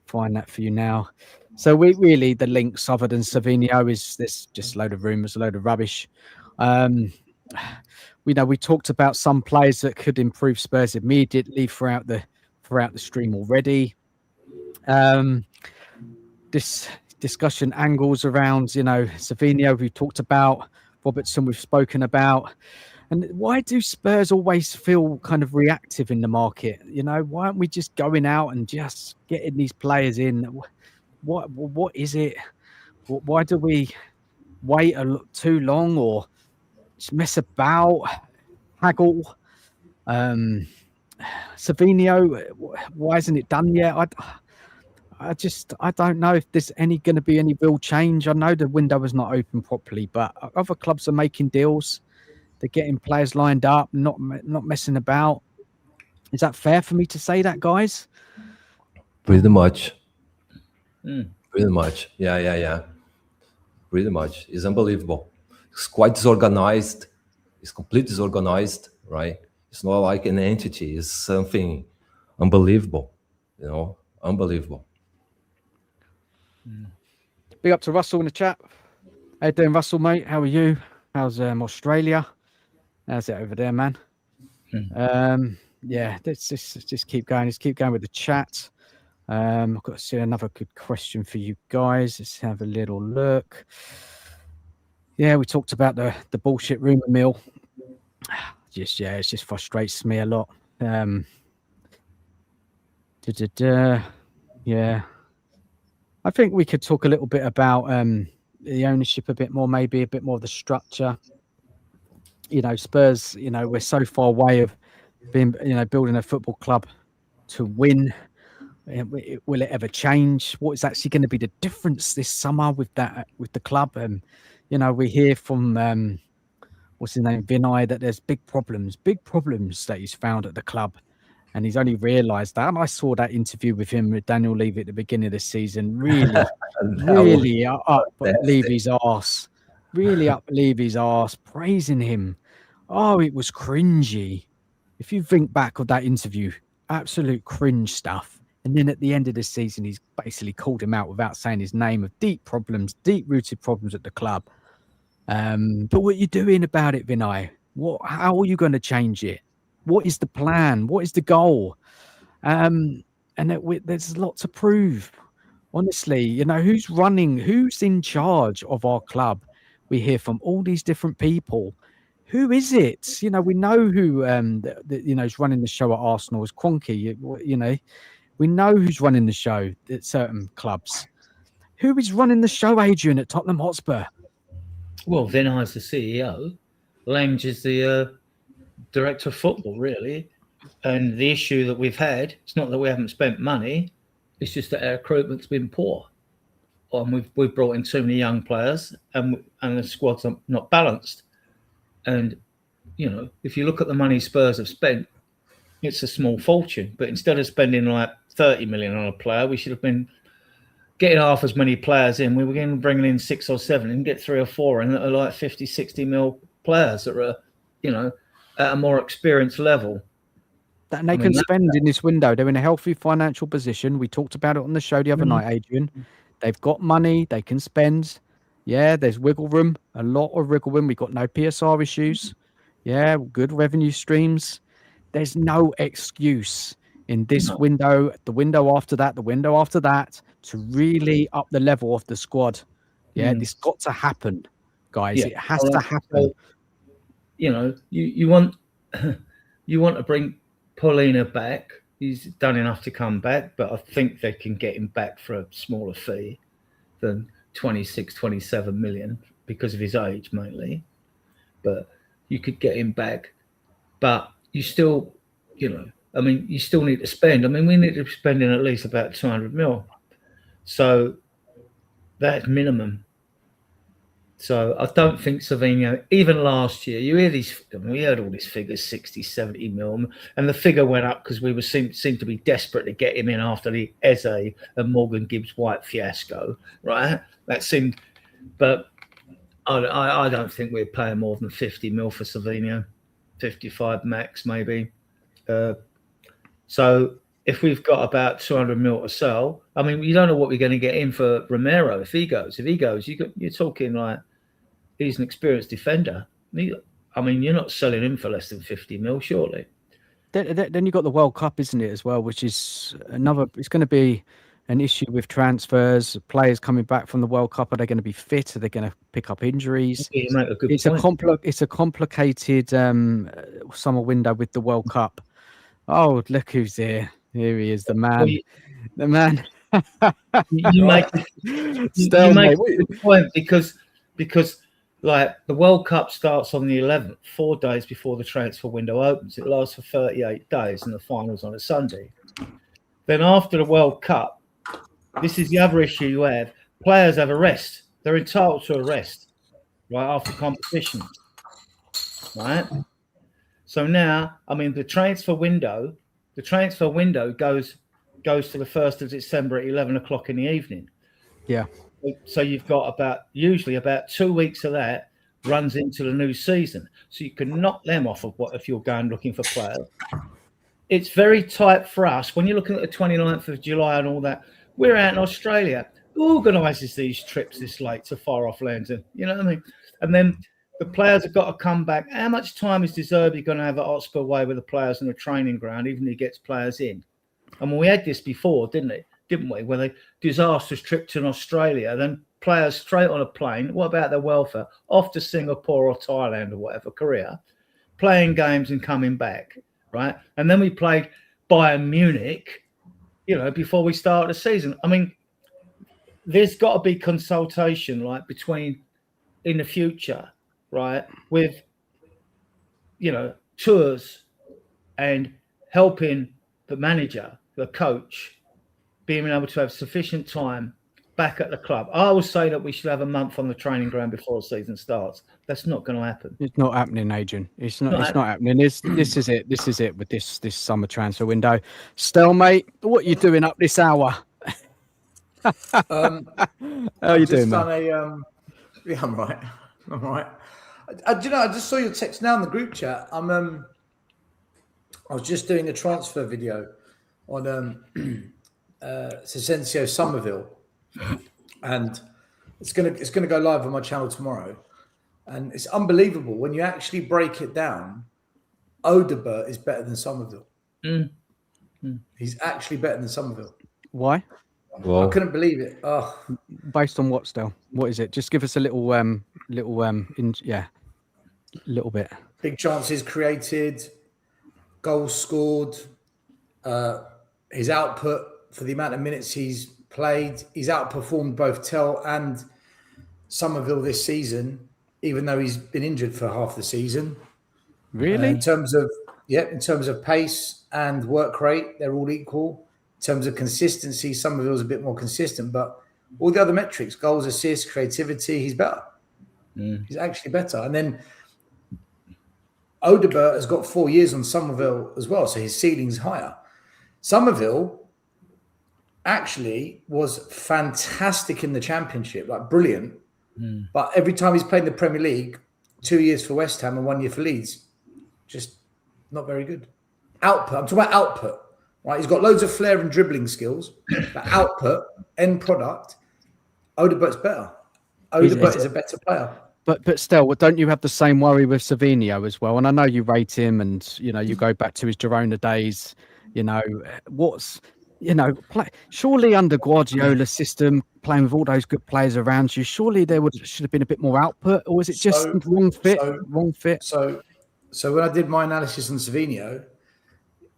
find that for you now. So we really, the links other than Savinio is this just a load of rumours, a load of rubbish. We talked about some players that could improve Spurs immediately throughout the stream already. This discussion angles around, you know, Savinio we talked about, Robertson we've spoken about. And why do Spurs always feel kind of reactive in the market? You know, why aren't we just going out and just getting these players in? What is it? Why do we wait too long or just mess about, haggle? Savinio, why isn't it done yet? I don't know if there's going to be any real change. I know the window is not open properly, but other clubs are making deals. They're getting players lined up, not messing about. Is that fair for me to say that, guys? Pretty much. Pretty much. Yeah. Pretty much. It's unbelievable. It's quite disorganized. It's completely disorganized, right? It's not like an entity. It's something unbelievable, unbelievable. Big up to Russell in the chat. How you doing, Russell, mate? How are you? How's Australia? How's it over there, man? Yeah, let's just keep going. Let's keep going with the chat. I've got to see another good question for you guys. Let's have a little look. Yeah, we talked about the bullshit rumor mill. It just frustrates me a lot. Yeah, I think we could talk a little bit about the ownership a bit more, maybe a bit more of the structure. Spurs, we're so far away of being, building a football club to win. Will it ever change? What is actually going to be the difference this summer with the club? We hear from what's his name, Vinay, that there's big problems that he's found at the club, and he's only realised that. And I saw that interview with him with Daniel Levy at the beginning of the season. Really up Levy's arse. Really up Levy's arse, praising him. Oh, it was cringy. If you think back of that interview, absolute cringe stuff. And then at the end of the season, he's basically called him out without saying his name of deep-rooted problems at the club. But what are you doing about it, Vinay? How are you going to change it? What is the plan? What is the goal? And there's a lot to prove. Honestly, who's in charge of our club? We hear from all these different people. Who is it? We know who is running the show at Arsenal is Kroenke. We know who's running the show at certain clubs. Who is running the show, Adrian, at Tottenham Hotspur? Well, Vinay's the CEO. Lange is the director of football, really. And the issue that we've had, it's not that we haven't spent money, it's just that our recruitment's been poor. And we've brought in too many young players, and the squad's not balanced. And, if you look at the money Spurs have spent, it's a small fortune. But instead of spending like 30 million on a player, we should have been getting half as many players in. We were going to bring in 6 or 7 and get 3 or 4 and that are like 50, 60 mil players that are, at a more experienced level. And they can spend in this window. They're in a healthy financial position. We talked about it on the show the other night, Adrian. They've got money. They can spend. Yeah, there's wiggle room. A lot of wiggle room. We've got no PSR issues. Yeah, good revenue streams. There's no excuse in this window, the window after that, to really up the level of the squad. Yeah, this got to happen, guys. It has to happen. So, you want to bring Paulina back. He's done enough to come back, but I think they can get him back for a smaller fee than 26, 27 million because of his age mainly. But you could get him back, but you still, you still need to spend. We need to be spending at least about 200 mil. So that's minimum. So I don't think Savinho, even last year, you hear these, we heard all these figures, 60, 70 mil, and the figure went up because we seemed to be desperate to get him in after the Eze and Morgan Gibbs-White fiasco, right? That seemed, but I don't think we're paying more than 50 mil for Savinho, 55 max maybe. So if we've got about 200 mil to sell, you don't know what we're going to get in for Romero if he goes. You're talking like he's an experienced defender. You're not selling him for less than 50 mil, surely. Then you've got the World Cup, isn't it, as well, which is it's going to be an issue with transfers, players coming back from the World Cup. Are they going to be fit? Are they going to pick up injuries? You make a good point. It's a complicated summer window with the World Cup. Oh, look who's here. Here he is, the man. The man. You make a good point because like the World Cup starts on the 11th, 4 days before the transfer window opens. It lasts for 38 days and the final's on a Sunday. Then after the World Cup, this is the other issue you have. Players have a rest. They're entitled to a rest, right, after competition, right? So now, the transfer window goes to the 1st of December at 11 o'clock in the evening. Yeah. So you've got usually about 2 weeks of that runs into the new season. So you can knock them off of what if you're going looking for players. It's very tight for us. When you're looking at the 29th of July and all that, we're out in Australia. Who organises these trips this late to far off lands? And you know what I mean? And then the players have got to come back. How much time is De Zerbi going to have at Hotspur Way with the players in the training ground, even if he gets players in? And we had this before, didn't we? Where they disastrous trip to Australia, then players straight on a plane. What about their welfare? Off to Singapore or Thailand or whatever, Korea, playing games and coming back, right? And then we played Bayern Munich, before we started the season. I mean, there's got to be consultation, like between in the future, right, with tours and helping the manager, the coach, being able to have sufficient time back at the club. I always say that we should have a month on the training ground before the season starts. That's not going to happen. It's not happening, Adrian. It's not happening. This is it. This is it with this summer transfer window. Stel, mate, what are you doing up this hour? How are you doing, man? Yeah, I'm right. I'm right. I just saw your text now in the group chat. I was just doing a transfer video on Cessencio Somerville, and it's gonna go live on my channel tomorrow. And it's unbelievable when you actually break it down. Odebert is better than Somerville. He's actually better than Somerville. Why? Well, I couldn't believe it. Oh, based on what, Stel? What is it? Just give us a little bit. big chances created, goals scored, his output for the amount of minutes he's played. He's outperformed both Tell and Somerville this season, even though he's been injured for half the season. Really? In terms of pace and work rate, they're all equal. In terms of consistency, Somerville's a bit more consistent, but all the other metrics, goals, assists, creativity, he's better. He's actually better. And then Odebert has got 4 years on Somerville as well, so his ceiling's higher. Somerville actually was fantastic in the Championship, like brilliant. But every time he's played in the Premier League, 2 years for West Ham and 1 year for Leeds, just not very good. Output, I'm talking about output, right? He's got loads of flair and dribbling skills, but output, end product, Odebert's better. Odebert is a better player. But still, don't you have the same worry with Savinho as well? And I know you rate him, and you go back to his Girona days. Surely under Guardiola's system, playing with all those good players around you, surely should have been a bit more output, or was it just wrong fit? So when I did my analysis on Savinho,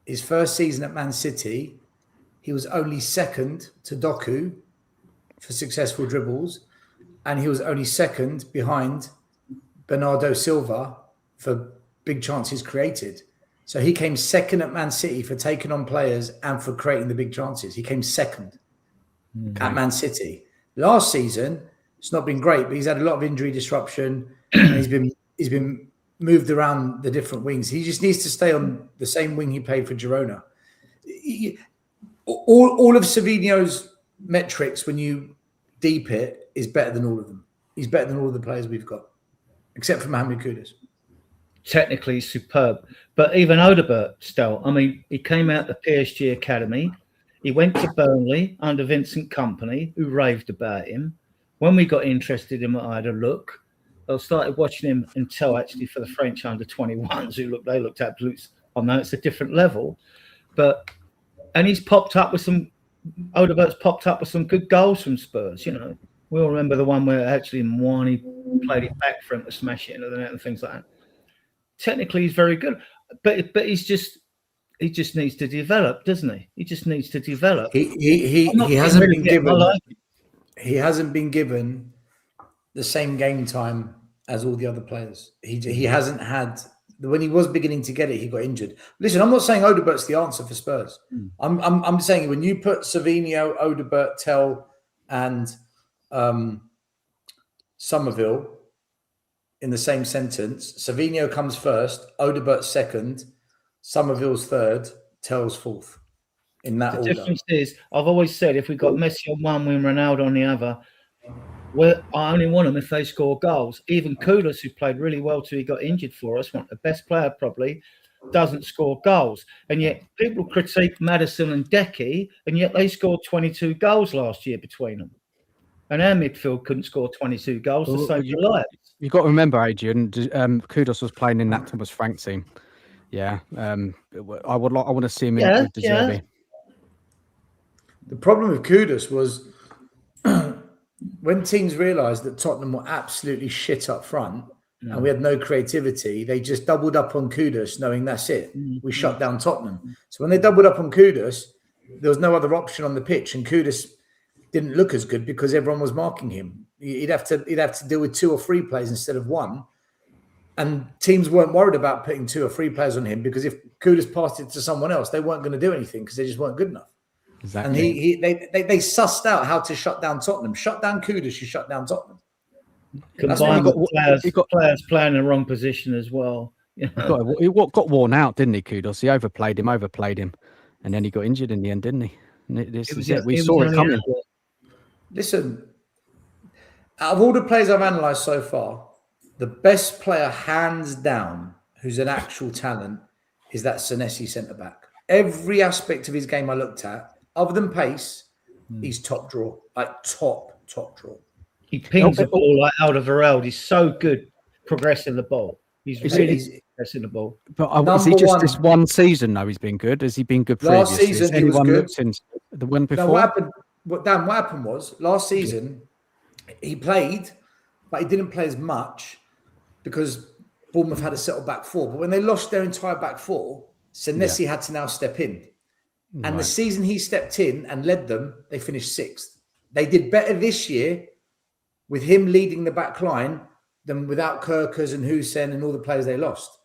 his first season at Man City, he was only second to Doku for successful dribbles, and he was only second behind Bernardo Silva for big chances created. So he came second at Man City for taking on players and for creating the big chances. He came second at Man City. Last season, it's not been great, but he's had a lot of injury disruption. And he's been moved around the different wings. He just needs to stay on the same wing he played for Girona. All of Savinho's metrics, when you deep it, is better than all of them. He's better than all of the players we've got, except for Mohamed Kudus. Technically superb. But even Odebert, Stel, I mean, he came out the PSG Academy. He went to Burnley under Vincent Kompany, who raved about him. When we got interested in him, I had a look. I started watching him until actually for the French under 21s, they looked absolute. I know it's a different level, and he's popped up with some. Odebert's popped up with some good goals from Spurs. We all remember the one where actually Mwani played it back for him to smash it into the net and things like that. Technically, he's very good, but he just needs to develop, doesn't he? He just needs to develop. He hasn't been given the same game time as all the other players. He hasn't had, when he was beginning to get it, he got injured. Listen, I'm not saying Odebert's the answer for Spurs. I'm saying when you put Savinho, Odebert, Tell, and Somerville in the same sentence, Savinho comes first, Odebert second, Somerville's third, Tell's fourth. in that The order. difference is, I've always said, if we've got Messi on one wing, Ronaldo on the other, I only want them if they score goals. Even Kudus, who played really well till he got injured for us, one of the best player probably, doesn't score goals. And yet people critique Maddison and Decky, and yet they scored 22 goals last year between them. And our midfield couldn't score 22 goals to save their lives. You've got to remember, Adrian, Kudus was playing in that Thomas Frank team. Yeah, I want to see him in with De Zerbi. The problem with Kudus was when teams realised that Tottenham were absolutely shit up front and we had no creativity, they just doubled up on Kudus, knowing that's it. We shut down Tottenham. So when they doubled up on Kudus, there was no other option on the pitch, and Kudus didn't look as good because everyone was marking him. He'd have to deal with 2 or 3 players instead of 1. And teams weren't worried about putting 2 or 3 players on him, because if Kudus passed it to someone else, they weren't going to do anything because they just weren't good enough. Exactly. And they sussed out how to shut down Tottenham. Shut down Kudus, you shut down Tottenham. Combined with players playing in the wrong position as well. He got worn out, didn't he, Kudus? He overplayed him. And then he got injured in the end, didn't he? We saw it coming. Listen, out of all the players I've analysed so far, the best player, hands down, who's an actual talent, is that Senesi centre-back. Every aspect of his game I looked at, other than pace, he's top draw. Like top draw. He pings the ball like out of Varel. He's so good progressing the ball. He's really progressing the ball. But is he just this one season, though, he's been good? Has he been good previously? Last season, he was good. Since the one before? No, what happened was, last season, he played, but he didn't play as much because Bournemouth had a settled back 4. But when they lost their entire back 4, Senesi had to now step in. And the season he stepped in and led them, they finished 6th. They did better this year with him leading the back line than without Kirkers and Hussein and all the players they lost.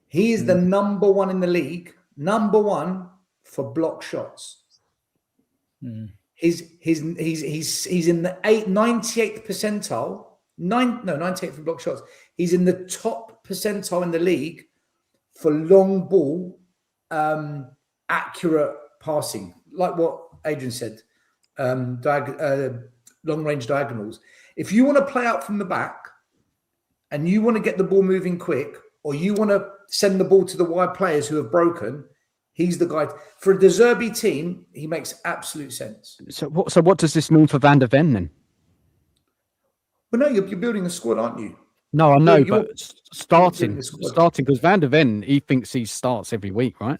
He is the number 1 in the league, number 1 for block shots. He's in the 98th percentile. 98th for block shots. He's in the top percentile in the league for long ball, accurate passing, like what Adrian said, long range diagonals. If you want to play out from the back and you want to get the ball moving quick, or you want to send the ball to the wide players who have broken, he's the guy. For a De Zerbi team, he makes absolute sense. So what does this mean for Van der Ven then? Well, no, you're building a squad, aren't you? No, I know, but starting because Van der Ven, he thinks he starts every week, right?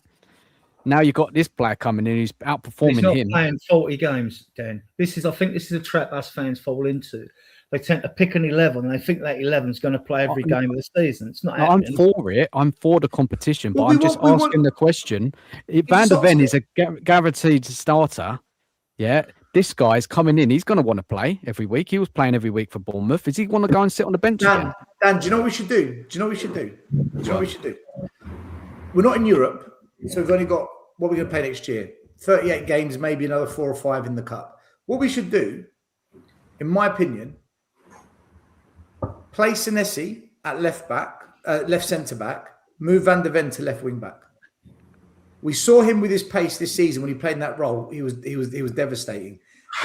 Now you've got this player coming in who's outperforming him. He's not playing 40 games, Dan. I think this is a trap us fans fall into. They tend to pick an 11 and they think that 11 is going to play every game of the season. It's not happening. I'm for it. I'm for the competition, but I'm just asking the question. Van der Ven is a guaranteed starter. Yeah. This guy's coming in. He's going to want to play every week. He was playing every week for Bournemouth. Does he want to go and sit on the bench again? Dan, do you know what we should do? We're not in Europe, so we've only got what we're going to play next year. 38 games, maybe another 4 or 5 in the cup. What we should do, in my opinion, play Senesi at left centre back, move Van der Ven to left wing back. We saw him with his pace this season when he played in that role. He was devastating.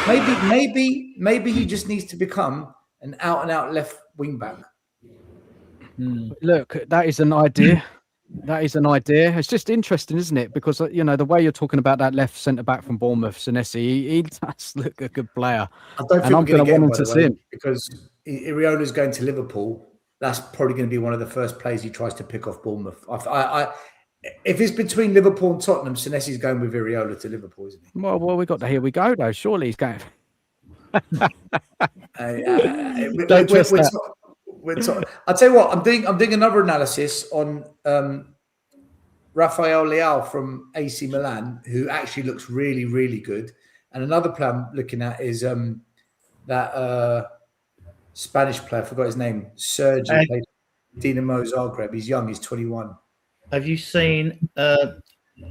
Maybe he just needs to become an out and out left wing back. Look, that is an idea. It's just interesting, isn't it? Because the way you're talking about that left centre back from Bournemouth, Senesi, he does look a good player. I don't think I'm going to want to see him because Iriola's going to Liverpool. That's probably going to be one of the first players he tries to pick off Bournemouth. If it's between Liverpool and Tottenham, Senesi's going with Iriola to Liverpool, isn't he? Well, we got to Here We Go though. Surely he's going. Don't trust that. I'll tell you what. I'm doing another analysis on Rafael Leao from AC Milan, who actually looks really, really good. And another player I'm looking at is that Spanish player. I forgot his name. Sergi played Dinamo Zagreb. He's young. He's 21. Have you seen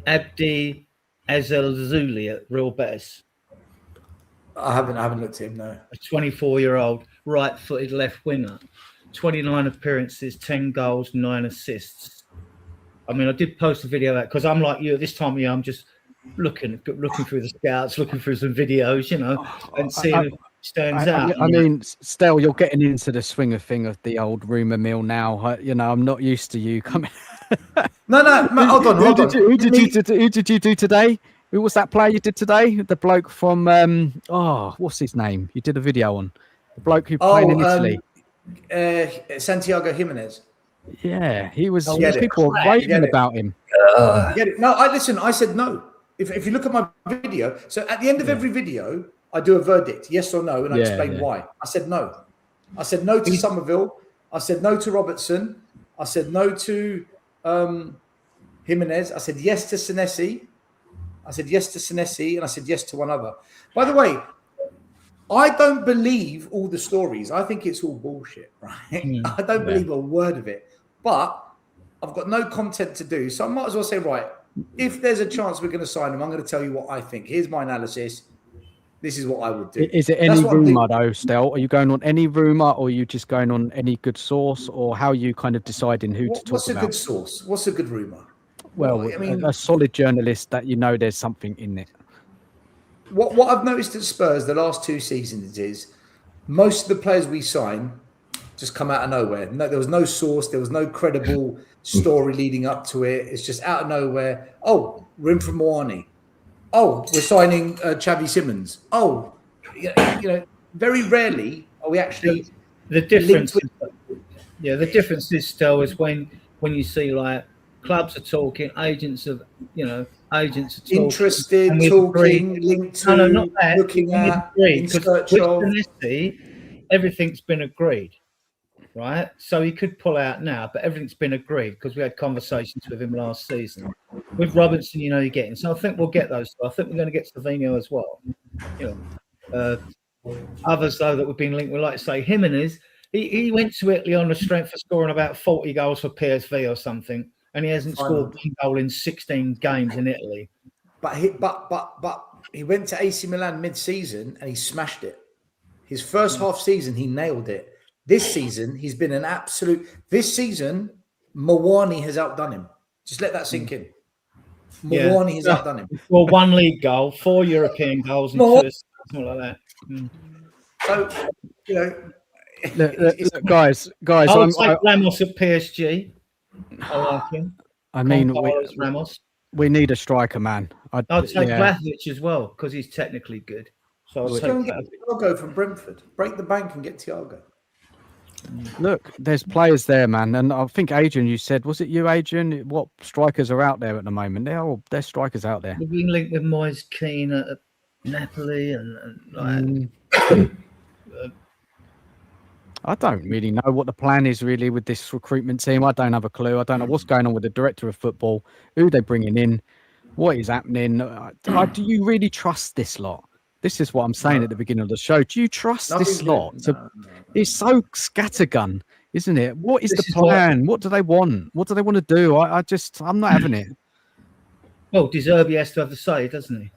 Abdi Azelzuli at Real Betis? I haven't looked at him, no. A 24-year-old right-footed left winger. 29 appearances, 10 goals, 9 assists. I mean, I did post a video of that because I'm like you at this time of year. I'm just looking through the scouts, looking through some videos, and seeing who stands out. I mean, Stel, you're getting into the swing of thing of the old rumor mill now. I'm not used to you coming. No, hold on. Who did you do today? Who was that player you did today? The bloke from what's his name? You did a video on the bloke who played in Italy. Santiago Jimenez. Yeah, he was. Get it. People were raving about him. Get it? No, I said no. If you look at my video, so at the end of every video, I do a verdict, yes or no, and I explain why. I said no. I said no to Somerville. I said no to Robertson. I said no to Jimenez. I said yes to Senesi. And I said yes to one other. By the way, I don't believe all the stories. I think it's all bullshit, right? I don't believe a word of it. But I've got no content to do, so I might as well say, right, if there's a chance we're going to sign him, I'm going to tell you what I think. Here's my analysis. This is what I would do. Is it any rumour though, Stel? Are you going on any rumour, or are you just going on any good source, or how are you kind of deciding who to talk about? What's a good source? What's a good rumour? Well, I mean, a solid journalist that there's something in it. What I've noticed at Spurs the last 2 seasons is most of the players we sign just come out of nowhere. No, there was no source. There was no credible story leading up to it. It's just out of nowhere. Oh, we're in from Moani. Oh, we're signing Xavi Simons. Oh, very rarely are we actually. The difference. The difference is still is when you see like clubs are talking, agents are talking, interested, talking, linked to, not that. Looking at, in search of. Everything's been agreed, right? So he could pull out now, but everything's been agreed because we had conversations with him last season. With Robinson, you're getting. So I think we'll get those. I think we're going to get Savinho as well. Others though that we've been linked with, like say Jimenez, he went to Italy on the strength of scoring about 40 goals for PSV or something. And he hasn't scored one goal in 16 games in Italy. But he went to AC Milan mid-season and he smashed it. His first half season, he nailed it. This season, he's been an absolute. This season, Moani has outdone him. Just let that sink in. Moani has outdone him. Well, 1 league goal, 4 European goals, and 2 something like that. So look, guys, I'll take Ramos at PSG. I like him. I mean, Ramos. We need a striker, man. I'd take Vlahovic as well because he's technically good. So I'll go and get Thiago from Brentford. Break the bank and get Thiago. Look, there's players there, man, and I think Adrian, you said, was it you, Adrian? What strikers are out there at the moment? There's strikers out there. We've been linked with Moise Keane at Napoli and like. I don't really know what the plan is really with this recruitment team. I don't have a clue. I don't know what's going on with the director of football, who they're bringing in, what is happening. Do you really trust this lot? This is what I'm saying at the beginning of the show. Do you trust this lot? It's so scattergun, isn't it? What is the plan? What do they want? What do they want to do? I'm not having it. Well, De Zerbi has to have the say, doesn't he?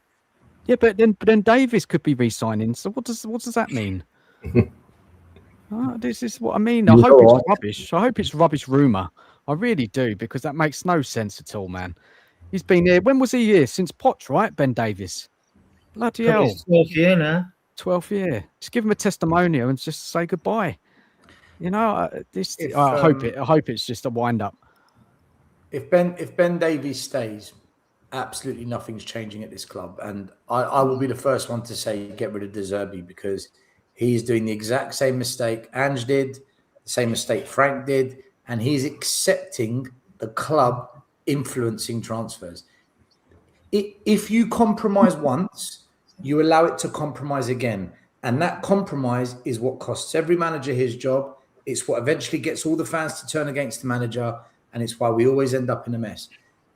Yeah, but then Davis could be re-signing. So what does that mean? This is what I mean. I hope it's rubbish. I hope it's rubbish rumour. I really do, because that makes no sense at all, man. He's been here. When was he here? Since Poch, right? Ben Davis. Bloody hell. 12th year now. 12th year. Just give him a testimonial and just say goodbye. I hope it's just a wind up. If Ben Davies stays, absolutely nothing's changing at this club, and I will be the first one to say get rid of De Zerbi, because he's doing the exact same mistake Ange did, the same mistake Frank did, and he's accepting the club influencing transfers. If you compromise once, you allow it to compromise again, and that compromise is what costs every manager his job. It's what eventually gets all the fans to turn against the manager, and it's why we always end up in a mess.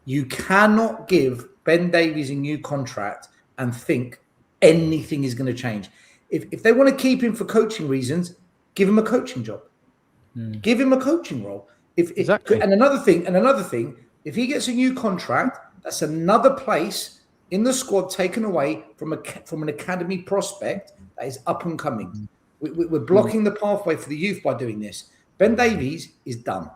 You cannot give Ben Davies a new contract and think anything is going to change. If they want to keep him for coaching reasons, give him a coaching job. Give him a coaching role. Exactly. And another thing, if he gets a new contract, that's another place in the squad taken away from an academy prospect that is up and coming. We're blocking the pathway for the youth by doing this. Ben Davies is done.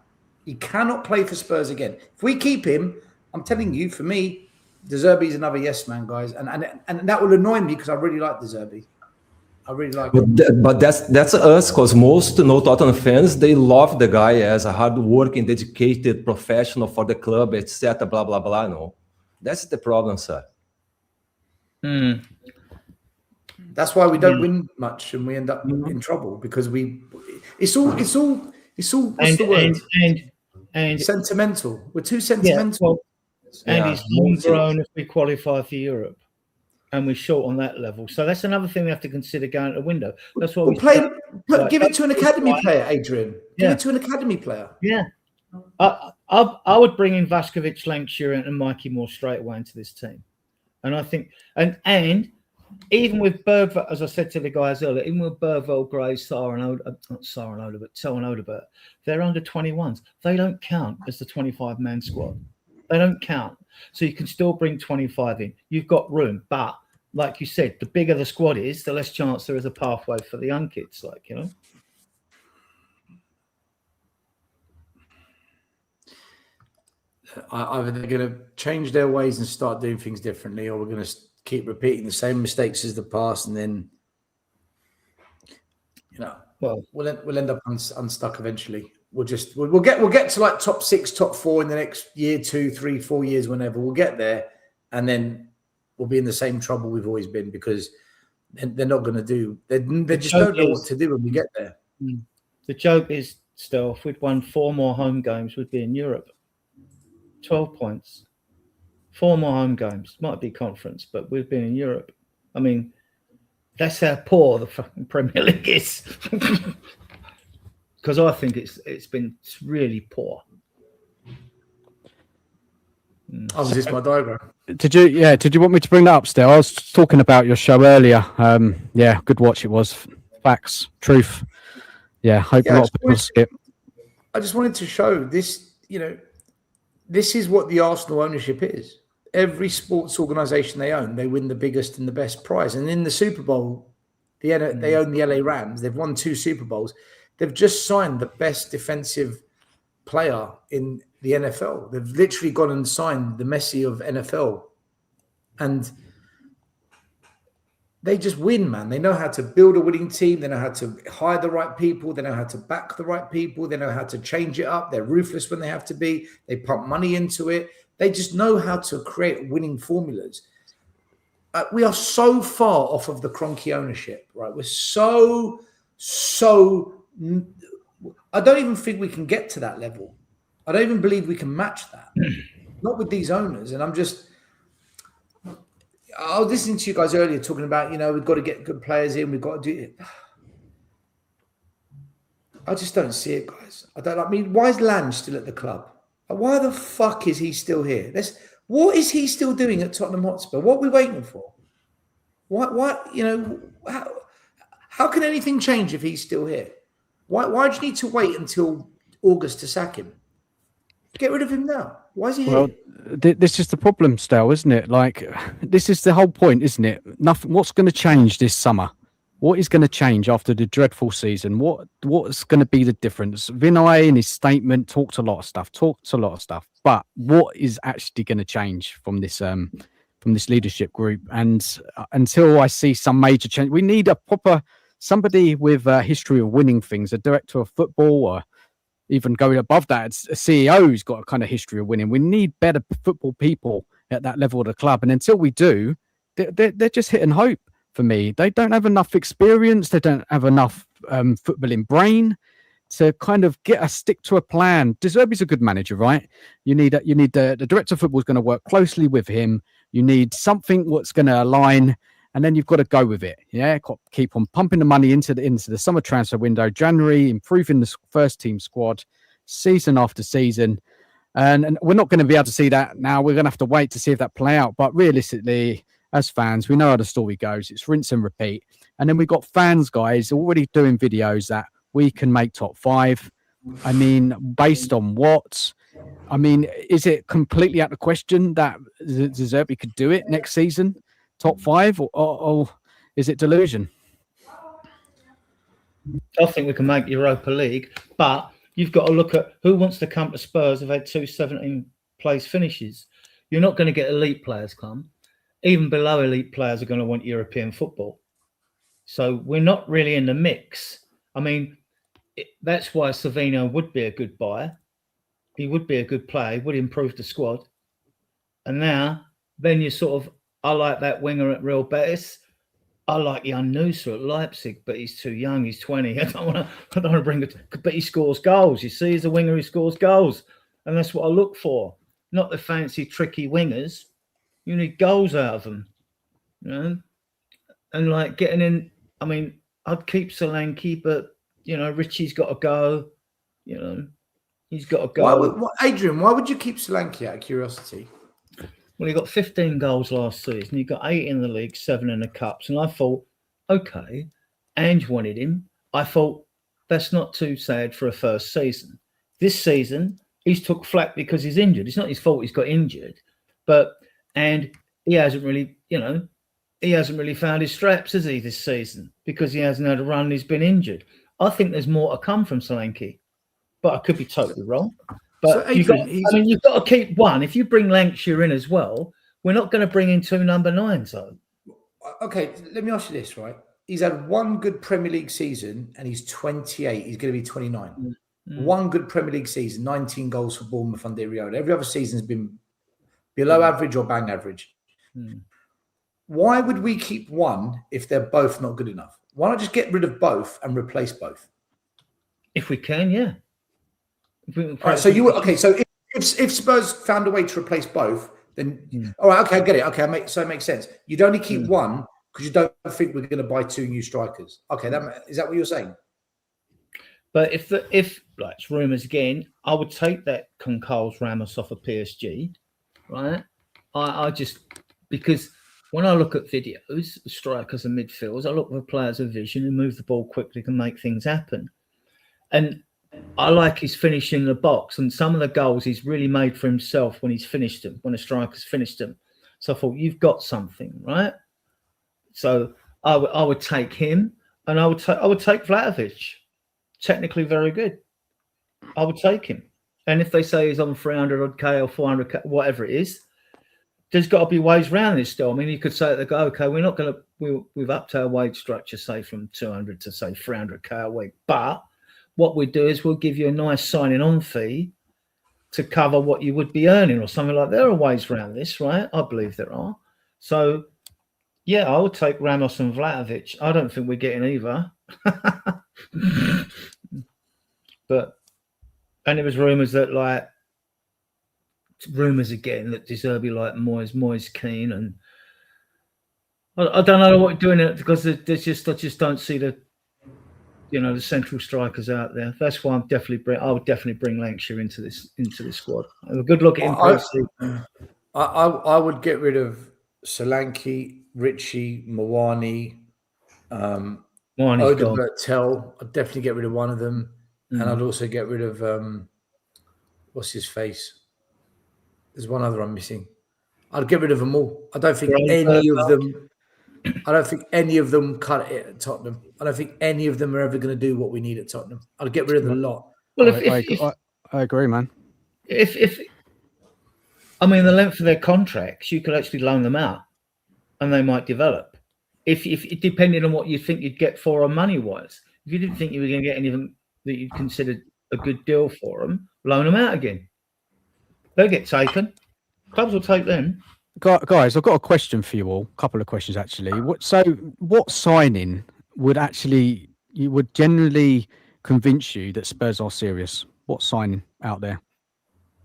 He cannot play for Spurs again. If we keep him, I'm telling you, for me, De Zerbi's another yes man, guys, and that will annoy me because I really like De Zerbi. I really like him. But that's us, because most Tottenham fans, they love the guy as a hard-working, dedicated professional for the club, etc. Blah blah blah. No, that's the problem, sir. That's why we don't win much, and we end up in trouble because it's all what's the word? And sentimental. We're too sentimental. It's homegrown if we qualify for Europe, and we're short on that level. So that's another thing we have to consider going out the window. That's why give it to an academy player, Adrian. Give it to an academy player. Yeah, I would bring in Vaskovic, Lankshire, and Mikey Moore straight away into this team, and I think and even with Bergvall, as I said to the guys earlier, even with Bergvall, Gray, Towan Odebert, they're under 21s. They don't count as the 25-man squad. They don't count. So you can still bring 25 in. You've got room. But like you said, the bigger the squad is, the less chance there is a pathway for the young kids, Either they're going to change their ways and start doing things differently, or we're going to keep repeating the same mistakes as the past, and then we'll end up unstuck eventually. We'll get to like top 6, top 4 in the next year, 2, 3, 4 years, whenever. We'll get there, and then we'll be in the same trouble we've always been, because they're not going to do. They just don't know what to do when we get there. The joke is, Stel, if we'd won 4 more home games, we'd be in Europe. 12 points. 4 more home games. Might be conference, but we've been in Europe. I mean, that's how poor the fucking Premier League is. Because I think it's been really poor. Oh, was this my diagram? Did you want me to bring that up, Stel? I was talking about your show earlier. Good watch it was. Facts, truth. Hope a lot of people see it. I just wanted to show this, this is what the Arsenal ownership is. Every sports organisation they own, they win the biggest and the best prize. And in the Super Bowl, they own the LA Rams. They've won 2 Super Bowls. They've just signed the best defensive player in the NFL. They've literally gone and signed the Messi of NFL. And they just win, man. They know how to build a winning team. They know how to hire the right people. They know how to back the right people. They know how to change it up. They're ruthless when they have to be. They pump money into it. They just know how to create winning formulas. We are so far off of the Kroenke ownership, right? We're so I don't even think we can get to that level. I don't even believe we can match that. Not with these owners. And I was listening to you guys earlier talking about, we've got to get good players in. We've got to do it. I just don't see it, guys. Why is Lange still at the club? Why the fuck is he still here? What is he still doing at Tottenham Hotspur? What are we waiting for? How can anything change if he's still here? Why do you need to wait until August to sack him? Get rid of him now. Why is he here? This is the problem, Stel, isn't it? This is the whole point, isn't it? Nothing. What's going to change this summer? What is going to change after the dreadful season? What's going to be the difference? Vinay, in his statement, talked a lot of stuff. But what is actually going to change from this leadership group? And until I see some major change, we need a proper somebody with a history of winning things, a director of football, or even going above that, a CEO who's got a kind of history of winning. We need better football people at that level of the club. And until we do, they're just hitting hope for me. They don't have enough experience. They don't have enough footballing brain to kind of stick to a plan. De Zerbi's a good manager, right? You need the director of football is going to work closely with him. You need something what's going to align, and then you've got to go with it. Yeah, keep on pumping the money into the summer transfer window, January, improving the first team squad, season after season, and we're not going to be able to see that now. We're going to have to wait to see if that play out. But realistically, as fans, we know how the story goes. It's rinse and repeat. And then we've got fans, guys, already doing videos that we can make top 5. I mean, based on what? I mean, is it completely out of question that De Zerbi could do it next season? Top 5, or is it delusion? I think we can make Europa League, but you've got to look at who wants to come to Spurs. Have had 2 17th place finishes. You're not going to get elite players come. Even below elite players are going to want European football. So we're not really in the mix. I mean, that's why Savino would be a good buy. He would be a good player. He would improve the squad. And now, then you sort of, I like that winger at Real Betis. I like Jan Nusa at Leipzig, but he's too young. He's 20. I don't want to bring it. But he scores goals. You see, he's a winger who scores goals. And that's what I look for. Not the fancy, tricky wingers. You need goals out of them. You know? And like getting in, I mean, I'd keep Solanke, but, you know, Richie's got to go. You know, he's got to go. Adrian, why would you keep Solanke out of curiosity? Well, he got 15 goals last season. He got 8 in the league, 7 in the cups. And I thought, okay, Ange wanted him. I thought, that's not too sad for a first season. This season, he's took flack because he's injured. It's not his fault he's got injured. And he hasn't really, you know, he hasn't really found his straps, has he, this season? Because he hasn't had a run and he's been injured. I think there's more to come from Solanke. But I could be totally wrong. But So Adrian, you've got to keep one. If you bring Lancashire in as well, we're not going to bring in 2 number 9s, though. Okay, let me ask you this, right? He's had one good Premier League season and he's 28. He's going to be 29. One good Premier League season, 19 goals for Bournemouth under Iraola. Every other season has been below average or bang average. Why would we keep one if they're both not good enough? Why not just get rid of both and replace both? If we can, yeah. All right, so if Spurs found a way to replace both, then all right, okay, I get it. Okay, it makes sense. You'd only keep one because you don't think we're going to buy 2 new strikers. Okay, is that what you're saying? But if like it's rumours again, I would take that Concals Ramos off of PSG, right? I just, because when I look at videos, strikers and midfielders, I look for players of vision who move the ball quickly, can make things happen. And I like his finish in the box, and some of the goals he's really made for himself when he's finished them, when a striker's finished them. So I thought, you've got something, right? So I would take him, and I would take Vlahovic. Technically very good. I would take him. And if they say he's on 300 odd K or 400 K, whatever it is, there's got to be ways around this still. I mean, you could say at the go, okay, we're not going to, we've upped our wage structure, say from 200 to say 300 K a week. But what we do is we'll give you a nice signing on fee to cover what you would be earning or something like that. There are ways around this, right? I believe there are. So, yeah, I would take Ramos and Vlahovic. I don't think we're getting either. And there was rumours that, like, rumours again that De Zerbi like Moyes keen, and I don't know what doing it because I just don't see the central strikers out there. That's why I would definitely bring Lancashire into this squad. Have a good look at him. I would get rid of Solanke, Richie, Mawani, Odebertel. I'd definitely get rid of one of them. And I'd also get rid of what's his face? There's one other I'm missing. I'd get rid of them all. I don't think any of them cut it at Tottenham. I don't think any of them are ever going to do what we need at Tottenham. I'd get rid of the lot. Well, I agree, man. If I mean the length of their contracts, you could actually loan them out, and they might develop. If depending on what you think you'd get for them money wise, if you didn't think you were going to get any of them that you considered a good deal for them, loan them out again. They'll get taken. Clubs will take them. Guys, I've got a question for you all. A couple of questions, actually. What signing would generally convince you that Spurs are serious? What signing out there?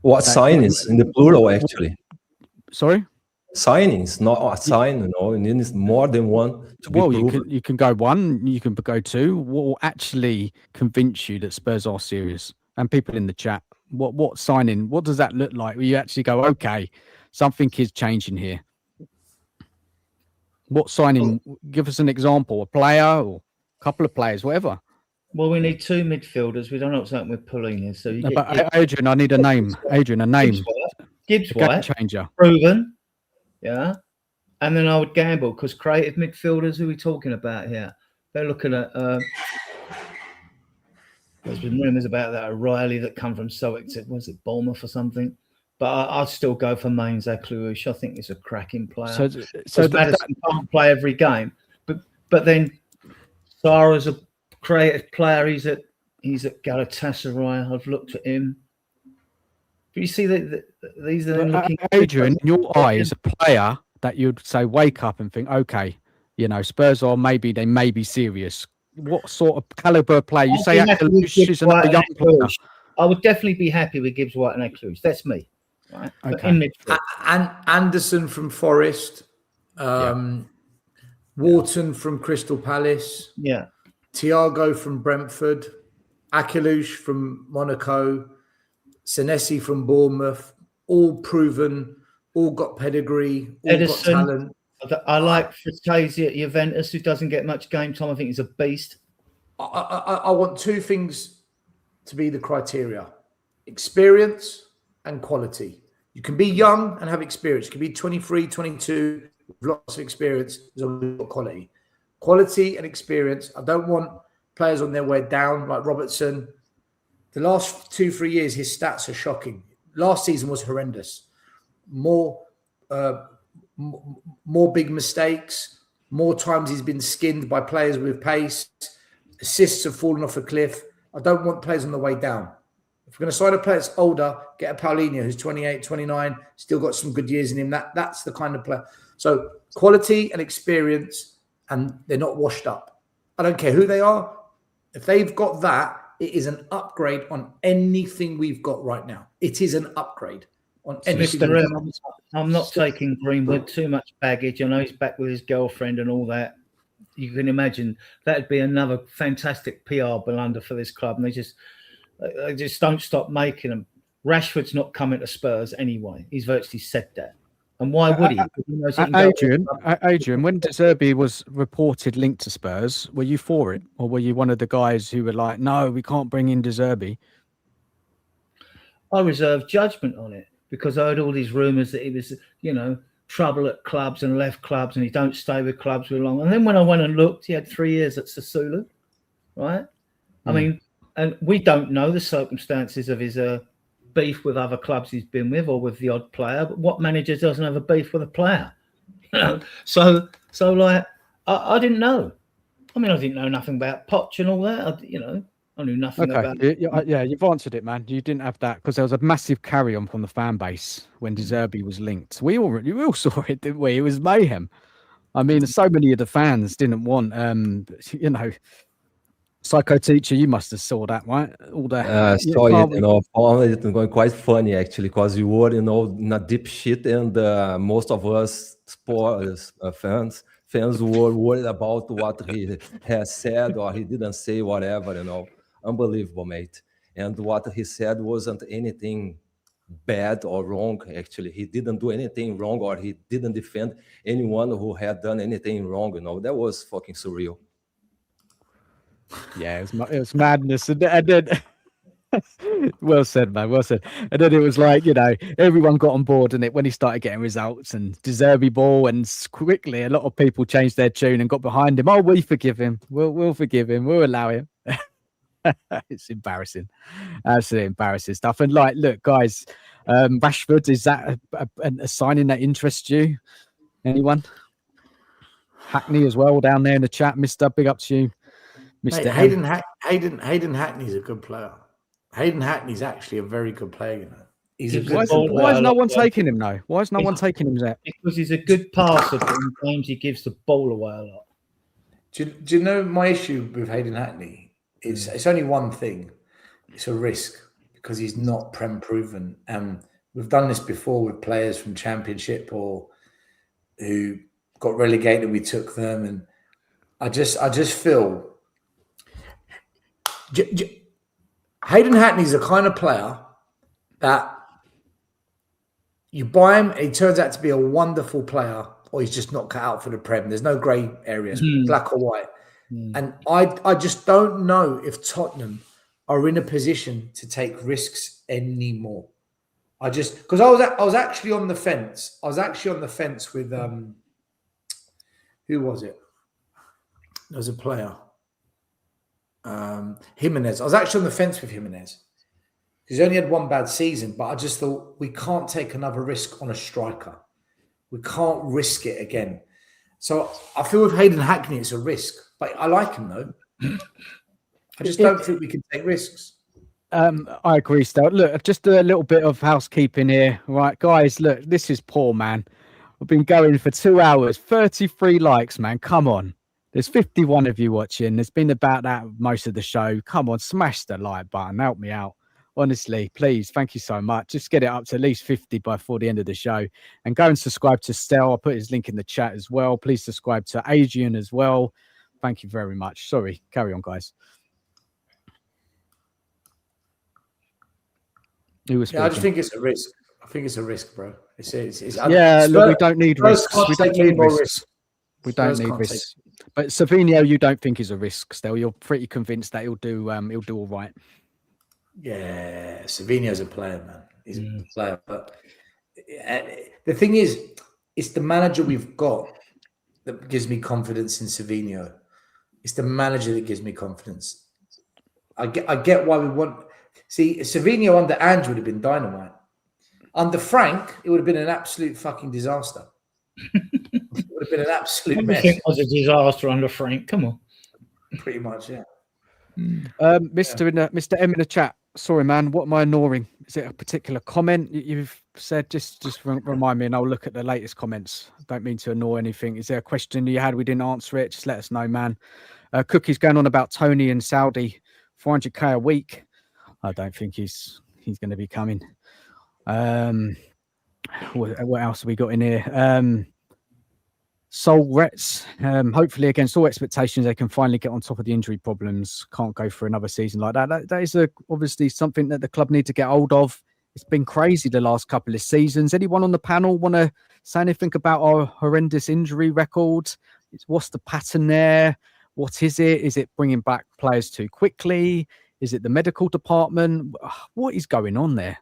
What signings in the plural, actually? Sorry? Signings, not a sign, it needs more than one to be proven. You can go one, you can go two. What will actually convince you that Spurs are serious? And people in the chat, what signing, what does that look like? Where you actually go, okay, something is changing here. What signing? Give us an example, a player or a couple of players, whatever. Well, we need 2 midfielders. We don't know what's happening with pulling here. So Adrian, I need a name. Adrian, a name. Gibbs White, changer. proven. Yeah. And then I would gamble because creative midfielders, who are we talking about here? They're looking at there's been rumours about that O'Reilly that come from Celtic, was it Bournemouth or something? But I'd still go for Mainz Aklush. I think he's a cracking player. So Madison can't play every game, but then Sarah's a creative player. He's at Galatasaray. I've looked at him. But you see that these are looking. Adrian, in your eyes, a player that you'd say wake up and think, okay, Spurs they may be serious. What sort of caliber player? You say Aklush is another young player. I would definitely be happy with Gibbs White and Aklush. That's me. Right. Okay. And Anderson from Forest, Wharton from Crystal Palace, Thiago from Brentford, Aklush from Monaco, Senesi from Bournemouth, all proven, all got pedigree, all Edison, got talent. I like Frattesi at Juventus, who doesn't get much game time. I think he's a beast. I want two things to be the criteria: experience and quality. You can be young and have experience. You can be 23, 22, with lots of experience, as long as you've got quality. Quality and experience. I don't want players on their way down like Robertson. The last 2-3 years, his stats are shocking. Last season was horrendous. More big mistakes. More times he's been skinned by players with pace. Assists have fallen off a cliff. I don't want players on the way down. If we're going to sign a player that's older, get a Paulinho who's 28, 29, still got some good years in him. That's the kind of player. So quality and experience, and they're not washed up. I don't care who they are. If they've got that, it is an upgrade on anything we've got right now. It is an upgrade on anything. I'm not taking Greenwood, too much baggage. I know he's back with his girlfriend and all that. You can imagine that'd be another fantastic PR blunder for this club, and they just don't stop making them. Rashford's not coming to Spurs anyway. He's virtually said that. And why would he? Adrian, when De Zerbi was reported linked to Spurs, were you for it? Or were you one of the guys who were like, no, we can't bring in De Zerbi? I reserved judgment on it because I heard all these rumours that he was, trouble at clubs and left clubs and he don't stay with clubs for long. And then when I went and looked, he had 3 years at Sassuolo, right? I mean, and we don't know the circumstances of his beef with other clubs he's been with or with the odd player, but what manager doesn't have a beef with a player? So like, I didn't know. I mean, I didn't know nothing about Poch and all that. I knew nothing about it. Yeah, you've answered it, man. You didn't have that because there was a massive carry-on from the fan base when De Zerbi was linked. We all saw it, didn't we? It was mayhem. I mean, so many of the fans didn't want, PsychoTeacher, you must have saw that, right? All the saw it, found it going quite funny actually, because you were, in a deep shit, and most of us Spurs fans were worried about what he has said or he didn't say, whatever, unbelievable, mate. And what he said wasn't anything bad or wrong. Actually, he didn't do anything wrong, or he didn't defend anyone who had done anything wrong. That was fucking surreal. Yeah, it was madness, and then well said, man. Well said. And then it was like, everyone got on board, and when he started getting results and De Zerbi ball, and quickly a lot of people changed their tune and got behind him. Oh, we forgive him. We'll forgive him. We'll allow him. It's embarrassing, absolutely embarrassing stuff. And look, guys, Rashford, is that a signing that interests you? Anyone? Hackney as well down there in the chat, Mister. Big up to you. Mate, Hayden Hackney's a good player. Hayden Hackney's actually a very good player. He's a good. Why is no one taking him now? Why is no one taking him there? Because he's a good passer, but in games he gives the ball away a lot. Do you know my issue with Hayden Hackney? It's only one thing. It's a risk because he's not Prem proven. And we've done this before with players from Championship or who got relegated. We took them, and I just feel. Hayden Hackney's the kind of player that you buy him and he turns out to be a wonderful player, or he's just not cut out for the Prem. There's no grey areas, black or white. And I just don't know if Tottenham are in a position to take risks anymore. Because I was actually on the fence. I was actually on the fence with who was it? There was a player. Jimenez. I was actually on the fence with Jimenez. He's only had one bad season, but I just thought we can't take another risk on a striker. We can't risk it again. So I feel with Hayden Hackney, it's a risk, but I like him though. I just don't think we can take risks. I agree, Stel. Look, just a little bit of housekeeping here. Right, guys, look, this is poor, man. I've been going for 2 hours, 33 likes, man. Come on. There's 51 of you watching. There's been about that most of the show. Come on, smash the like button. Help me out. Honestly, please. Thank you so much. Just get it up to at least 50 before the end of the show. And go and subscribe to Stel. I'll put his link in the chat as well. Please subscribe to Adrian as well. Thank you very much. Sorry. Carry on, guys. I just think it's a risk. I think it's a risk, bro. It's look, we don't need risks. We don't need risks. We don't need risks. But Savinho, you don't think is a risk still. You're pretty convinced that he'll do all right. Yeah, Savinho's a player, man. He's a player. But the thing is, it's the manager we've got that gives me confidence in Savinho. It's the manager that gives me confidence. I get why we want. See, Savinho under Ange would have been dynamite. Under Frank, it would have been an absolute fucking disaster. It would have been an absolute mess. Everything was a disaster under Frank. Come on. Pretty much, yeah. Mr. M in the chat. Sorry, man. What am I ignoring? Is it a particular comment you've said? Just remind me, and I'll look at the latest comments. Don't mean to ignore anything. Is there a question you had we didn't answer it? Just let us know, man. Cookie's going on about Tony and Saudi, 400k a week. I don't think he's going to be coming. What else have we got in here? Soul Rets. Hopefully, against all expectations, they can finally get on top of the injury problems. Can't go for another season like that. That is obviously something that the club need to get hold of. It's been crazy the last couple of seasons. Anyone on the panel want to say anything about our horrendous injury record? What's the pattern there? What is it? Is it bringing back players too quickly? Is it the medical department? What is going on there?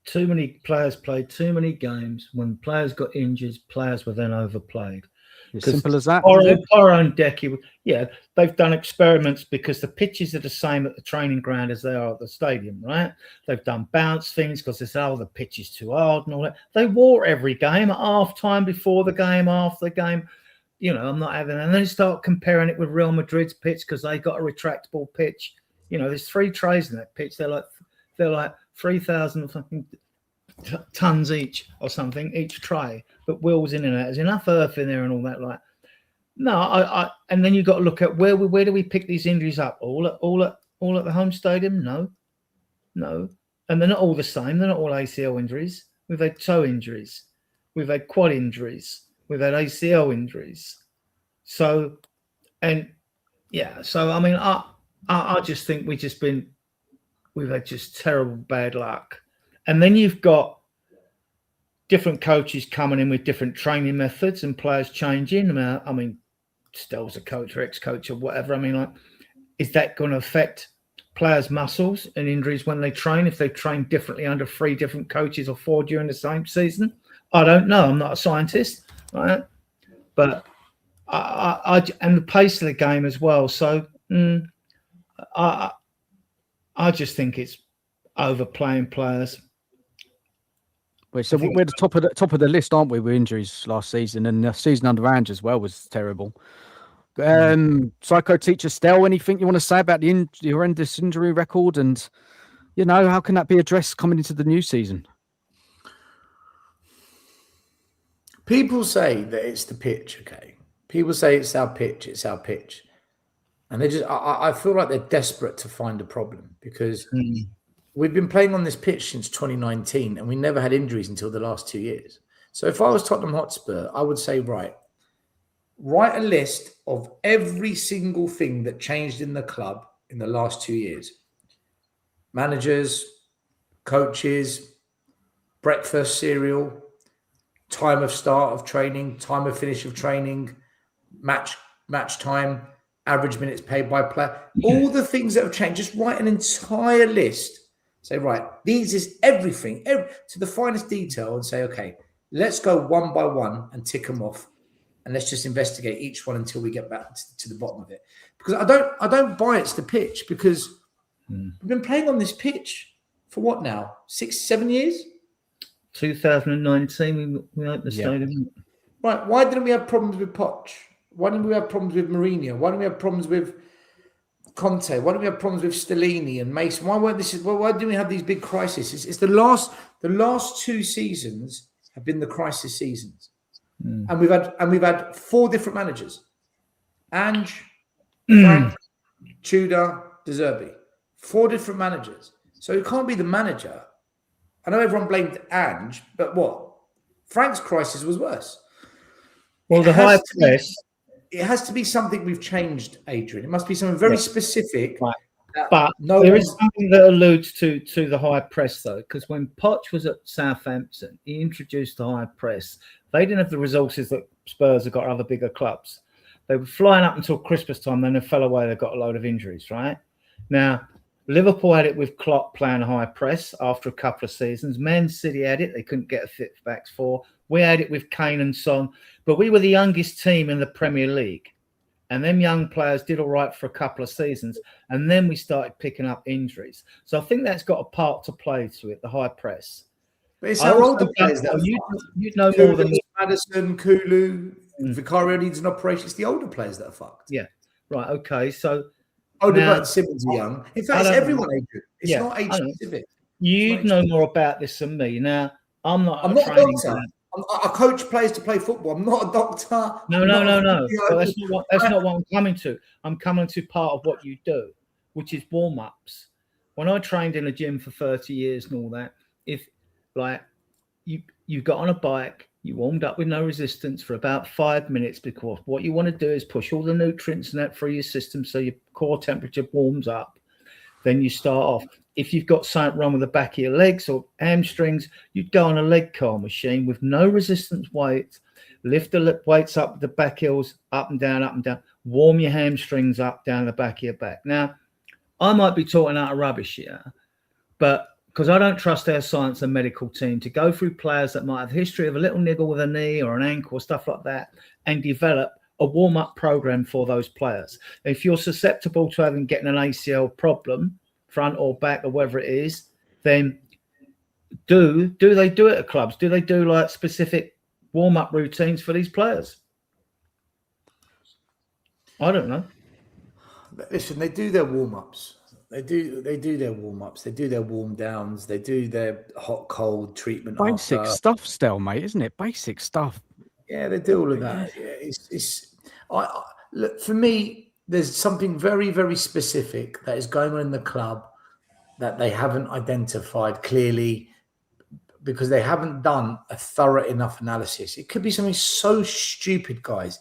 Too many players played too many games. When players got injured, players were then overplayed. As simple as that. Porro and Decky, yeah, they've done experiments because the pitches are the same at the training ground as they are at the stadium, right? They've done bounce things because they say, oh, the pitch is too hard and all that. They wore every game at half time, before the game, after the game. You know, I'm not having, and then start comparing it with Real Madrid's pitch because they got a retractable pitch. You know, there's 3 trays in that pitch. They're like 3,000 fucking tons each or something, each tray. But wheels in and out. There's enough earth in there and all that. Like, no, and then you've got to look at where do we pick these injuries up? All at the home stadium? No. And they're not all the same. They're not all ACL injuries. We've had toe injuries. We've had quad injuries. We've had ACL injuries. So, and yeah, so I mean, I just think we've had just terrible bad luck. And then you've got different coaches coming in with different training methods and players changing. I mean, Stel's a coach or ex-coach or whatever. I mean, like, is that going to affect players' muscles and injuries when they train, if they train differently under 3 different coaches or 4 during the same season? I don't know. I'm not a scientist, right? But I and the pace of the game as well. So I just think it's overplaying players. Wait, so we're the top of the list, aren't we, with injuries last season, and the season under Ange as well was terrible. PsychoTeacher Stel, anything you want to say about the horrendous injury record, and you know, how can that be addressed coming into the new season? People say that it's the pitch, okay? People say it's our pitch, and they just, I feel like they're desperate to find a problem because we've been playing on this pitch since 2019 and we never had injuries until the last 2 years. So if I was Tottenham Hotspur, I would say, write a list of every single thing that changed in the club in the last 2 years. Managers, coaches, breakfast, cereal, time of start of training, time of finish of training, match time, average minutes paid by player, all the things that have changed. Just write an entire list. Say, right, these is everything to the finest detail, and say, okay, let's go one by one and tick them off, and let's just investigate each one until we get back to the bottom of it. Because I don't buy it's the pitch, because we've been playing on this pitch for what now? 6, 7 years? 2019, we opened the stadium. Right. Why didn't we have problems with Poch? Why didn't we have problems with Mourinho? Why didn't we have problems with Conte? Why didn't we have problems with Stellini and Mason? Why didn't we have these big crises? It's the last 2 seasons have been the crisis seasons. And we've had 4 different managers. Ange, Frank, Tudor, De Zerbi. 4 different managers. So it can't be the manager. I know everyone blamed Ange, but what? Frank's crisis was worse. Well, the high press. It has to be something we've changed, Adrian. It must be something very specific. Right. But there is something that alludes to the high press, though, because when Poch was at Southampton, he introduced the high press. They didn't have the resources that Spurs have got, other bigger clubs. They were flying up until Christmas time, then they fell away. They got a load of injuries, right? Now, Liverpool had it with Klopp playing high press after a couple of seasons. Man City had it. They couldn't get a fit backs 4. We had it with Kane and Son. But we were the youngest team in the Premier League. And them young players did all right for a couple of seasons. And then we started picking up injuries. So I think that's got a part to play to it, the high press. But it's our older players that you'd know more than Maddison, Kulu, Vicario needs an operation. It's the older players that are fucked. Yeah. Right. Okay. So Odegaard, Simmons are young. In fact, it's everyone, Adrian. It's not age specific. You'd know more about this than me. Now, I'm not a doctor. I coach players to play football. I'm not a doctor. No. But that's not what I'm coming to. I'm coming to part of what you do, which is warm-ups. When I trained in a gym for 30 years and all that, if like you got on a bike, you warmed up with no resistance for about 5 minutes, because what you want to do is push all the nutrients and that through your system so your core temperature warms up. Then you start off. If you've got something wrong with the back of your legs or hamstrings, you'd go on a leg curl machine with no resistance weight, lift the weights up the back heels, up and down, warm your hamstrings up down the back of your back. Now, I might be talking out of rubbish here, but because I don't trust our science and medical team to go through players that might have a history of a little niggle with a knee or an ankle or stuff like that and develop a warm-up program for those players. If you're susceptible to getting an ACL problem, front or back or whatever it is, then do they do it at clubs? Do they do like specific warm-up routines for these players? I don't know. Listen, they do their warm-ups. They do their warm-ups. They do their warm-downs. They do their hot-cold treatment. Basic stuff, Stel, mate, isn't it? Basic stuff. Yeah, they do all of that. Yeah, look, for me, there's something very, very specific that is going on in the club that they haven't identified clearly because they haven't done a thorough enough analysis. It could be something so stupid, guys.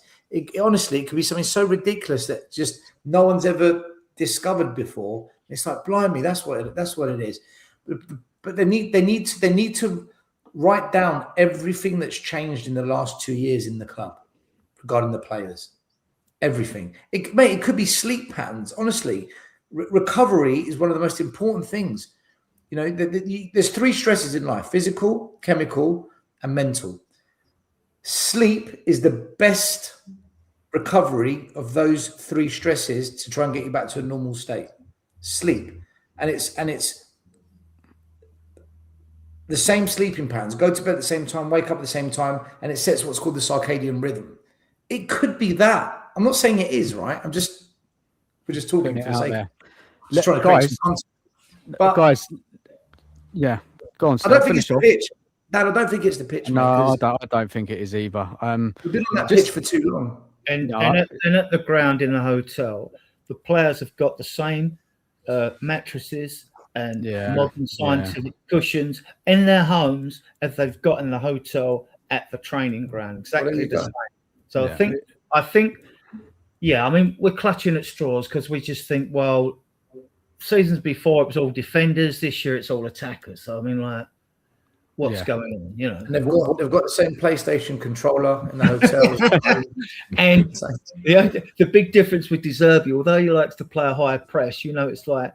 Honestly, it could be something so ridiculous that just no one's ever discovered before. It's like, blimey, that's what it is. But they need to write down everything that's changed in the last 2 years in the club regarding the players. Everything. It could be sleep patterns. Honestly, recovery is one of the most important things. You know, there's 3 stresses in life: physical, chemical, and mental. Sleep is the best recovery of those 3 stresses to try and get you back to a normal state. Sleep. And it's the same sleeping patterns. Go to bed at the same time, wake up at the same time, and it sets what's called the circadian rhythm. It could be that. I'm not saying it is, right? We're just talking for the sake of just trying to create some content. But guys, yeah, go on. I don't think it's the pitch. No, I don't think it's the pitch. No, I don't think it is either. We've been on that pitch for too long. And at the ground in the hotel, the players have got the same mattresses and modern scientific cushions in their homes as they've got in the hotel at the training ground. Exactly the same. So I think, I mean, we're clutching at straws because we just think, well, seasons before it was all defenders. This year it's all attackers. So I mean, like, what's going on? You know, and they've got the same PlayStation controller in the hotel. And the big difference with De Zerbi, although he likes to play a high press, you know, it's like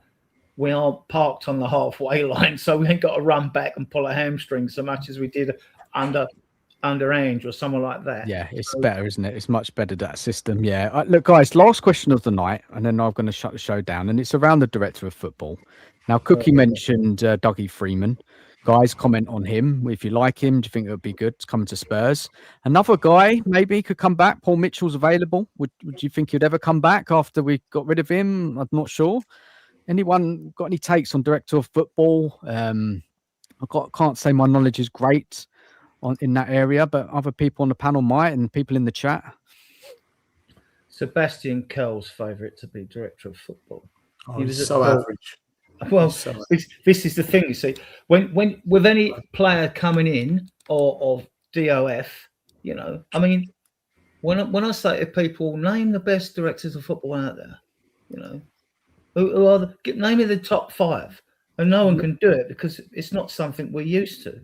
we aren't parked on the halfway line, so we ain't got to run back and pull a hamstring so much as we did under Ange or someone like that. Yeah, it's better, isn't it? It's much better, that system. Yeah. Look, guys, last question of the night, and then I'm going to shut the show down. And it's around the director of football. Now, Cookie mentioned Dougie Freeman. Guys, comment on him. If you like him, do you think it would be good to come to Spurs? Another guy maybe could come back. Paul Mitchell's available. Would you think he'd ever come back after we got rid of him? I'm not sure. Anyone got any takes on director of football? Can't say my knowledge is great in that area, but other people on the panel might, and people in the chat. Sebastian Kerl's favourite to be director of football. He was so average. Well, this is the thing. You see, when with any player coming in or DOF, you know, I mean, when I say to people, name the best directors of football out there, you know, who are name me the top 5, and no one can do it because it's not something we're used to.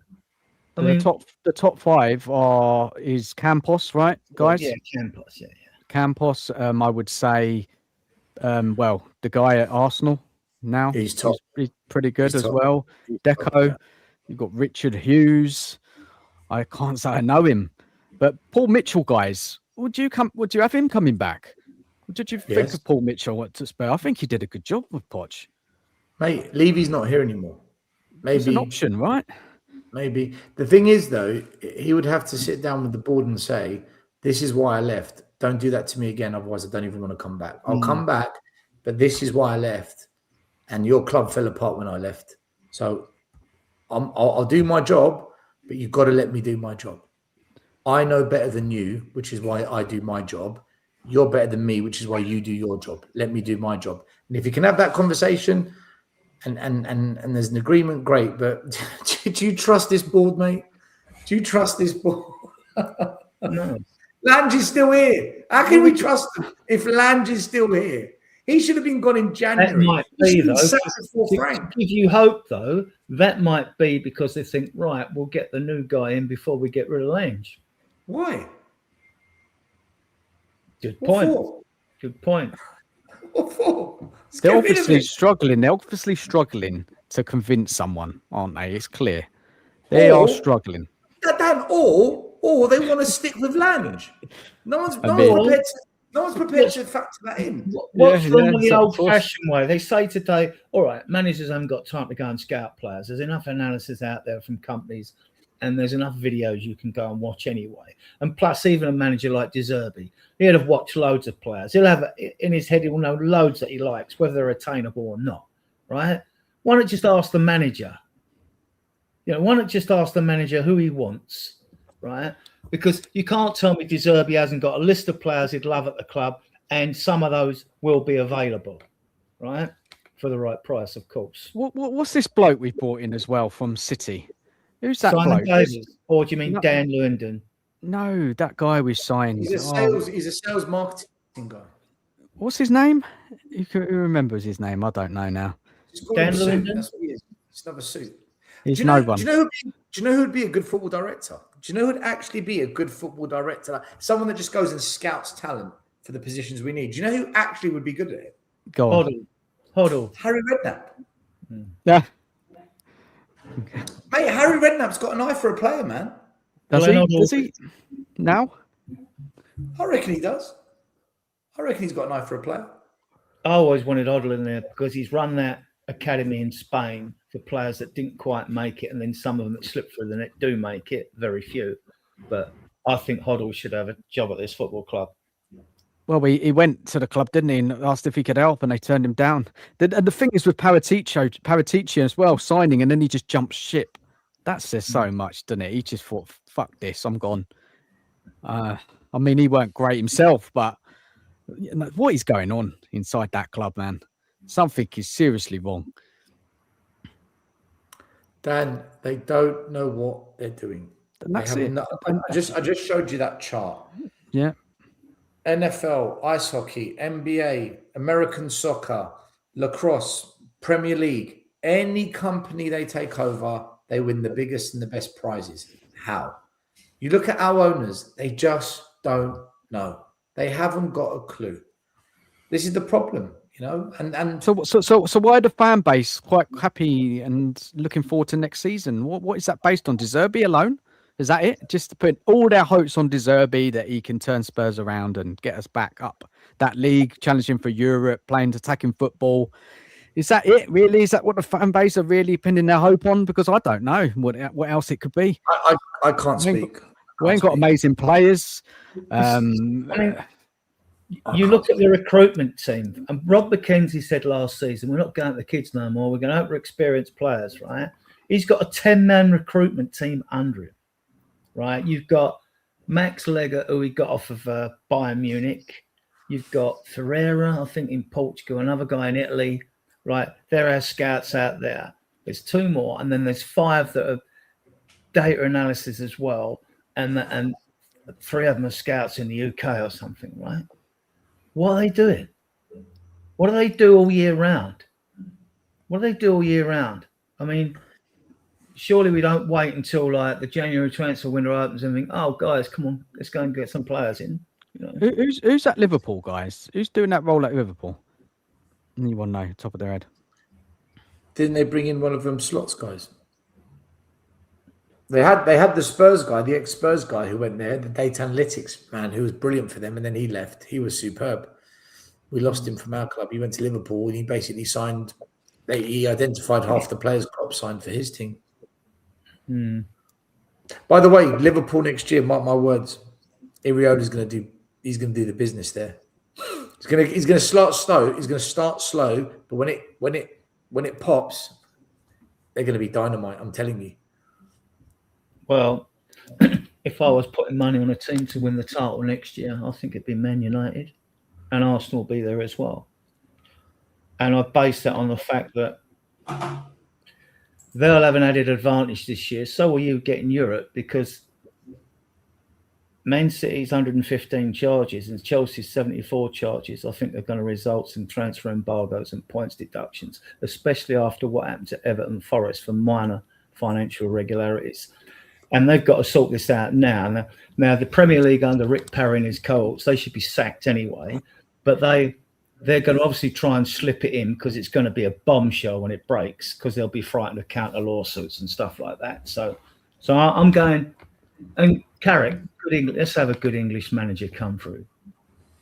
I mean, the top 5 is Campos, right, guys? Yeah, Campos. Yeah. Campos. I would say, the guy at Arsenal. Now he's top. He's pretty good as well. Deco, you've got Richard Hughes. I can't say I know him, but Paul Mitchell, guys, would you have him coming back? What did you think of Paul Mitchell at Spurs? I think he did a good job with Poch. Mate, Levy's not here anymore. Maybe it's an option, right? Maybe. The thing is, though, he would have to sit down with the board and say, "This is why I left. Don't do that to me again. Otherwise, I don't even want to come back. I'll come back, but this is why I left. And your club fell apart when I left. So I'll do my job, but you've got to let me do my job. I know better than you, which is why I do my job. You're better than me, which is why you do your job. Let me do my job." And if you can have that conversation and there's an agreement, great. But do you trust this board, mate? Do you trust this board? No. Lange is still here. How can we trust him if Lange is still here? He should have been gone in January. That might be, though. To give you hope, though, that might be because they think, right, we'll get the new guy in before we get rid of Lange. Why? Good point. Good point. What for? They're obviously struggling. They're obviously struggling to convince someone, aren't they? It's clear. They are struggling. Or they want to stick with Lange. No one's prepared to factor that in. What's wrong with the old-fashioned way? They say today, all right, managers haven't got time to go and scout players. There's enough analysis out there from companies, and there's enough videos you can go and watch anyway. And plus, even a manager like De Zerbi, he'll have watched loads of players. He'll have in his head, he'll know loads that he likes, whether they're attainable or not, right? Why not just ask the manager? Why not just ask the manager who he wants, right? Because you can't tell me De Zerbi hasn't got a list of players he'd love at the club, and some of those will be available, right? For the right price, of course. What's this bloke we brought in as well from City? Who's that Simon bloke? Davies, or do you mean Dan Lewandon? No, that guy we signed. He's a sales marketing guy. What's his name? Who remembers his name? I don't know now. Dan Lewandon? That's what he is. It's another suit. He's no one. Do you know who'd be a good football director? Do you know who'd actually be a good football director? Like someone that just goes and scouts talent for the positions we need. Do you know who actually would be good at it? Go on. Hoddle. Harry Redknapp. Yeah. Mate, Harry Redknapp's got an eye for a player, man. Does he? Now? I reckon he does. I reckon he's got an eye for a player. I always wanted Hoddle in there because he's run that academy in Spain for players that didn't quite make it, and then some of them that slipped through the net do make it, very few. But I think Hoddle should have a job at this football club. Well, he went to the club, didn't he, and asked if he could help, and they turned him down. And the thing is with PsychoTeacher as well, signing, and then he just jumped ship. That says so much, doesn't it? He just thought, fuck this, I'm gone. I mean, he weren't great himself, but what is going on inside that club, man? Something is seriously wrong. Dan, they don't know what they're doing. And that's it. I just showed you that chart. Yeah. NFL, ice hockey, NBA, American soccer, lacrosse, Premier League, any company they take over, they win the biggest and the best prizes. How? You look at our owners, they just don't know. They haven't got a clue. This is the problem, and so why are the fan base quite happy and looking forward to next season? What is that based on? De Zerbi alone? Is that it? Just to put all their hopes on De Zerbi that he can turn Spurs around and get us back up that league, challenging for Europe, playing attacking football. Is that it? Really? Is that what the fan base are really pinning their hope on? Because I don't know what else it could be. I can't speak. We ain't got amazing players. I mean, you look at the recruitment team, and Rob McKenzie said last season, we're not going to the kids no more. We're going to over experienced players, right? He's got a 10-man recruitment team under him, right? You've got Max Legger, who he got off of Bayern Munich. You've got Ferreira, I think, in Portugal, another guy in Italy, right? There are scouts out there. There's 2 more, and then there's 5 that are data analysis as well, and 3 of them are scouts in the UK or something, right? What are they doing? What do they do all year round? What do they do all year round? I mean, surely we don't wait until like the January transfer window opens and think, oh, guys, come on, let's go and get some players in. You know? Who's at Liverpool, guys? Who's doing that role at Liverpool? Anyone know, top of their head? Didn't they bring in one of them slots guys? They had the Spurs guy, the ex-Spurs guy who went there, the data analytics man who was brilliant for them, and then he left. He was superb. We lost him from our club. He went to Liverpool and he basically signed. He identified half the players Klopp signed for his team. By the way, Liverpool next year, mark my words, Iriola's going to do. He's going to do the business there. He's going to start slow. He's going to start slow, but when it pops, they're going to be dynamite. I'm telling you. Well, if I was putting money on a team to win the title next year, I think it'd be Man United, and Arsenal will be there as well. And I base that on the fact that they'll have an added advantage this year. So will you get in Europe, because Man City's 115 charges and Chelsea's 74 charges. I think they're going to result in transfer embargoes and points deductions, especially after what happened to Everton Forest for minor financial irregularities. And they've got to sort this out now. Now the Premier League under Rick Parry and his cohorts, they should be sacked anyway. But they're going to obviously try and slip it in, because it's going to be a bombshell when it breaks, because they'll be frightened of counter lawsuits and stuff like that. So I'm going, and Carrick, let's have a good English manager come through.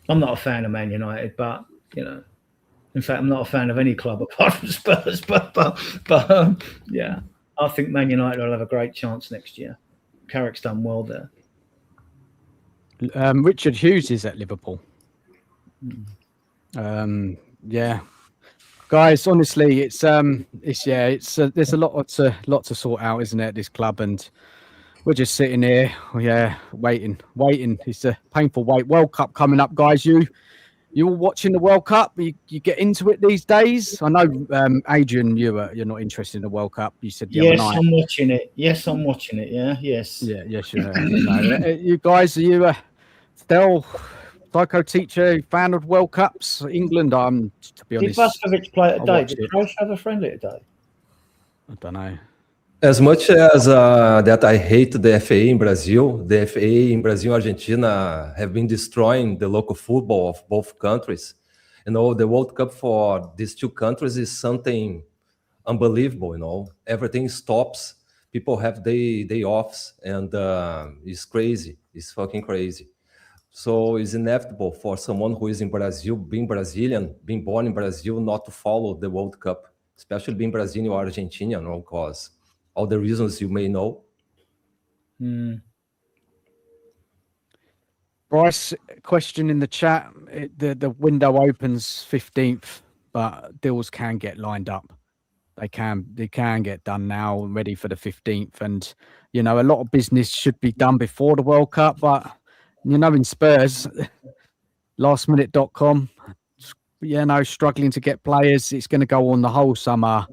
I'm not a fan of Man United, but in fact, I'm not a fan of any club apart from Spurs. But yeah, I think Man United will have a great chance next year. Carrick's done well there. Richard Hughes is at Liverpool. Yeah, guys, honestly, it's there's a lot to sort out, isn't it? This club, and we're just sitting here, waiting. It's a painful wait. World Cup coming up, guys. You all watching the World Cup? You get into it these days? I know, Adrian, you're not interested in the World Cup. You said the other night. I'm watching it. Yes, I'm watching it. Yeah, yes. Yeah, yes, you know. You guys, are you Stel, PsychoTeacher, fan of World Cups? England, to be honest. Did Vaskovic play today? Did Kroos have a friendly today? I don't know. As much as that I hate the FA in Brazil, the FA in Brazil and Argentina have been destroying the local football of both countries. The World Cup for these 2 countries is something unbelievable. Everything stops. People have day offs, and it's crazy. It's fucking crazy. So it's inevitable for someone who is in Brazil, being Brazilian, being born in Brazil, not to follow the World Cup, especially being Brazilian or Argentinian, because all the reasons you may know. Bryce, question in the chat. The window opens 15th, but deals can get lined up. They can get done now and ready for the 15th. And, a lot of business should be done before the World Cup. But, in Spurs, lastminute.com, struggling to get players. It's going to go on the whole summer.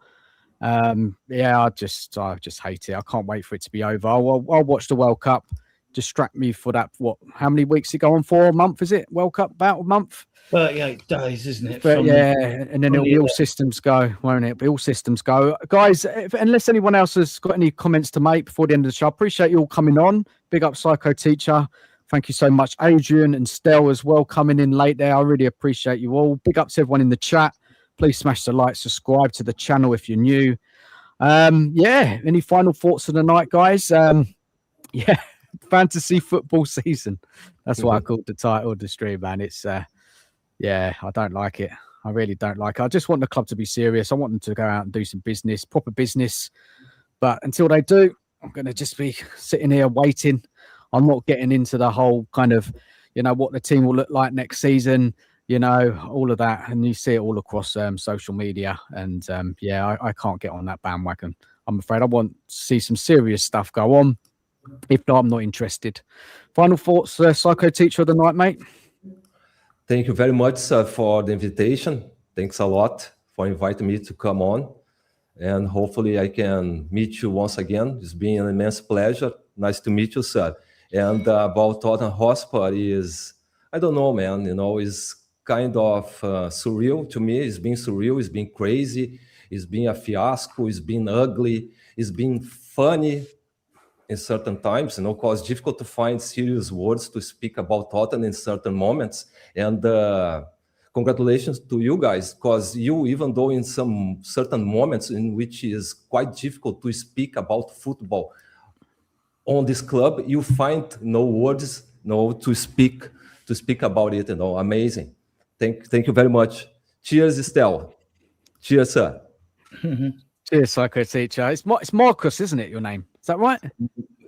I just hate it. I can't wait for it to be over. I'll watch the World Cup. Distract me for that. How many weeks it go on for? A month, is it? World Cup about a month? 38 days, isn't it? But and then it'll be all systems go, won't it? Be all systems go, guys. Unless anyone else has got any comments to make before the end of the show, I appreciate you all coming on. Big up, PsychoTeacher. Thank you so much, Adrian and Stel as well, coming in late there. I really appreciate you all. Big up to everyone in the chat. Please smash the like, subscribe to the channel if you're new. Any final thoughts of the night, guys? Fantasy football season. That's why I called the title of the stream, man. It's I don't like it. I really don't like it. I just want the club to be serious. I want them to go out and do some business, proper business. But until they do, I'm going to just be sitting here waiting. I'm not getting into the whole kind of, what the team will look like next season, all of that. And you see it all across social media. And I can't get on that bandwagon. I'm afraid I want to see some serious stuff go on. If not, I'm not interested. Final thoughts, PsychoTeacher of the night, mate? Thank you very much for the invitation. Thanks a lot for inviting me to come on. And hopefully I can meet you once again. It's been an immense pleasure. Nice to meet you, sir. And about Tottenham Hotspur is, I don't know, man, it's kind of surreal to me. It's been surreal. It's been crazy. It's been a fiasco. It's been ugly. It's been funny in certain times, because it's difficult to find serious words to speak about Tottenham in certain moments. And congratulations to you guys, because you, even though in some certain moments in which it is quite difficult to speak about football on this club, you find no words to speak about it. Amazing. Thank you very much. Cheers, Stel. Cheers, sir. Cheers, PsychoTeacher. It's Marcus, isn't it, your name? Is that right?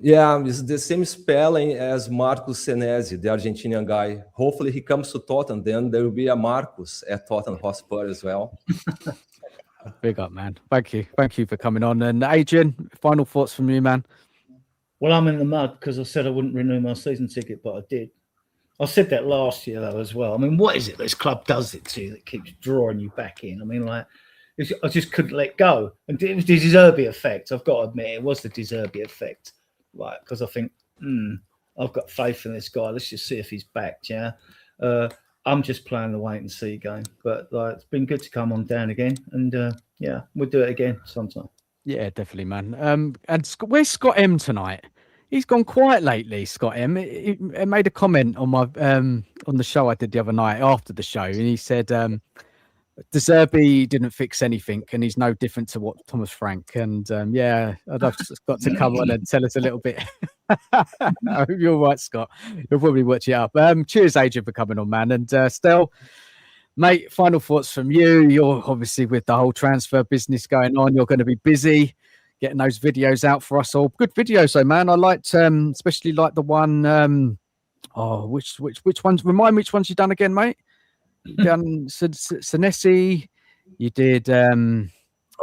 Yeah, it's the same spelling as Marcus Senesi, the Argentinian guy. Hopefully he comes to Tottenham, then there will be a Marcus at Tottenham Hotspur as well. Big up, man. Thank you for coming on. And Adrian, final thoughts from you, man? Well, I'm in the mud because I said I wouldn't renew my season ticket, but I did. I said that last year, though, as well. I mean, what is it this club does it to you that keeps drawing you back in? I mean, I just couldn't let go. And it was the De Zerbi effect. I've got to admit, it was the De Zerbi effect. Right, because I think, I've got faith in this guy. Let's just see if he's back, yeah? I'm just playing the wait and see game. But it's been good to come on down again. And, we'll do it again sometime. Yeah, definitely, man. And where's Scott M tonight? He's gone quiet lately, Scott M. He made a comment on my on the show I did the other night after the show, and he said De Zerbi didn't fix anything, and he's no different to what Thomas Frank. And I've just got to come on and tell us a little bit. I hope you're right, Scott. You'll probably watch it up. Cheers, Adrian, for coming on, man. And Stel, mate, final thoughts from you. You're obviously with the whole transfer business going on. You're going to be busy getting those videos out for us all. Good videos, though, man. I liked, especially like the one. Which ones? Remind me which ones you done again, mate. You done Senesi. You did. The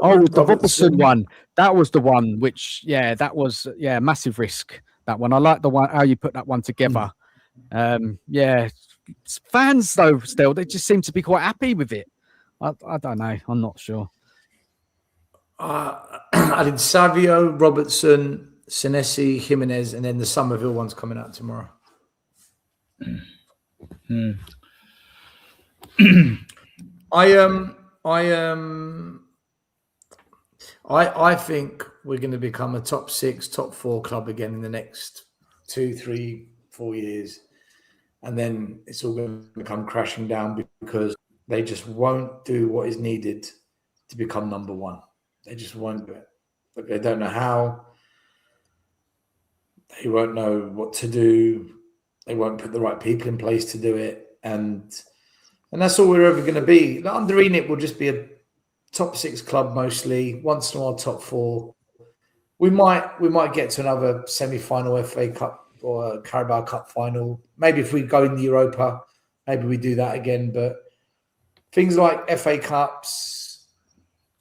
Robertson one. That was the one. Which, that was massive risk. That one. I like the one how you put that one together. Fans though, still they just seem to be quite happy with it. I don't know. I'm not sure. I did Savio, Robertson, Senesi, Jimenez, and then the Somerville one's coming out tomorrow. I think we're going to become a top 6, top 4 club again in the next 2, 3, 4 years. And then it's all going to come crashing down because they just won't do what is needed to become number 1. They just won't do it. But they don't know how. They won't know what to do. They won't put the right people in place to do it. And that's all we're ever going to be. Under Enoch, we'll just be a top 6 club mostly. Once in a while, top 4. We might get to another semi-final FA Cup or Carabao Cup final. Maybe if we go in the Europa, maybe we do that again. But things like FA Cups,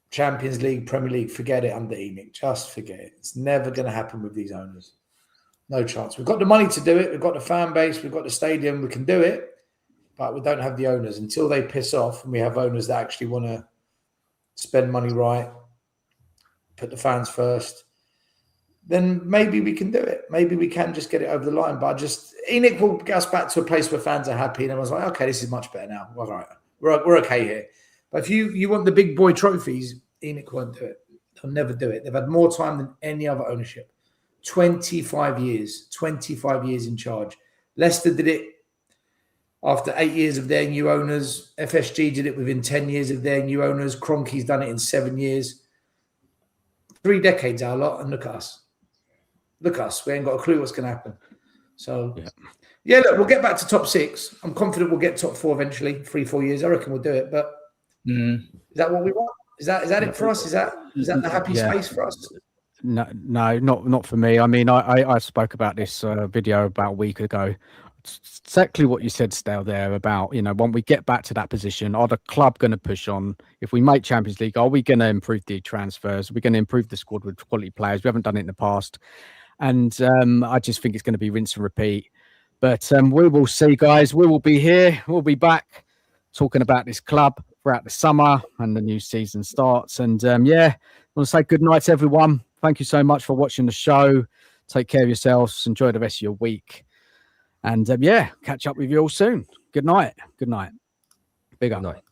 Champions League, Premier League, forget it under Enoch. Just forget it. It's never going to happen with these owners. No chance. We've got the money to do it. We've got the fan base. We've got the stadium. We can do it. But we don't have the owners. Until they piss off and we have owners that actually want to spend money right, put the fans first, then maybe we can do it. Maybe we can just get it over the line. But Enoch will get us back to a place where fans are happy and everyone's like, okay, this is much better now. All right. We're okay here. But if you want the big boy trophies, Enoch won't do it. They'll never do it. They've had more time than any other ownership. 25 years in charge. Leicester did it after 8 years of their new owners. FSG did it within 10 years of their new owners. Kroenke's done it in 7 years. 3 decades, our lot, and look at us. Look at us. We ain't got a clue what's going to happen. So, look, we'll get back to top 6. I'm confident we'll get top 4 eventually, 3-4 years. I reckon we'll do it. But Mm. Is that what we want? Is that it for us? Is that the happy space for us? No, not for me. I mean, I spoke about this video about a week ago. It's exactly what you said, Stel, there about, when we get back to that position, are the club going to push on? If we make Champions League, are we going to improve the transfers? Are we going to improve the squad with quality players? We haven't done it in the past. And I just think it's going to be rinse and repeat. But we will see, guys. We will be here. We'll be back talking about this club throughout the summer and the new season starts. And I want to say good night to everyone. Thank you so much for watching the show. Take care of yourselves. Enjoy the rest of your week. And catch up with you all soon. Good night. Good night. Big up. Good night.